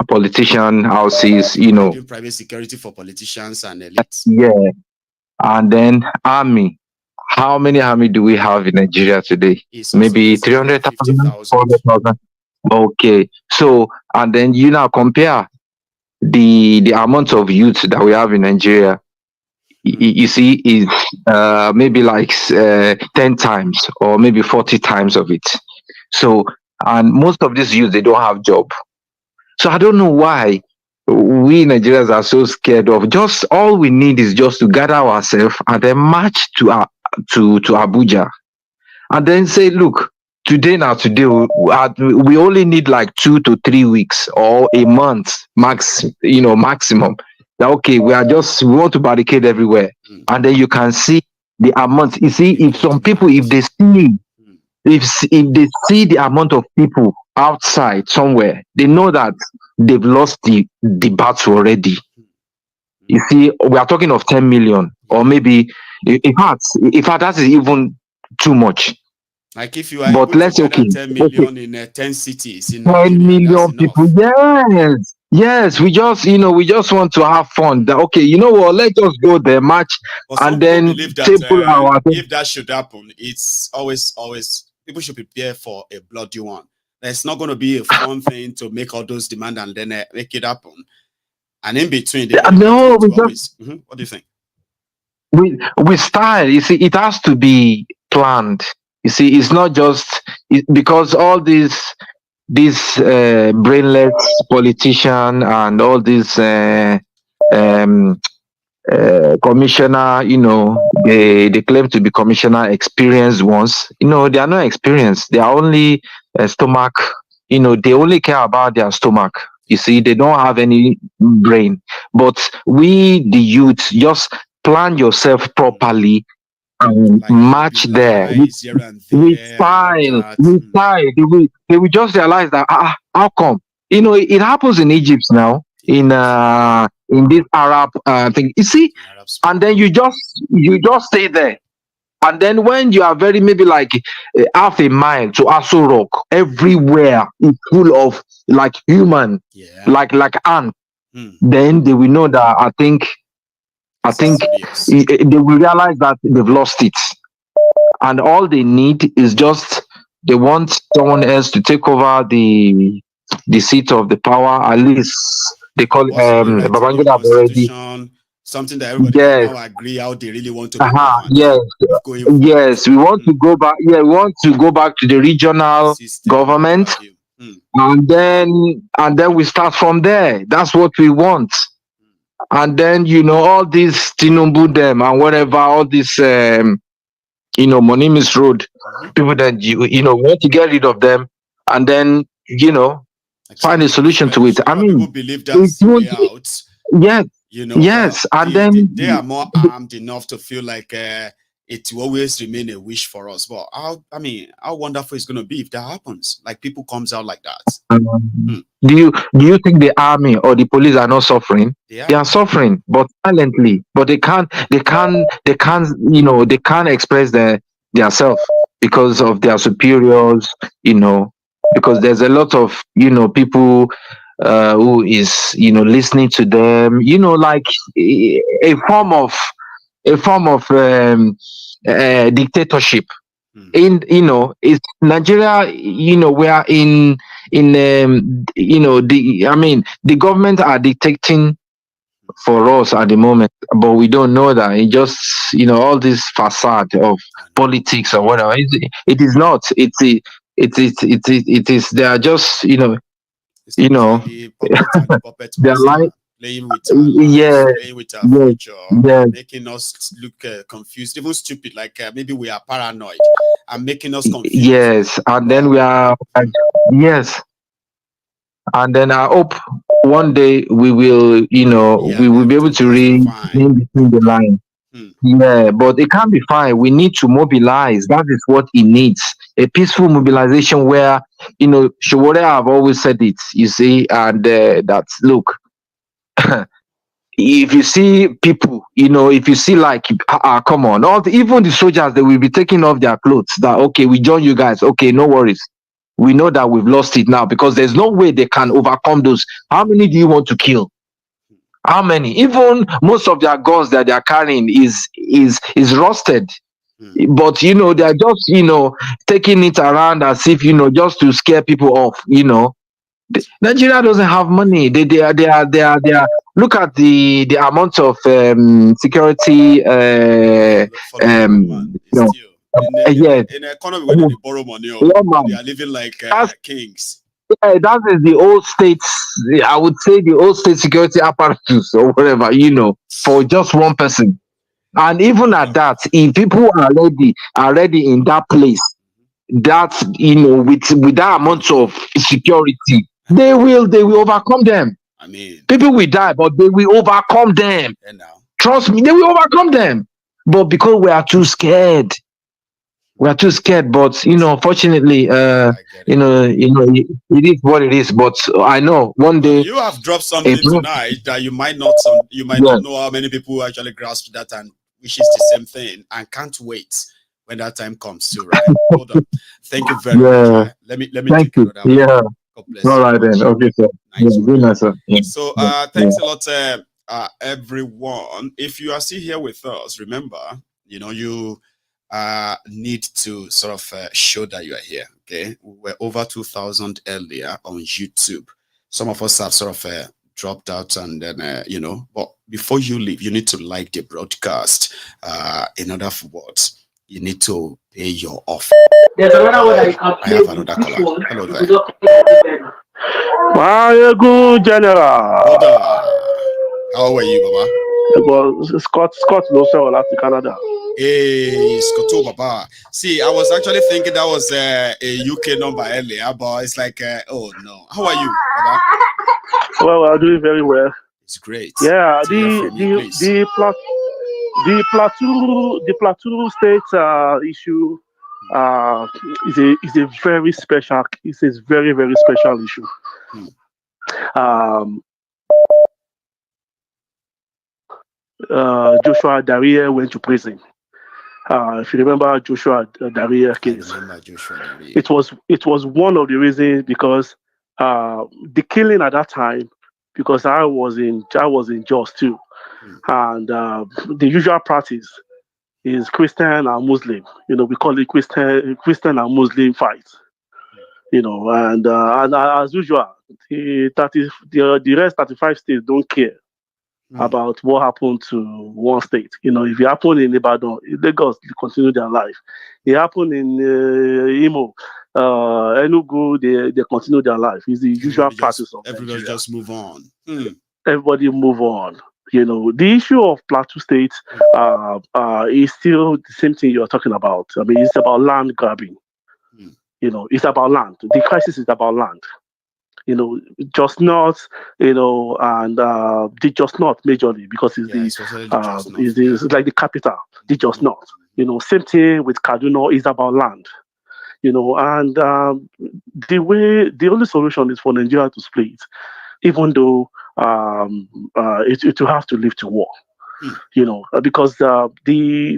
S14: politician houses,
S3: private security for politicians and elites.
S14: Yeah. And then army. How many army do we have in Nigeria today? Maybe 300,000, 400,000. Okay. So, and then you now compare the amount of youth that we have in Nigeria. You see, is maybe like 10 times or maybe 40 times of it. So, and most of these youth, they don't have job. So I don't know why we Nigerians are so scared of. Just all we need is just to gather ourselves and then march to Abuja, and then say, look, today we only need like 2 to 3 weeks or a month maximum. That okay, we want to barricade everywhere, and then you can see the amount. You see, if some people, if they see the amount of people outside somewhere, they know that they've lost the battle already. You see, we are talking of 10 million, or maybe in fact that is even too much.
S3: Like if you are
S14: but let's
S3: 10 million in 10 cities, in
S14: 10 million people. Yes, we just want to have fun. Okay, you know what? Let's just go there, match, and then
S3: if that should happen, it's always people should prepare for a bloody one. It's not going to be a fun thing to make all those demands and then make it happen. And in between, what do you think?
S14: With style, you see, it has to be planned. You see, it's not just because all these brainless politician and all these commissioner, they claim to be commissioner experienced ones. They are not experienced. They are only stomach. They only care about their stomach. You see, they don't have any brain. But we, the youth, just plan yourself properly and march there with
S3: here and there,
S14: style. They will just realize that how come? You know, it happens in Egypt now, in this Arab thing. You see, and then you just stay there. And then when you are very maybe like half a mile to Aso Rock, everywhere is full of like human, like ants. Then they will know that I think they will realize that they've lost it, and all they need is just they want someone else to take over the seat of the power. At least they call it Babangida already.
S3: Something that everybody can now agree how they really want to be
S14: yes, we want to go back. Yeah, we want to go back to the regional government, and then we start from there. That's what we want. And then all these Tinubu them and whatever, all this Monimis Road people that want to get rid of them, and then find a solution to it. I mean,
S3: people believe that's the way out.
S14: Yes. Yes, and then
S3: they are more armed enough to feel like it will always remain a wish for us. But how wonderful it's going to be if that happens? Like people comes out like that.
S14: Do you think the army or the police are not suffering? They are suffering, but silently. But they can't express their self because of their superiors. Because there's a lot of people who is listening to them, like a form of dictatorship. It's Nigeria. We are in the government are dictating for us at the moment, but we don't know that. It just all this facade of politics or whatever. It is not. It is. They are just they're like
S3: playing with our lives, playing with our future, making us look confused, even stupid, like maybe we are paranoid and making us confused.
S14: Yes, and then we are and then I hope one day we will we will be able to read in between the lines. Yeah, but it can't be fine. We need to mobilize. That is what it needs. A peaceful mobilization where, Shawore have always said it, you see, and that's, look, if you see people, if you see like, come on, even the soldiers, they will be taking off their clothes that, okay, we join you guys. Okay, no worries. We know that we've lost it now because there's no way they can overcome those. How many do you want to kill? How many? Even most of their guns that they are carrying is rusted. But they are just taking it around as if just to scare people off. Nigeria doesn't have money. They are look at the amount of security
S3: in an economy where they borrow money, they are living like kings.
S14: Yeah, that is the old states. I would say the old state security apparatus or whatever, for just one person. And even at that, if people are already in that place, that with that amount of security, they will overcome them.
S3: I mean,
S14: people will die, but they will overcome them. Trust me, they will overcome them. But because we are too scared. We are too scared, but fortunately, it is what it is. But I know one day
S3: you have dropped something tonight that you might not know how many people actually grasp that and wishes the same thing and can't wait when that time comes too. Right? Hold on. Thank you very much. Let me
S14: thank you. Yeah. God bless all right then. Okay, sir.
S3: Nice
S14: good night, sir. Yeah.
S3: So thanks a lot, everyone. If you are still here with us, remember, you need to sort of show that you are here. Okay, we're over 2,000 earlier on YouTube. Some of us have sort of dropped out, and then but before you leave, you need to like the broadcast. In other words, you need to pay your offer.
S15: There's another one that you can play.
S3: I have another caller. Hello there.
S16: Maiyegun General.
S3: How are you, Baba?
S16: Scott Losel last to Canada.
S3: Hey, Scott Baba. See, I was actually thinking that was a UK number earlier, but it's like, oh no. How are you, Baba?
S16: Well, I'm doing very well.
S3: It's great.
S16: Yeah, the the Plateau State issue is a very special. It's a very special issue. Joshua Darie went to prison. If you remember Joshua Darie case, it was one of the reasons because the killing at that time, because I was in Jos too, and the usual practice is Christian and Muslim. We call it Christian and Muslim fight. And as usual, the rest 35 states don't care about what happened to one state. If it happened in Ibadan, Lagos continue their life. It happened in Imo, Enugu, they continue their life. It's the usual practice of
S3: everybody
S16: Nigeria.
S3: just move on.
S16: Everybody move on. The issue of Plateau State is still the same thing you're talking about. I mean, it's about land grabbing. It's about land. The crisis is about land. Just not, and the just not majorly because it's it's like the capital. The just not. Same thing with Kaduna is about land. And the only solution is for Nigeria to split, even though it will have to lead to war. Because the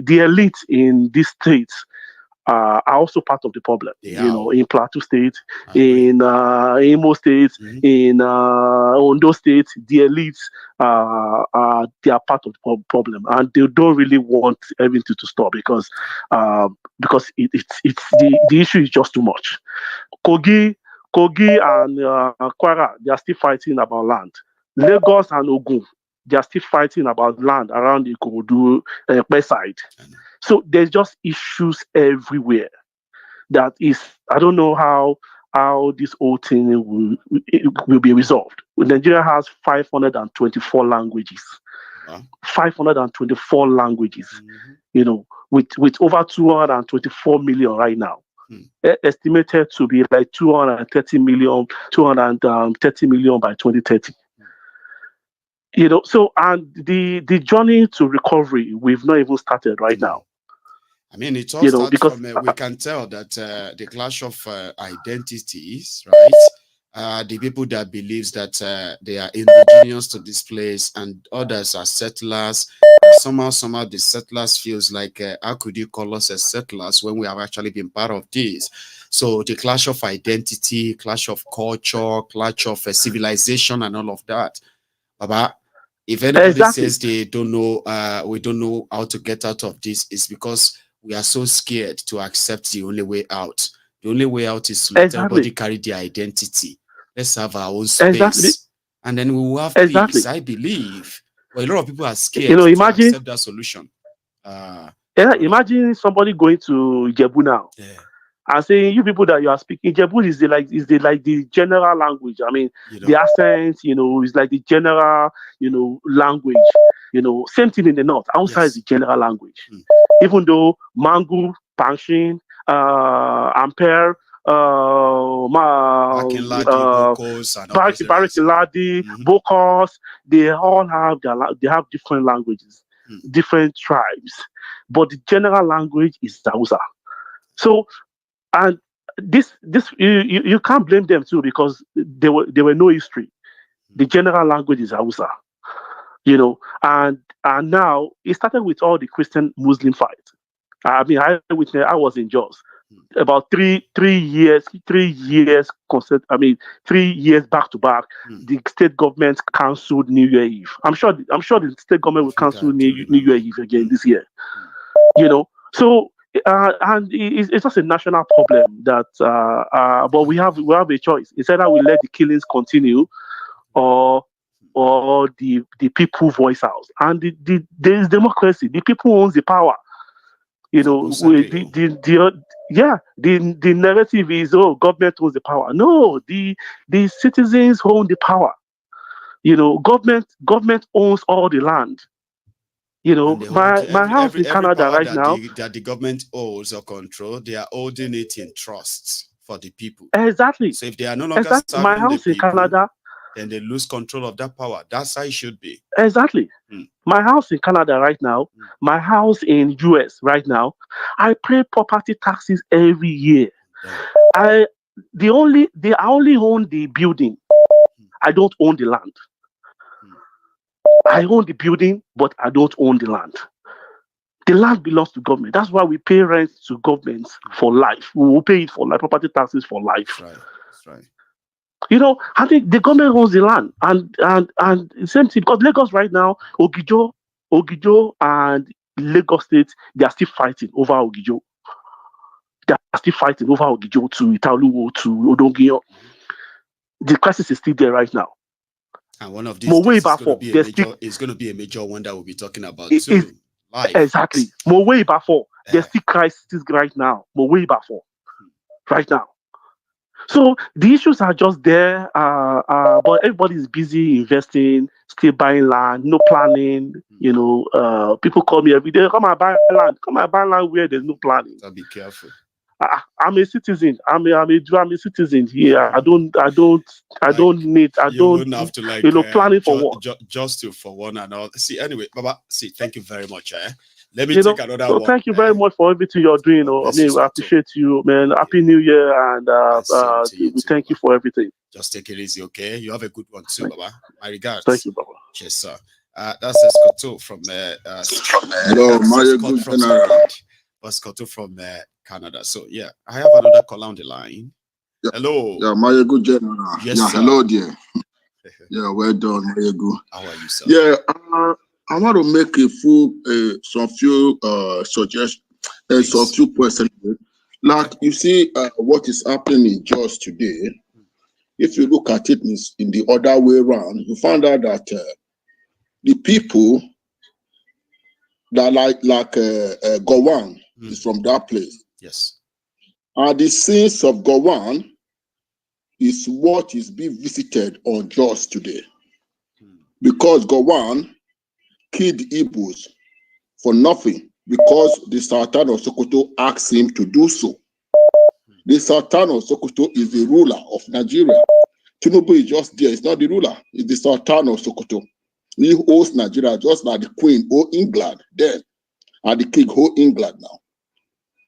S16: elite in these states are also part of the problem. In Plateau State, in Imo State, in Ondo State, the elites they are part of the problem, and they don't really want everything to stop because it's the issue is just too much. Kogi and Kwara, they are still fighting about land. Lagos and Ogun, they are still fighting about land around the Ikorodu west side. So there's just issues everywhere. That is, I don't know how this whole thing will be resolved. Nigeria has 524 languages. 524 languages. With over 224 million right now. Estimated to be like 230 million by 2030. So, and the journey to recovery, we've not even started right now.
S3: I mean, it all starts
S16: because
S3: from, we can tell that the clash of identities, right? The people that believes that they are indigenous to this place and others are settlers. Somehow the settlers feels like, how could you call us as settlers when we have actually been part of this? So the clash of identity, clash of culture, clash of civilization and all of that. Baba, if anybody says they don't know, we don't know how to get out of this, it's because we are so scared to accept the only way out. The only way out is to let everybody carry their identity. Let's have our own space. And then we will have peace, I believe. But a lot of people are scared to accept that solution.
S16: Imagine somebody going to Ijebu now. And saying, you people that you are speaking, Ijebu is the general language. I mean, the accent, is like the general, language. Same thing in the north. Outside is the general language. Even though Mangu, Panshin, Ampere, Barikiladi, Bokos, they all have different languages, different tribes. But the general language is Hausa. So, and this you can't blame them too because there were no history. The general language is Hausa, and now it started with all the Christian Muslim fight. I mean, I was in Jos about 3 years. 3 years back to back. The state government cancelled New Year Eve. I'm sure the state government will cancel New Year Eve again this year. So. And it's just a national problem that, but we have a choice. It's either we let the killings continue, or the people voice out. And there is democracy. The people owns the power. The narrative is government owns the power. No, the citizens own the power. Government owns all the land. My house in Canada right now
S3: that the government owns or control, they are holding it in trust for the people.
S16: Exactly.
S3: So if they are no longer serving
S16: my house
S3: the
S16: in Canada,
S3: then they lose control of that power. That's how it should be.
S16: Exactly. My house in Canada right now, my house in US right now, I pay property taxes every year. I only own the building. I don't own the land. I own the building, but I don't own the land. The land belongs to government. That's why we pay rent to government for life. We will pay it for life, property taxes for life.
S3: That's right. That's right.
S16: You know, I think the government owns the land, and the same thing, because Lagos right now, Ogijo and Lagos State, they are still fighting over Ogijo. They are still fighting over Ogijo to Italuwo to Odongiyo. The crisis is still there right now.
S3: And one of these days is going to be a major one that we'll be talking about too.
S16: Exactly. There's still crisis right now. Right now. So the issues are just there, but everybody's busy investing, still buying land, no planning. You know, people call me every day, come and buy land. Come and buy land where there's no planning.
S3: So be careful.
S16: I'm a citizen. I'm a citizen here. I don't need have to, like, planning for what?
S3: Just to for one and all. See, anyway, Baba, thank you very much. Let me take another one.
S16: Thank you very much for everything you're doing. I mean, I appreciate you, man. Happy New Year, and we thank you for everything.
S3: Just take it easy, okay? You have a good one too, Baba. My regards.
S16: Thank you, Baba.
S3: Yes, sir. That's Escoto from
S1: hello,
S3: Escoto from Canada. So yeah, I have another call on the line.
S1: Yeah.
S3: Hello.
S1: Yeah, Maiyegun General.
S3: Yes,
S1: yeah,
S3: sir.
S1: Hello, dear. Yeah, well done, Maiyegun.
S3: How are you, sir?
S1: Yeah, I want to make a few suggestions, some few questions. Like you see, what is happening just today. If you look at it in the other way around, you find out that the people that like Gowon is from that place.
S3: Yes.
S1: And the sins of Gowon is what is being visited on just today. Because Gowon killed Igbos for nothing, because the Sultan of Sokoto asked him to do so. The Sultan of Sokoto is the ruler of Nigeria. Tinubu is just there. It's not the ruler. It's the Sultan of Sokoto. He owns Nigeria just like the Queen owns England then, and the King owns England now.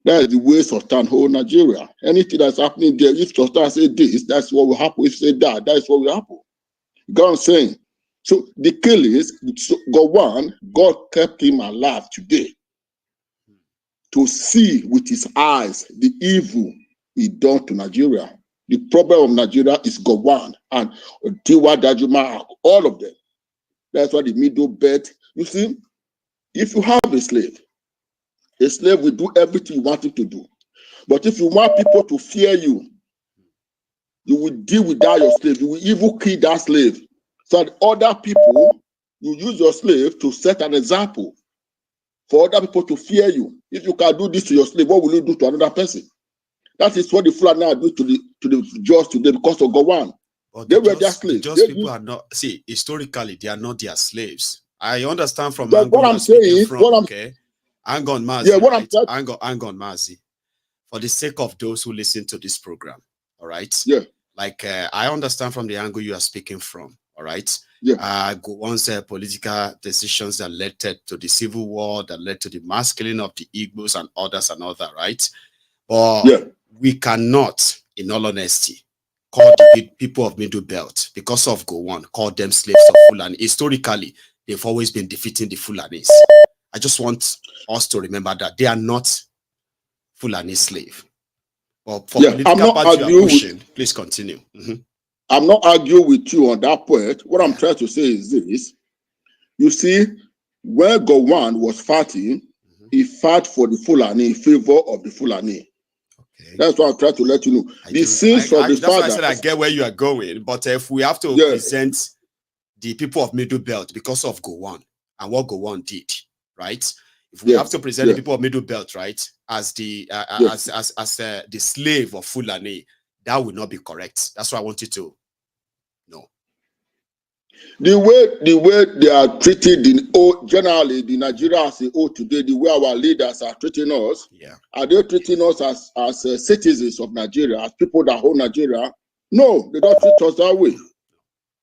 S1: That is the way Sultan holds Nigeria. Anything that's happening there, if Sultan say this, that's what will happen. If say that, that's what will happen. You know what I'm saying? So the killings, God kept him alive today to see with his eyes the evil he done to Nigeria. The problem of Nigeria is Gowon and Tiwa Dajuma, all of them. That's why the middle belt. You see, if you have a slave will do everything you want him to do. But if you want people to fear you, you will deal without your slave. You will even kill that slave. So that other people, you use your slave to set an example for other people to fear you. If you can do this to your slave, what will you do to another person? That is what the Fulani do to the Jaws today because of Gowon. They were their slaves.
S3: Just people are not, see, historically, they are not their slaves. I understand from
S1: what I'm saying,
S3: okay? Hang on, Mazi.
S1: Yeah, what I'm saying.
S3: Hang on, Mazi. For the sake of those who listen to this program, all right?
S1: Yeah.
S3: Like, I understand from the angle you are speaking from, all right?
S1: Yeah.
S3: Once political decisions that led to the civil war, that led to the mass killing of the Igbos and others and other, right? But we cannot, in all honesty, call the people of Middle Belt, because of Gowon, call them slaves of Fulani. Historically, they've always been defeating the Fulanis. I just want us to remember that they are not Fulani slave. But for political party you are pushing, please continue.
S1: I'm not arguing with you on that point. What I'm trying to say is this. You see, when Gowon was fighting, he fought for the Fulani in favor of the Fulani. Okay. That's what I'm trying to let you know.
S3: That's why I said I get where you are going. But if we have to present the people of Middle Belt because of Gowon and what Gowon did, right? If we have to present the people of Middle Belt, right, as the the slave of Fulani, that would not be correct. That's what I want you to know.
S1: The way they are treated generally, the Nigerians today, the way our leaders are treating us, are they treating us as citizens of Nigeria, as people that hold Nigeria? No, they don't treat us that way.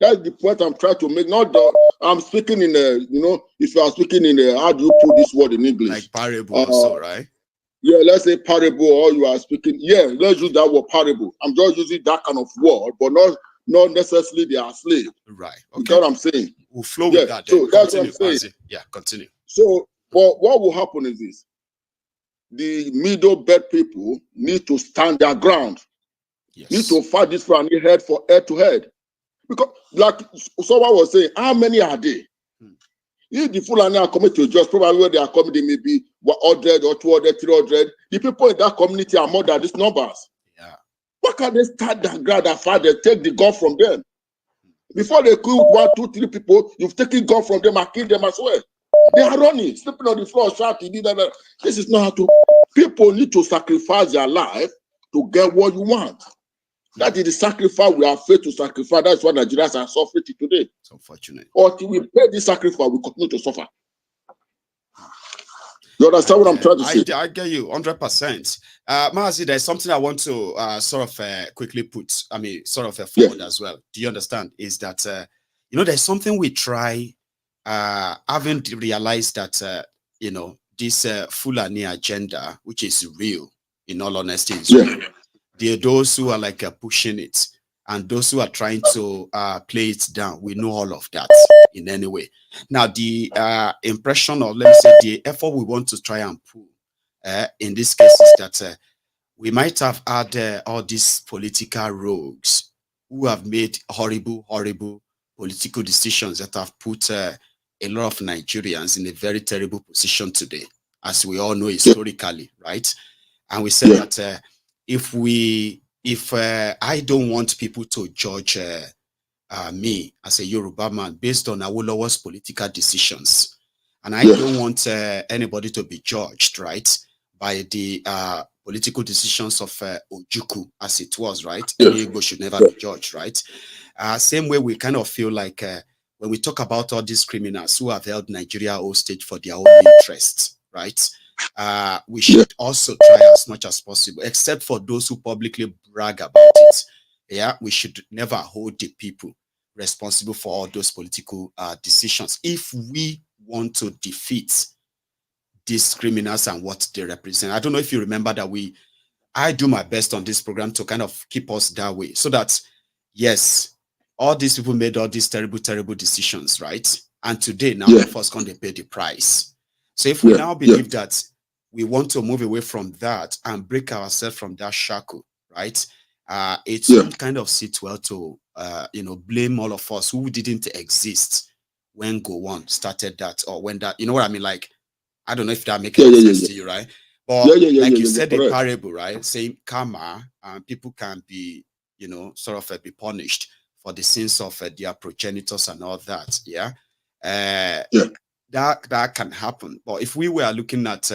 S1: That's the point I'm trying to make. Not the, I'm speaking in a, you know, if you are speaking in a, how do you put this word in English?
S3: Like parable also, right?
S1: Yeah, let's say parable, or you are speaking, yeah, let's use that word parable. I'm just using that kind of word, but not necessarily they are slave.
S3: Right.
S1: Okay. You
S3: Okay.
S1: know what I'm saying?
S3: We'll flow with that.
S1: So that's what I'm saying.
S3: Yeah, continue.
S1: So, but what will happen is this. The middle bed people need to stand their ground. Yes. Need to fight this for head to head. Because, like someone was saying, how many are they? If the Fulani are coming to just probably where they are coming, they may be 100 or 200, 300. The people in that community are more than these numbers.
S3: Yeah.
S1: Why can't they start that ground and fight? They take the gun from them. Before they kill 1, 2, 3 people, you've taken gun from them and killed them as well. They are running, sleeping on the floor, shouting. This is not how to. People need to sacrifice their life to get what you want. That is the sacrifice we are failed to sacrifice. That's why Nigerians are suffering today.
S3: It's unfortunate.
S1: Until we pay this sacrifice, we continue to suffer. You understand what I'm trying to say?
S3: I get you 100%. Maazi, there's something I want to sort of quickly put, forward as well. Do you understand? Is that, you know, there's something we try, haven't realized that, you know, this Fulani agenda, which is real, in all honesty, is real. There are those who are like pushing it, and those who are trying to play it down. We know all of that in any way. Now, the impression, or let me say, the effort we want to try and pull in this case is that we might have had all these political rogues who have made horrible political decisions that have put a lot of Nigerians in a very terrible position today, as we all know historically, right? And we said that if I don't want people to judge me as a Yoruba man based on Awolowo's political decisions, and I don't want anybody to be judged, right, by the political decisions of Ojukwu, as it was, right? Any Igbo should never be judged, right? Same way we kind of feel like when we talk about all these criminals who have held Nigeria hostage for their own interests, right? We should also try as much as possible, except for those who publicly brag about it. Yeah, we should never hold the people responsible for all those political decisions if we want to defeat these criminals and what they represent. I don't know if you remember that I do my best on this program to kind of keep us that way, so that, yes, all these people made all these terrible decisions, right? And today, now, of us going to pay the price. So if we now believe that we want to move away from that and break ourselves from that shackle, right? It won't kind of sit well to, you know, blame all of us who didn't exist when Gowon started that, or when that, you know what I mean? Like, I don't know if that makes any sense to you, right? But like you said, a parable, right? Saying karma, people can be, you know, sort of be punished for the sins of their progenitors and all that, yeah? That can happen. But if we were looking at,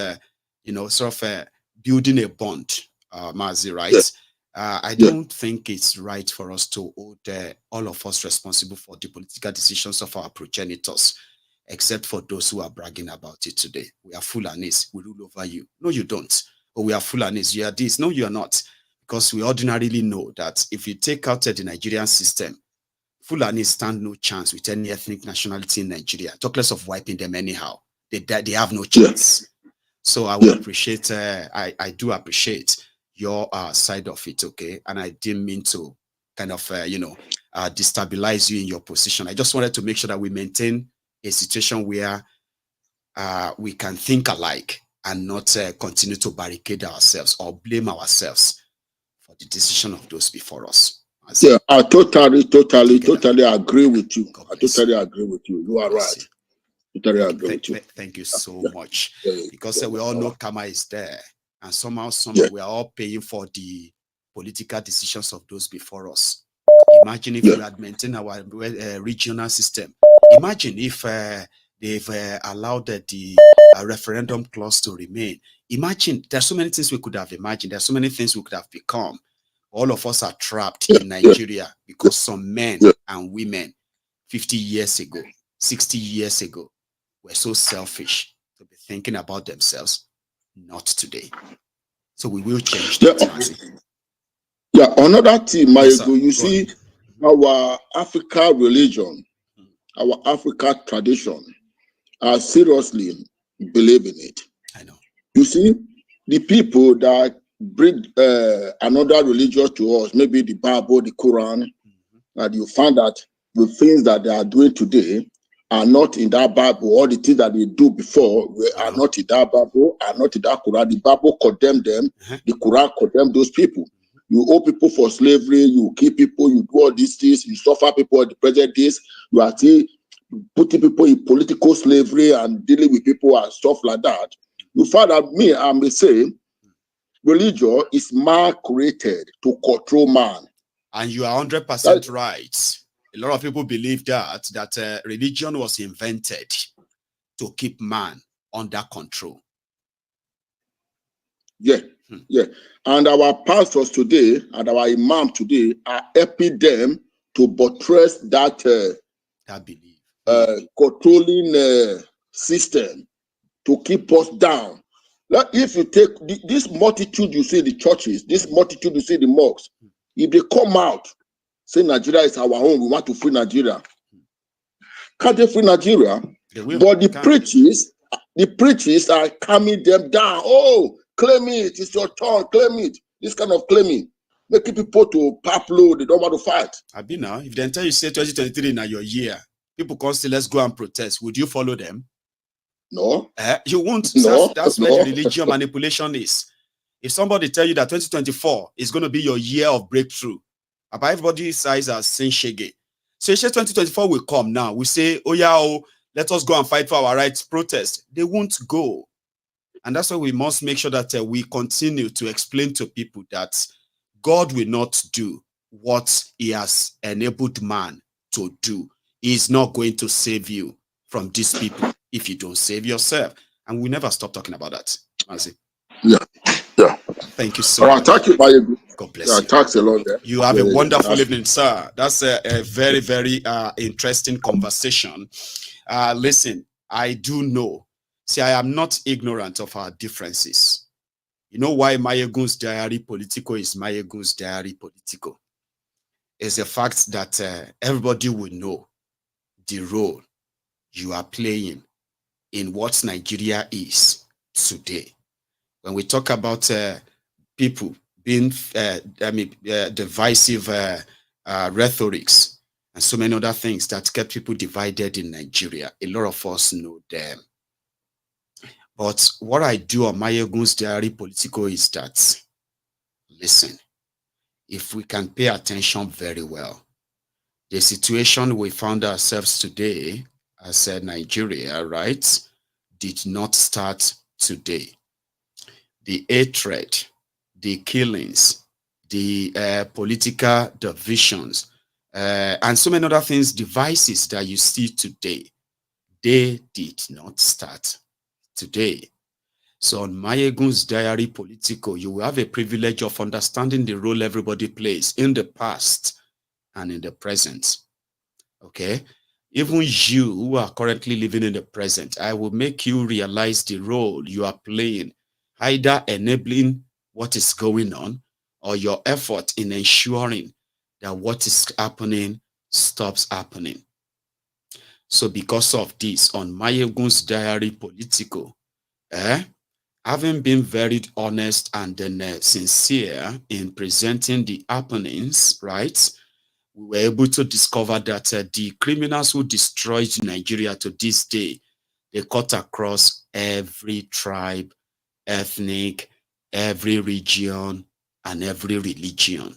S3: you know, sort of building a bond, Maazi, right? I don't think it's right for us to hold all of us responsible for the political decisions of our progenitors, except for those who are bragging about it today. We are Fulanis, we rule over you. No, you don't. Or we are Fulanis, you are this. No, you are not. Because we ordinarily know that if you take out the Nigerian system, Fulani stand no chance with any ethnic nationality in Nigeria. Talk less of wiping them anyhow. They have no chance. So I would appreciate, I do appreciate your side of it, okay? And I didn't mean to kind of, you know, destabilize you in your position. I just wanted to make sure that we maintain a situation where we can think alike and not continue to barricade ourselves or blame ourselves for the decision of those before us.
S1: Yeah, I totally agree with you. I totally agree with you. You are right. Totally agree with you.
S3: Thank you so much. Because we all know karma is there. And somehow we are all paying for the political decisions of those before us. Imagine if we had maintained our regional system. Imagine if they've allowed the referendum clause to remain. Imagine, there's so many things we could have imagined. There's so many things we could have become. All of us are trapped in Nigeria because some men and women 50 years ago, 60 years ago, were so selfish to be thinking about themselves. Not today. So we will change that.
S1: Yeah, another thing, Maiyegun, you see, our Africa religion, our Africa tradition, seriously believe in it.
S3: I know.
S1: You see, the people that bring another religion to us, maybe the Bible, the Quran, and you find that the things that they are doing today are not in that Bible. All the things that they do before are not in that Bible, are not in that Quran. The Bible condemned them. The Quran condemned those people. You owe people for slavery, you kill people, you do all these things, you suffer people at the present days. You are still putting people in political slavery and dealing with people and stuff like that. You find that I may say, religion is man created to control man.
S3: And you are 100% right. A lot of people believe that religion was invented to keep man under control.
S1: Yeah, yeah. And our pastors today and our imam today are helping them to buttress that
S3: belief,
S1: controlling system to keep us down. Like if you take this multitude you see the churches, this multitude you see the mosques, if they come out, say Nigeria is our home, we want to free Nigeria. Can't they free Nigeria? But the preachers are calming them down. Oh, claim it, it's your turn, claim it. This kind of claiming, making people to pop low, they don't want to fight.
S3: I be now, if they tell you say 2023 now your year, people come say let's go and protest, would you follow them?
S1: No.
S3: You won't.
S1: No.
S3: That's where the religion manipulation is. If somebody tell you that 2024 is going to be your year of breakthrough, about everybody's eyes are saying shege. So it's just 2024 will come now. We say, oh yeah, let us go and fight for our rights, protest. They won't go. And that's why we must make sure that we continue to explain to people that God will not do what he has enabled man to do. He is not going to save you from these people if you don't save yourself. And we never stop talking about that.
S1: Yeah.
S3: Thank you so much.
S1: Thank you, Maiyegun.
S3: God bless you.
S1: Thanks a lot.
S3: You have a wonderful evening, sir. That's a very, very interesting conversation. Listen, I do know. See, I am not ignorant of our differences. You know why MaiyegunsDiary Politico is MaiyegunsDiary Politico? It's the fact that everybody will know the role you are playing in what Nigeria is today. When we talk about people being, divisive rhetorics and so many other things that kept people divided in Nigeria, a lot of us know them. But what I do on MaiyegunsDiary Politico is that, listen, if we can pay attention very well, the situation we found ourselves today as Nigeria, right, did not start today. The hatred, the killings, the political divisions, and so many other things, devices that you see today, they did not start today. So on MaiyegunsDiary Politico, you will have a privilege of understanding the role everybody plays in the past and in the present. Okay? Even you who are currently living in the present, I will make you realize the role you are playing, either enabling what is going on or your effort in ensuring that what is happening stops happening. So because of this, on MaiyegunsDiary Politico, having been very honest and then sincere in presenting the happenings, right, we were able to discover that the criminals who destroyed Nigeria to this day, they cut across every tribe, ethnic, every region, and every religion.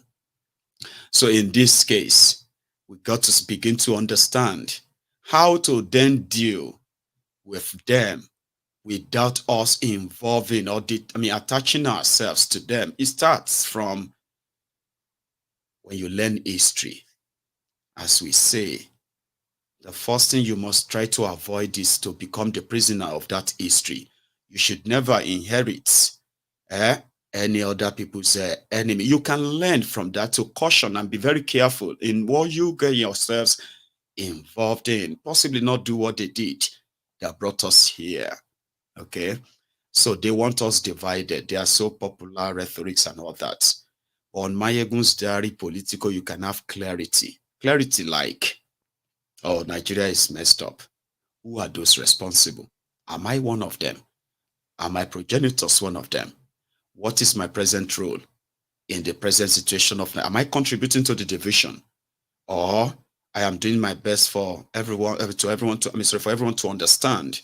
S3: So in this case, we got to begin to understand how to then deal with them without us involving or attaching ourselves to them. It starts from when you learn history. As we say, the first thing you must try to avoid is to become the prisoner of that history. You should never inherit any other people's enemy. You can learn from that to caution and be very careful in what you get yourselves involved in. Possibly not do what they did that brought us here. Okay, so they want us divided. They are so popular rhetorics and all that. On MaiyegunsDiary Politico, you can have clarity. clarity like, oh, Nigeria is messed up. Who are those responsible? Am I one of them? Are my progenitors one of them? What is my present role in the present situation of, am I contributing to the division? Or I am doing my best for everyone, for everyone to understand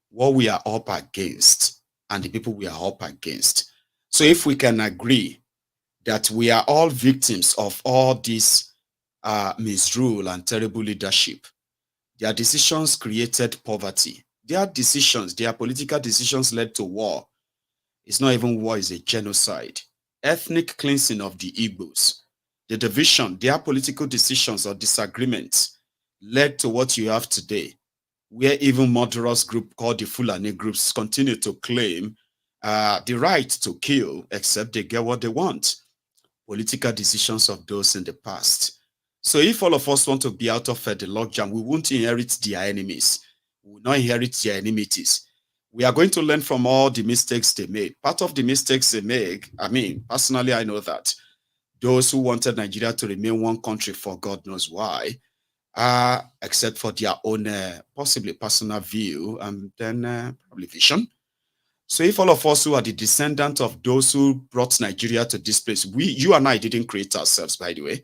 S3: what we are up against and the people we are up against. So if we can agree that we are all victims of all this misrule and terrible leadership, their decisions created poverty. Their decisions, their political decisions led to war. It's not even war, it's a genocide. Ethnic cleansing of the Igbos. The division, their political decisions or disagreements led to what you have today, where even murderous group called the Fulani groups continue to claim the right to kill, except they get what they want. Political decisions of those in the past. So if all of us want to be out of the logjam, we won't inherit their enemies. We will not inherit their enmities. We are going to learn from all the mistakes they made. Part of the mistakes they make, personally, I know that those who wanted Nigeria to remain one country for God knows why, except for their own possibly personal view and then probably vision. So if all of us who are the descendants of those who brought Nigeria to this place, you and I didn't create ourselves, by the way,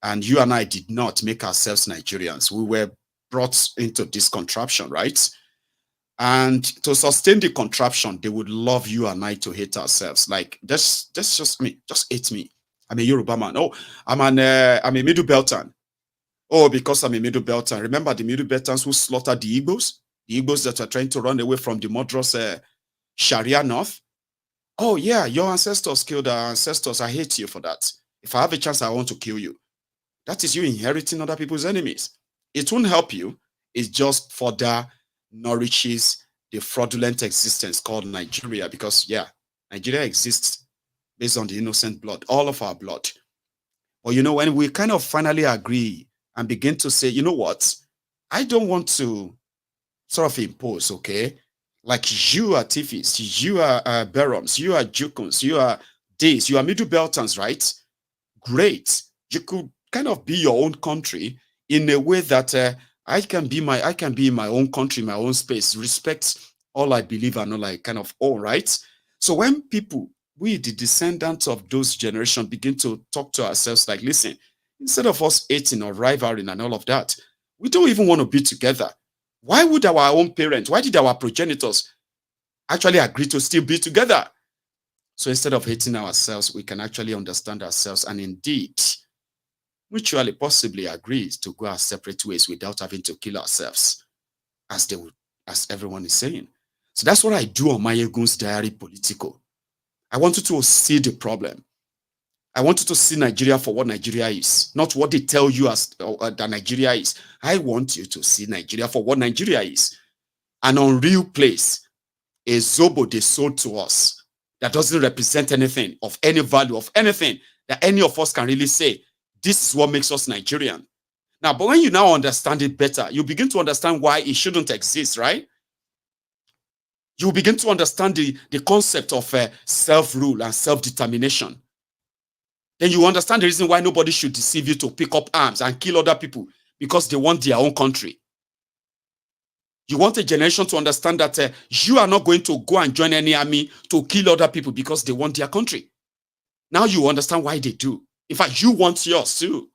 S3: and you and I did not make ourselves Nigerians. We were brought into this contraption, right? And to sustain the contraption, they would love you and I to hate ourselves. Like, that's just me. Just hate me. I'm a Yoruba man. Oh, I'm a Middle Beltan. Oh, because I'm a Middle Beltan. Remember the Middle Beltans who slaughtered the Igbos? The Igbos that are trying to run away from the murderous Sharia North? Oh, yeah, your ancestors killed our ancestors. I hate you for that. If I have a chance, I want to kill you. That is you inheriting other people's enemies. It won't help you. It just further nourishes the fraudulent existence called Nigeria, because, yeah, Nigeria exists based on the innocent blood, all of our blood. But, you know, when we kind of finally agree and begin to say, you know what, I don't want to sort of impose, okay? Like, you are Tifis, you are Beroms, you are Jukuns, you are this, you are Middle Beltans, right? Great. You could kind of be your own country in a way that I can be in my own country, my own space, respect all I believe and all I kind of own, right? So when people, we the descendants of those generations, begin to talk to ourselves like, listen, instead of us hating or rivaling and all of that, we don't even want to be together. Why would our own parents, why did our progenitors actually agree to still be together? So instead of hating ourselves, we can actually understand ourselves and indeed mutually possibly agree to go our separate ways without having to kill ourselves, as everyone is saying. So that's what I do on MaiyegunsDiary Politico. I want you to see the problem. I want you to see Nigeria for what Nigeria is, not what they tell you as that Nigeria is. I want you to see Nigeria for what Nigeria is. An unreal place, a zobo they sold to us that doesn't represent anything of any value, of anything that any of us can really say, this is what makes us Nigerian. Now, but when you now understand it better, you begin to understand why it shouldn't exist, right? You begin to understand the concept of self-rule and self-determination. Then you understand the reason why nobody should deceive you to pick up arms and kill other people because they want their own country. You want a generation to understand that you are not going to go and join any army to kill other people because they want their country. Now you understand why they do. In fact, you want yours too.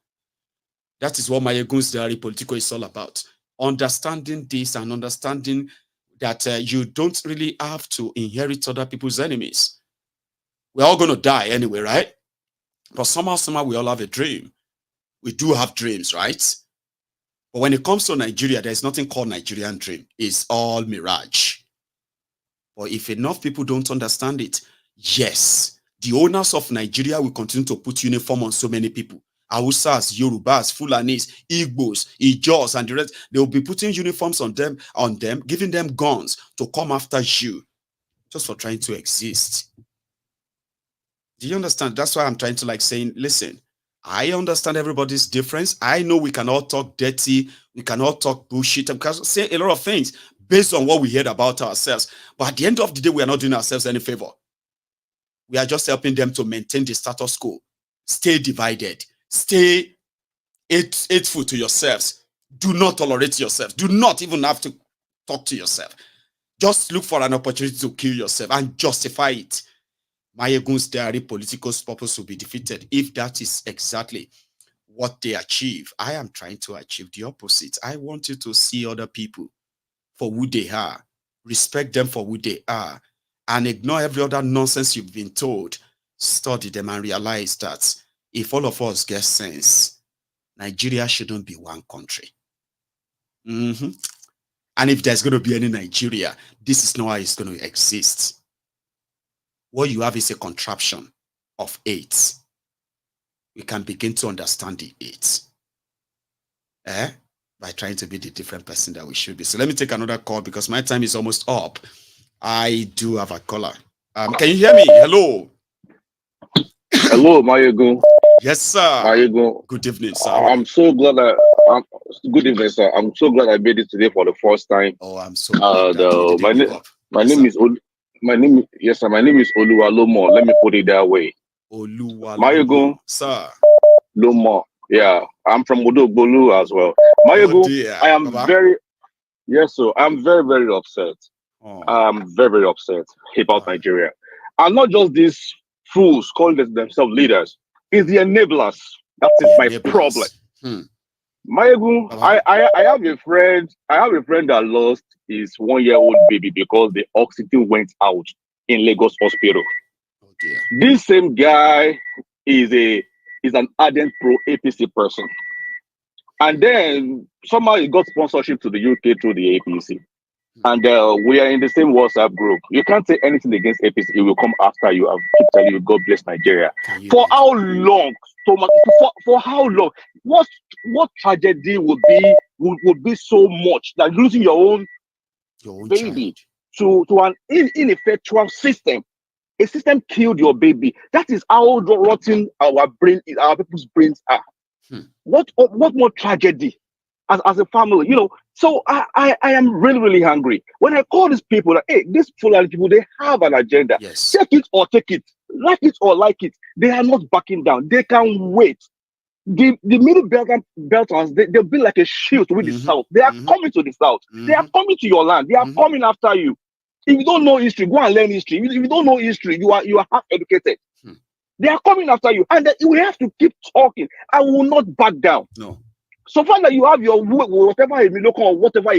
S3: That is what MaiyegunsDiary Politico is all about. Understanding this and understanding that you don't really have to inherit other people's enemies. We're all going to die anyway, right? But somehow we all have a dream. We do have dreams, right? But when it comes to Nigeria, there's nothing called Nigerian dream. It's all mirage. But if enough people don't understand it, yes, the owners of Nigeria will continue to put uniform on so many people. Hausas, Yorubas, Fulanis, Igbos, Ijos, and the rest. They will be putting uniforms on them, giving them guns to come after you just for trying to exist. Do you understand? That's why I'm trying to saying, listen, I understand everybody's difference. I know we can all talk dirty. We can all talk bullshit. We can say a lot of things based on what we heard about ourselves. But at the end of the day, we are not doing ourselves any favor. We are just helping them to maintain the status quo, stay divided, stay hateful to yourselves. Do not tolerate yourself. Do not even have to talk to yourself. Just look for an opportunity to kill yourself and justify it. MaiyegunsDiary Politico's purpose will be defeated if that is exactly what they achieve. I am trying to achieve the opposite. I want you to see other people for who they are, respect them for who they are, and ignore every other nonsense you've been told. Study them and realize that if all of us get sense, Nigeria shouldn't be one country. And if there's going to be any Nigeria, this is not how it's going to exist. What you have is a contraption of hate. We can begin to understand the hate by trying to be the different person that we should be. So let me take another call because my time is almost up. I do have a caller. Can you hear me? Hello.
S17: Hello, Maiyegun.
S3: Yes, sir.
S17: Maiyegun.
S3: Good evening, sir.
S17: I'm so glad good evening, sir. I'm so glad I made it today for the first time.
S3: Oh, I'm so glad that
S17: my
S3: yes,
S17: name is Oluwalomo. Let me put it that way. Maiyegun,
S3: sir.
S17: Lomo. Yeah, I'm from Odogbolu as well. Maiyegun, I am I'm very, very upset. I'm very, very upset about Nigeria. And not just these fools calling themselves leaders. It's the enablers. That is my problem. Maiyegun, I have a friend that lost his 1-year-old baby because the oxygen went out in Lagos hospital. This same guy is an ardent pro-APC person. And then somehow he got sponsorship to the UK through the APC. And we are in the same WhatsApp group. You can't say anything against APC. It will come after you. I keep telling you, God bless Nigeria. For how long, Thomas? For how long? What tragedy would be so much that losing your own baby to an ineffectual system? A system killed your baby. That is how rotten our people's brains are. What more tragedy as a family, you know? So I am really, really angry. When I call these people, like, hey, these Fulani people, they have an agenda.
S3: Yes.
S17: Take it or take it. Like it or like it. They are not backing down. They can wait. The middle Beltons, they'll be like a shield with the South. They are coming to the South. They are coming to your land. They are coming after you. If you don't know history, go and learn history. If you don't know history, you are half educated. They are coming after you. And we have to keep talking. I will not back down.
S3: No.
S17: So far that you have your whatever he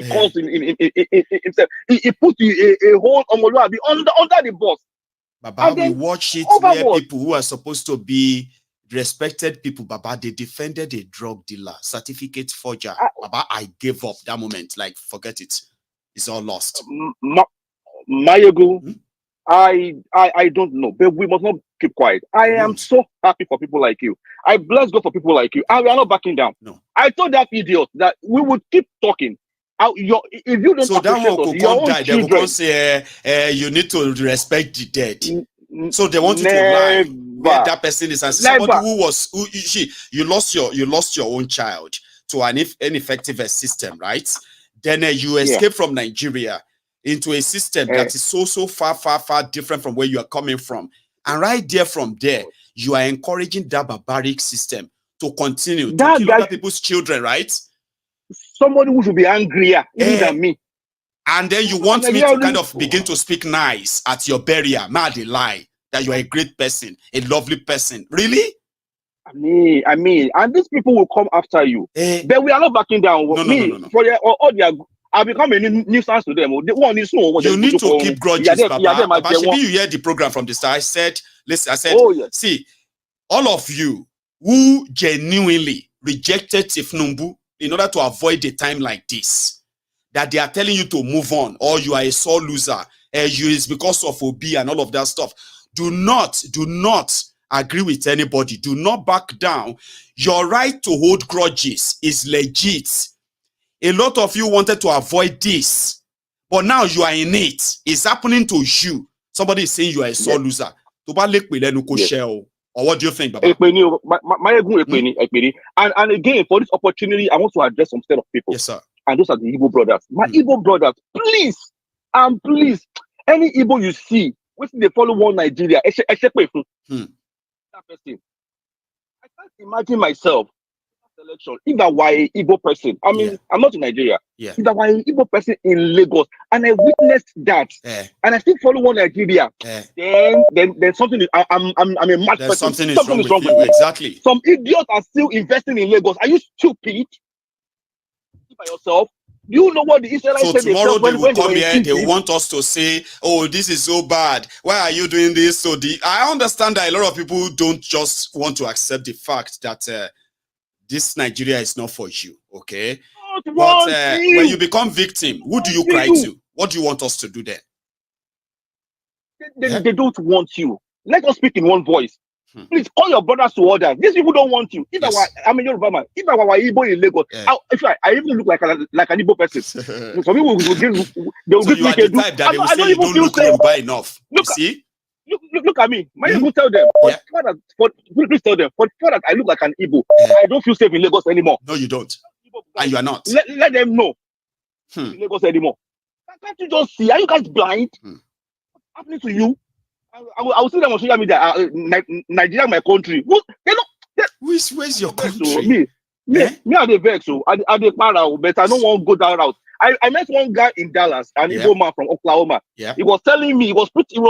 S17: calls himself, he put a whole Omoluabi under the boss.
S3: Baba, we watch it where people who are supposed to be respected people, Baba, they defended a drug dealer, certificate forger. Baba, I gave up that moment. Like, forget it. It's all lost.
S17: Maiyegun, I don't know, but we must not keep quiet. I am so happy for people like you. I bless God for people like you, and we are not backing down.
S3: No.
S17: I told that idiot that we would keep talking. If you don't,
S3: so that one could come die. They will come say, you need to respect the dead. So they want you to lie where that person is. And somebody you lost your own child to an ineffective system, right? Then you escape from Nigeria into a system that is so far different from where you are coming from. And right there from there, you are encouraging that barbaric system to continue to kill other people's children, right?
S17: Somebody who should be angrier even than me.
S3: And then you want me to kind of begin to speak nice at your burial, mad lie that you are a great person, a lovely person. Really?
S17: I mean, and these people will come after you. But we are not backing down.
S3: No.
S17: For I become a nuisance to them.
S3: You need to keep grudges, Baba. You hear the program from the start. I said, see, all of you who genuinely rejected Tinubu in order to avoid a time like this, that they are telling you to move on, or you are a sore loser, it's because of OB and all of that stuff. Do not agree with anybody. Do not back down. Your right to hold grudges is legit. A lot of you wanted to avoid this, but now you are in it. It's happening to you. Somebody is saying you are a sore loser. Or what do you think, Baba?
S17: And again, for this opportunity, I want to address some set of people.
S3: Yes, sir.
S17: And those are the Igbo brothers. My Igbo brothers, please, any Igbo you see, they follow one Nigeria. That person. I can't imagine myself election, if I were an Igbo person, I mean, I'm not in Nigeria. If I were an Igbo person in Lagos and I witnessed that, and I still follow one Nigeria, then something is, I'm a mad person.
S3: Something is wrong with you. Exactly.
S17: Some idiots are still investing in Lagos. Are you stupid? By yourself. Do you know what the Israelites said?
S3: So tomorrow they will come here. They
S17: Egypt?
S3: want us to say, "Oh, this is so bad. Why are you doing this?" So I understand that a lot of people don't just want to accept the fact that this Nigeria is not for you. Okay, but when you become victim, who do you cry to? What do you want us to do then?
S17: They don't want you. Let us speak in one voice. Please call your brothers to order. These people don't want you. If I'm a Yoruba man, if I were Igbo in Lagos, I even look like an Igbo person. Some people will give. They will
S3: so
S17: give
S3: you
S17: me
S3: are the type that they will say you don't look Yoruba enough.
S17: Look,
S3: see?
S17: Look at me. Maiyegun tell them. Please tell them. For that, I look like an Igbo. I don't feel safe in Lagos anymore.
S3: No, you don't. And you are not.
S17: Let them know. In Lagos anymore. Can't you just see? Are you guys blind? What's happening to you? I will see them on social media. Nigeria, my country.
S3: Where's your country?
S17: Me, I dey vex. So I dey para, but I don't want to go that route. I met one guy in Dallas, an Igbo man from Oklahoma. He was telling me he was preaching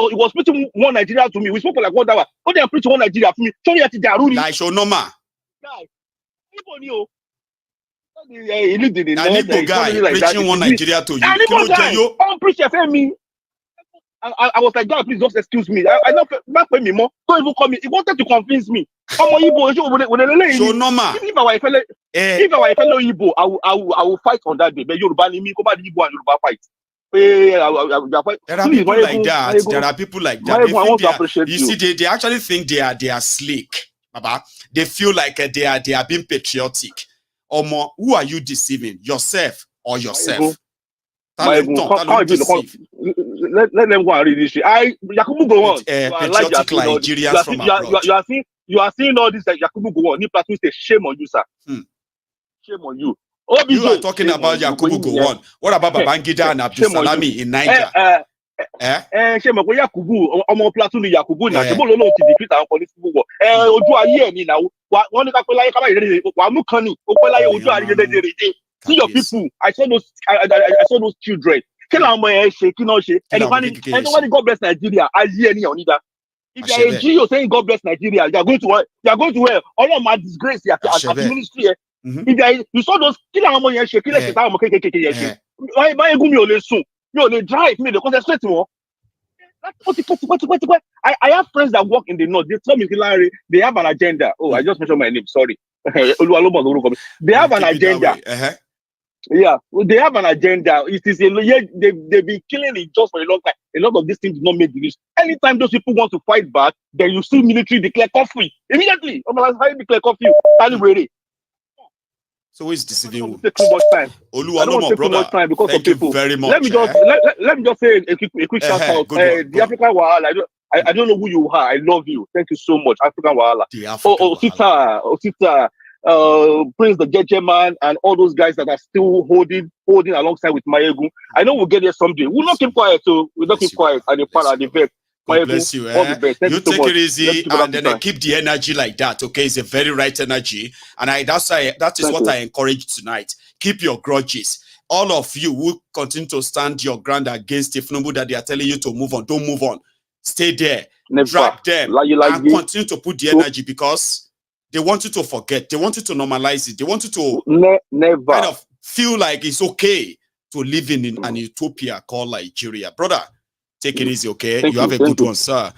S17: one Nigeria to me. We spoke for like 1 hour. When they preach one Nigeria to me, sorry at Daruni.
S3: Like Shonoma.
S17: Guy, he lived in the
S3: Igbo guy
S17: like
S3: preaching
S17: that.
S3: one Nigeria to you.
S17: Igbo guy, don't preach me. I was like, God, please just excuse me. I don't pay me more. Don't even call me. He wanted to convince me. If I were a fellow Igbo, I will fight on that day. But Yoruba me, come on, Igbo and Yoruba fight.
S3: There are people like that. There are people like that. You see, they actually think they are slick. Baba. They feel like they are being patriotic. Or more, who are you deceiving? Yourself or yourself?
S17: Let them go and read this shit. Yakubu go on.
S3: Patriotic Nigerians from abroad.
S17: You are seeing all this like Yakubu go on. New Plateau say shame on you, sir. Shame on you.
S3: You are talking about Yakubu go on. What about Babangida and Abdul Salami in Niger?
S17: Shame on Yakubu. Omo Plateau ni Yakubu na. Shebo lo ti defeat àwọn police war. Ojú ayé ni na. Wọ́n ní ká pé láyé ká má yere wa mu kan ni. Ó pé láyé ojú ayé de. See your people. I saw those children. Anybody God bless Nigeria. I hear any on either. If you are a G, you're saying God bless Nigeria, you are going to where? You are going to where? All of my disgrace here at the ministry. If you saw those they drive me, they concentrate more. I have friends that work in the north. They tell me they have an agenda. Oh, I just mentioned my name. Sorry. They have an agenda. Yeah, they have an agenda. It is they've been killing it just for a long time. A lot of these things do not make the news. Anytime those people want to fight back, then you see military declare curfew immediately. How you declare curfew?
S3: So who is deceiving you?
S17: Take too much time. I don't want to take too much time because of people.
S3: Very much.
S17: Let me just say a quick shout out. The African Wahala. I don't know who you are. I love you. Thank you so much, African Wahala. Osita. Prince the Jeje man and all those guys that are still holding alongside with Maiyegun. I know we'll get there someday. We'll not keep quiet, so we'll not keep quiet at the vet.
S3: God bless you. All the best. You take it easy and then keep the energy like that. Okay, it's a very right energy, and that is what I encourage tonight. Keep your grudges. All of you who continue to stand your ground against Tinubu that they are telling you to move on, don't move on. Stay there.
S17: Never.
S3: Drag them and continue to put the energy because they want you to forget. They want you to normalize it. They want you to kind of feel like it's okay to live in an utopia called Nigeria. Brother, take it easy, okay? You have a good one, sir.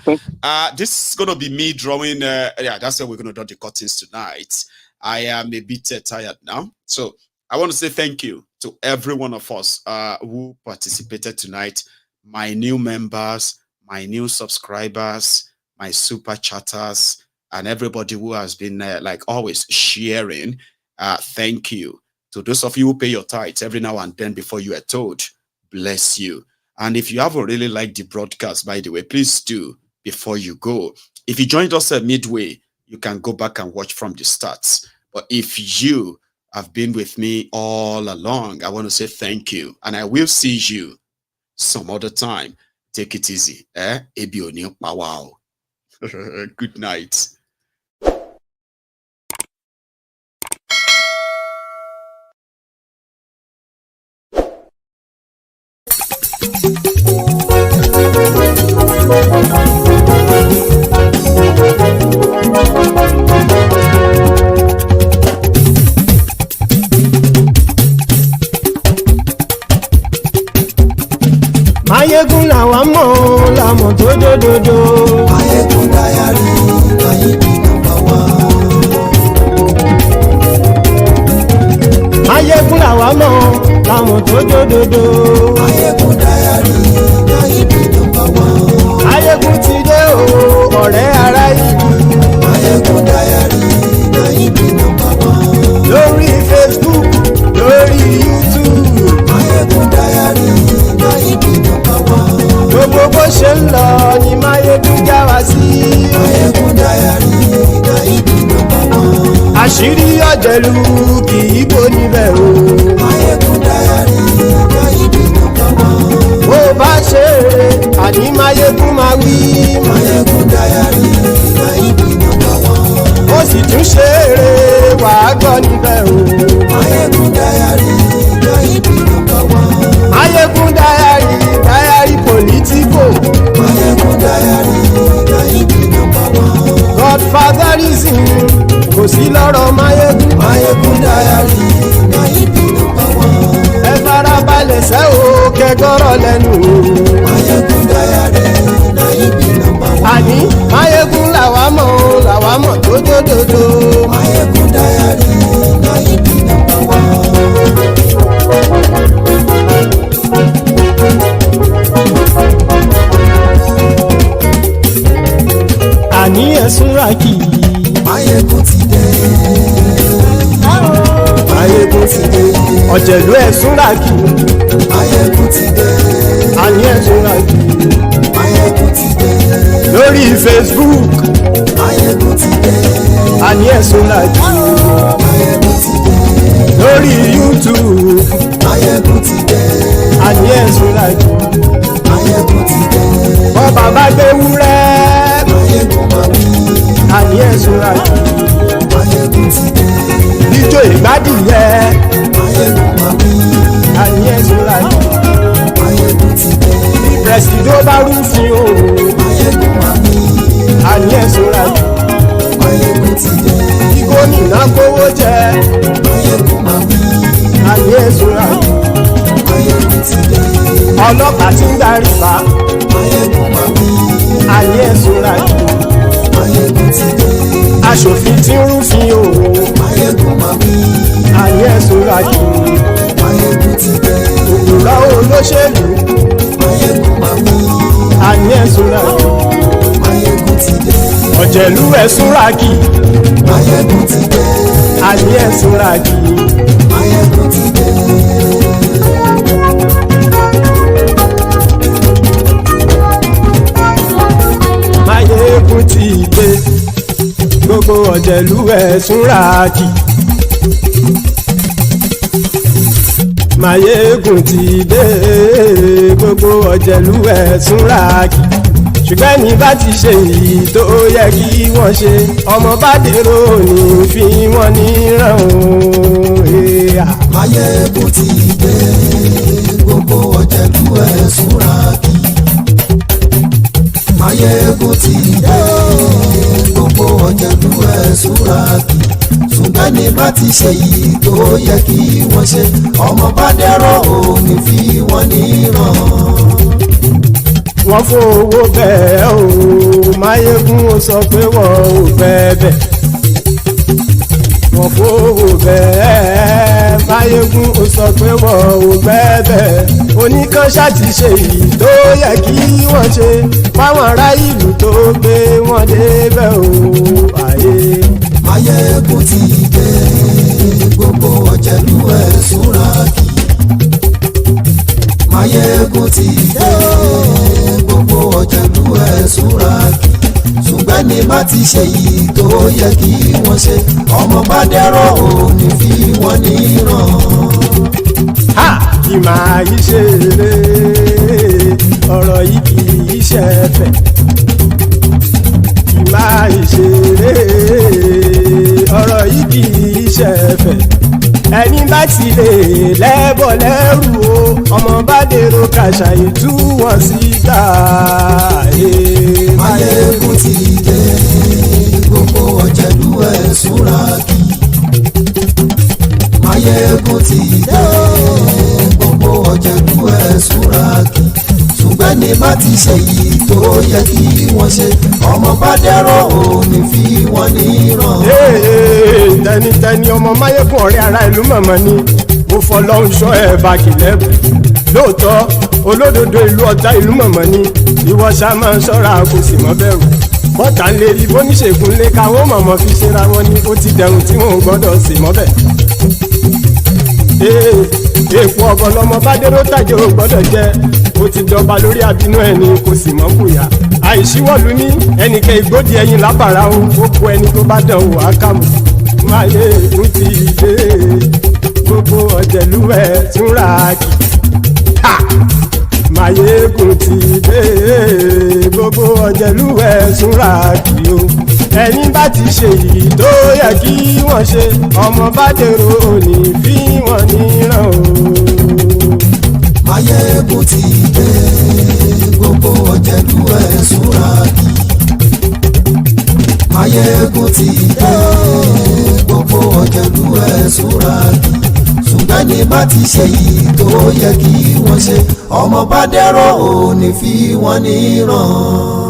S3: This is going to be me drawing. That's how we're going to draw the curtains tonight. I am a bit tired now. So I want to say thank you to every one of us who participated tonight. My new members, my new subscribers, my super chatters, and everybody who has been like always sharing. Thank you. To those of you who pay your tithes every now and then before you are told, bless you. And if you haven't really liked the broadcast, by the way, please do before you go. If you joined us at midway, you can go back and watch from the starts. But if you have been with me all along, I want to say thank you. And I will see you some other time. Take it easy. Wow. Good night.
S2: dòdòdò.
S4: Maiyegun Diary, na him be number one.
S2: Maiyegun ti dé o, ọ̀rẹ́ ará ìlú.
S4: Maiyegun Diary, na him be number one.
S2: Lórí Facebook, lórí YouTube.
S4: Maiyegun Diary, na him be number one.
S2: Gbogbo bó ṣe ń lọ ni Maiyegun já wa sí.
S4: Maiyegun Diary, na him be number one.
S2: Àṣírí ọ̀jẹ̀lú kì í bò níbẹ̀ o.
S4: Maiyegun Diary, na him be number one.
S2: Bó bá ṣe eré, àní Maiyegun máa wí.
S4: Maiyegun Diary, na him be number one.
S2: Ó sì tún ṣe eré, wàá gbọ́ níbẹ̀ o.
S4: Maiyegun Diary, na him be number one.
S2: Maiyegun Diary, Diary Politico.
S4: Maiyegun Diary, na him be number one.
S2: Godfatherism, kò sí lọ́rọ̀ Maiyegun.
S4: Maiyegun Diary, na him be number one.
S2: Ẹ farabalẹ̀ sẹ́ o, kẹgọ́rọ̀ lẹ́nu o.
S4: Maiyegun Diary, na him be number one.
S2: Àní Maiyegun làwa mọ̀ tó dòdòdò.
S4: Maiyegun Diary, na him be number one.
S2: Àní ẹ̀sùn ràkì.
S4: Maiyegun ti dé. Maiyegun ti dé.
S2: Ọ̀jẹ̀lú ẹ̀sùn ràkì.
S4: Maiyegun ti dé.
S2: Àní ẹ̀sùn ràkì.
S4: Maiyegun ti dé.
S2: Lórí Facebook.
S4: Maiyegun ti dé.
S2: Àní ẹ̀sùn ràkì.
S4: Maiyegun ti dé.
S2: Lórí YouTube.
S4: Maiyegun ti dé.
S2: Àní ẹ̀sùn ràkì.
S4: Maiyegun ti dé.
S2: Bọ́ba bá gbé wúrẹ́.
S4: Maiyegun máa wí.
S2: Àní ẹ̀sùn ràkì.
S4: Maiyegun ti dé.
S2: Ijó ìgbádìyẹ.
S4: Maiyegun máa wí.
S2: Àní ẹ̀sùn ràkì.
S4: Maiyegun ti dé.
S2: Presido bá rúfin o.
S4: Maiyegun máa wí.
S2: Àní ẹ̀sùn ràkì.
S4: Maiyegun ti dé.
S2: Kí gómìnà kówó jẹ.
S4: Maiyegun máa wí.
S2: Àní ẹ̀sùn ràkì.
S4: Maiyegun ti dé.
S2: Ọlọ́pàá tí ń darí bá.
S4: Maiyegun máa wí.
S2: Àní ẹ̀sùn ràkì.
S4: Maiyegun ti dé.
S2: Aṣòfin tí ń rúfin o.
S4: Maiyegun máa wí.
S2: Àní ẹ̀sùn ràkì.
S4: Maiyegun ti dé.
S2: Òkúra olóṣèlú.
S4: Maiyegun máa wí.
S2: Àní ẹ̀sùn ràkì.
S4: Maiyegun ti dé.
S2: Ọ̀jẹ̀lú ẹ̀sùn ràkì.
S4: Maiyegun ti dé.
S2: Àní ẹ̀sùn ràkì.
S4: Maiyegun ti dé.
S2: Maiyegun ti dé. Gbogbo ọ̀jẹ̀lú ẹ̀sùn ràkì. Maiyegun ti dé. Gbogbo ọ̀jẹ̀lú ẹ̀sùn ràkì. Ṣùgbọ́n ní bá ti ṣe èyí tó yẹ kí wọ́n ṣe, ọmọ bá dèrò ní fi wọ́n níran o.
S4: Maiyegun ti dé. Gbogbo ọ̀jẹ̀lú ẹ̀sùn ràkì. Maiyegun ti dé. Gbogbo ọ̀jẹ̀lú ẹ̀sùn ràkì. Ṣùgbọ́n ní bá ti ṣe èyí tó yẹ kí wọ́n ṣe, ọmọ bá dèrò ní fi wọ́n níran.
S2: Wọ́n fowó bẹ́ẹ̀ o, Maiyegun ó sọ pé wọ́n ò fẹ́ bẹ̀. Wọ́n fowó bẹ́ẹ̀, Maiyegun ó sọ pé wọ́n ò fẹ́ bẹ̀. Oníkan ṣáàtì ṣe èyí tó yẹ kí wọ́n ṣe, fáwọn ará ìlú tó gbé wọn débẹ̀ o.
S4: Maiyegun ti dé. Gbogbo ọ̀jẹ̀lú ẹ̀sùn ràkì. Maiyegun ti dé. Gbogbo ọ̀jẹ̀lú ẹ̀sùn ràkì. Ṣùgbọ́n ní bá ti ṣe yìí tó yẹ kí wọ́n ṣe, ọmọ bá dẹ́rọ̀ òní fi wọ́n níran.
S2: Kì máa yí ṣe eré, ọ̀rọ̀ yìí kì í ṣe ẹ̀fẹ̀. Kì máa yí ṣe eré, ọ̀rọ̀ yìí kì í ṣe ẹ̀fẹ̀. Ẹni bá ti lè lẹ́bọ̀ lẹ́rù o, ọmọ bá dèrò kàṣàyè tú wọn síta.
S4: Maiyegun ti dé. Gbogbo ọ̀jẹ̀lú ẹ̀sùn ràkì. Maiyegun ti dé. Gbogbo ọ̀jẹ̀lú ẹ̀sùn ràkì. Ṣùgbọ́n ní bá ti ṣe yìí tó yẹ kí wọ́n ṣe, ọmọ bá dẹ́rọ̀ òní fi wọ́n níran.
S2: Tẹnitẹni ọmọ Maiyegun ọ̀rẹ́ ara ìlú mọ̀mọ́ ni. Mo mo fọlọ́run ṣọ́ ẹ̀ báàkì lẹ́bù lóòótọ́ olódodo ìlú ọ̀tá ìlú mọ̀mọ́ ni ìwọ ṣá máa ń ṣọ́ra kò sì mọ́ bẹ̀rù bọ́tà ń lè rí bóníṣègùn lé káwọn mọ̀mọ́ fi ṣera wọn ni ó ti dẹrùn tí wọn ò gbọ́dọ̀ sì mọ́bẹ̀. èèpo ọ̀bọ̀ lọmọ bá dérò tàjẹ́ ò gbọ́dọ̀ jẹ́ ó ti jọba lórí àbínú ẹni kò sì mọ́ bùyà àìsíwọ́lu ní ẹnìkẹ́ ìgbódì ẹyin lábàrá o ó kó ẹni tó bá dán o àkàmù Maiyegun ti dé gbogbo ọ̀jẹ̀lú ẹ̀ túnra kì Maiyegun ti dé gbogbo ọ̀jẹ̀lú ẹ̀ túnra kì o ẹni bá ti ṣe yìí tó yẹ kí wọ́n ṣe ọmọ bá dèrò òní fi wọ́n níran o.
S4: Maiyegun ti dé gbogbo ọ̀jẹ̀lú ẹ̀ túnra kì Maiyegun ti dé gbogbo ọ̀jẹ̀lú ẹ̀ túnra kì ṣùgbọ́n ní bá ti ṣe yìí tó yẹ kí wọ́n ṣe ọmọ bá dẹ́rọ̀ òní fi wọ́n níran.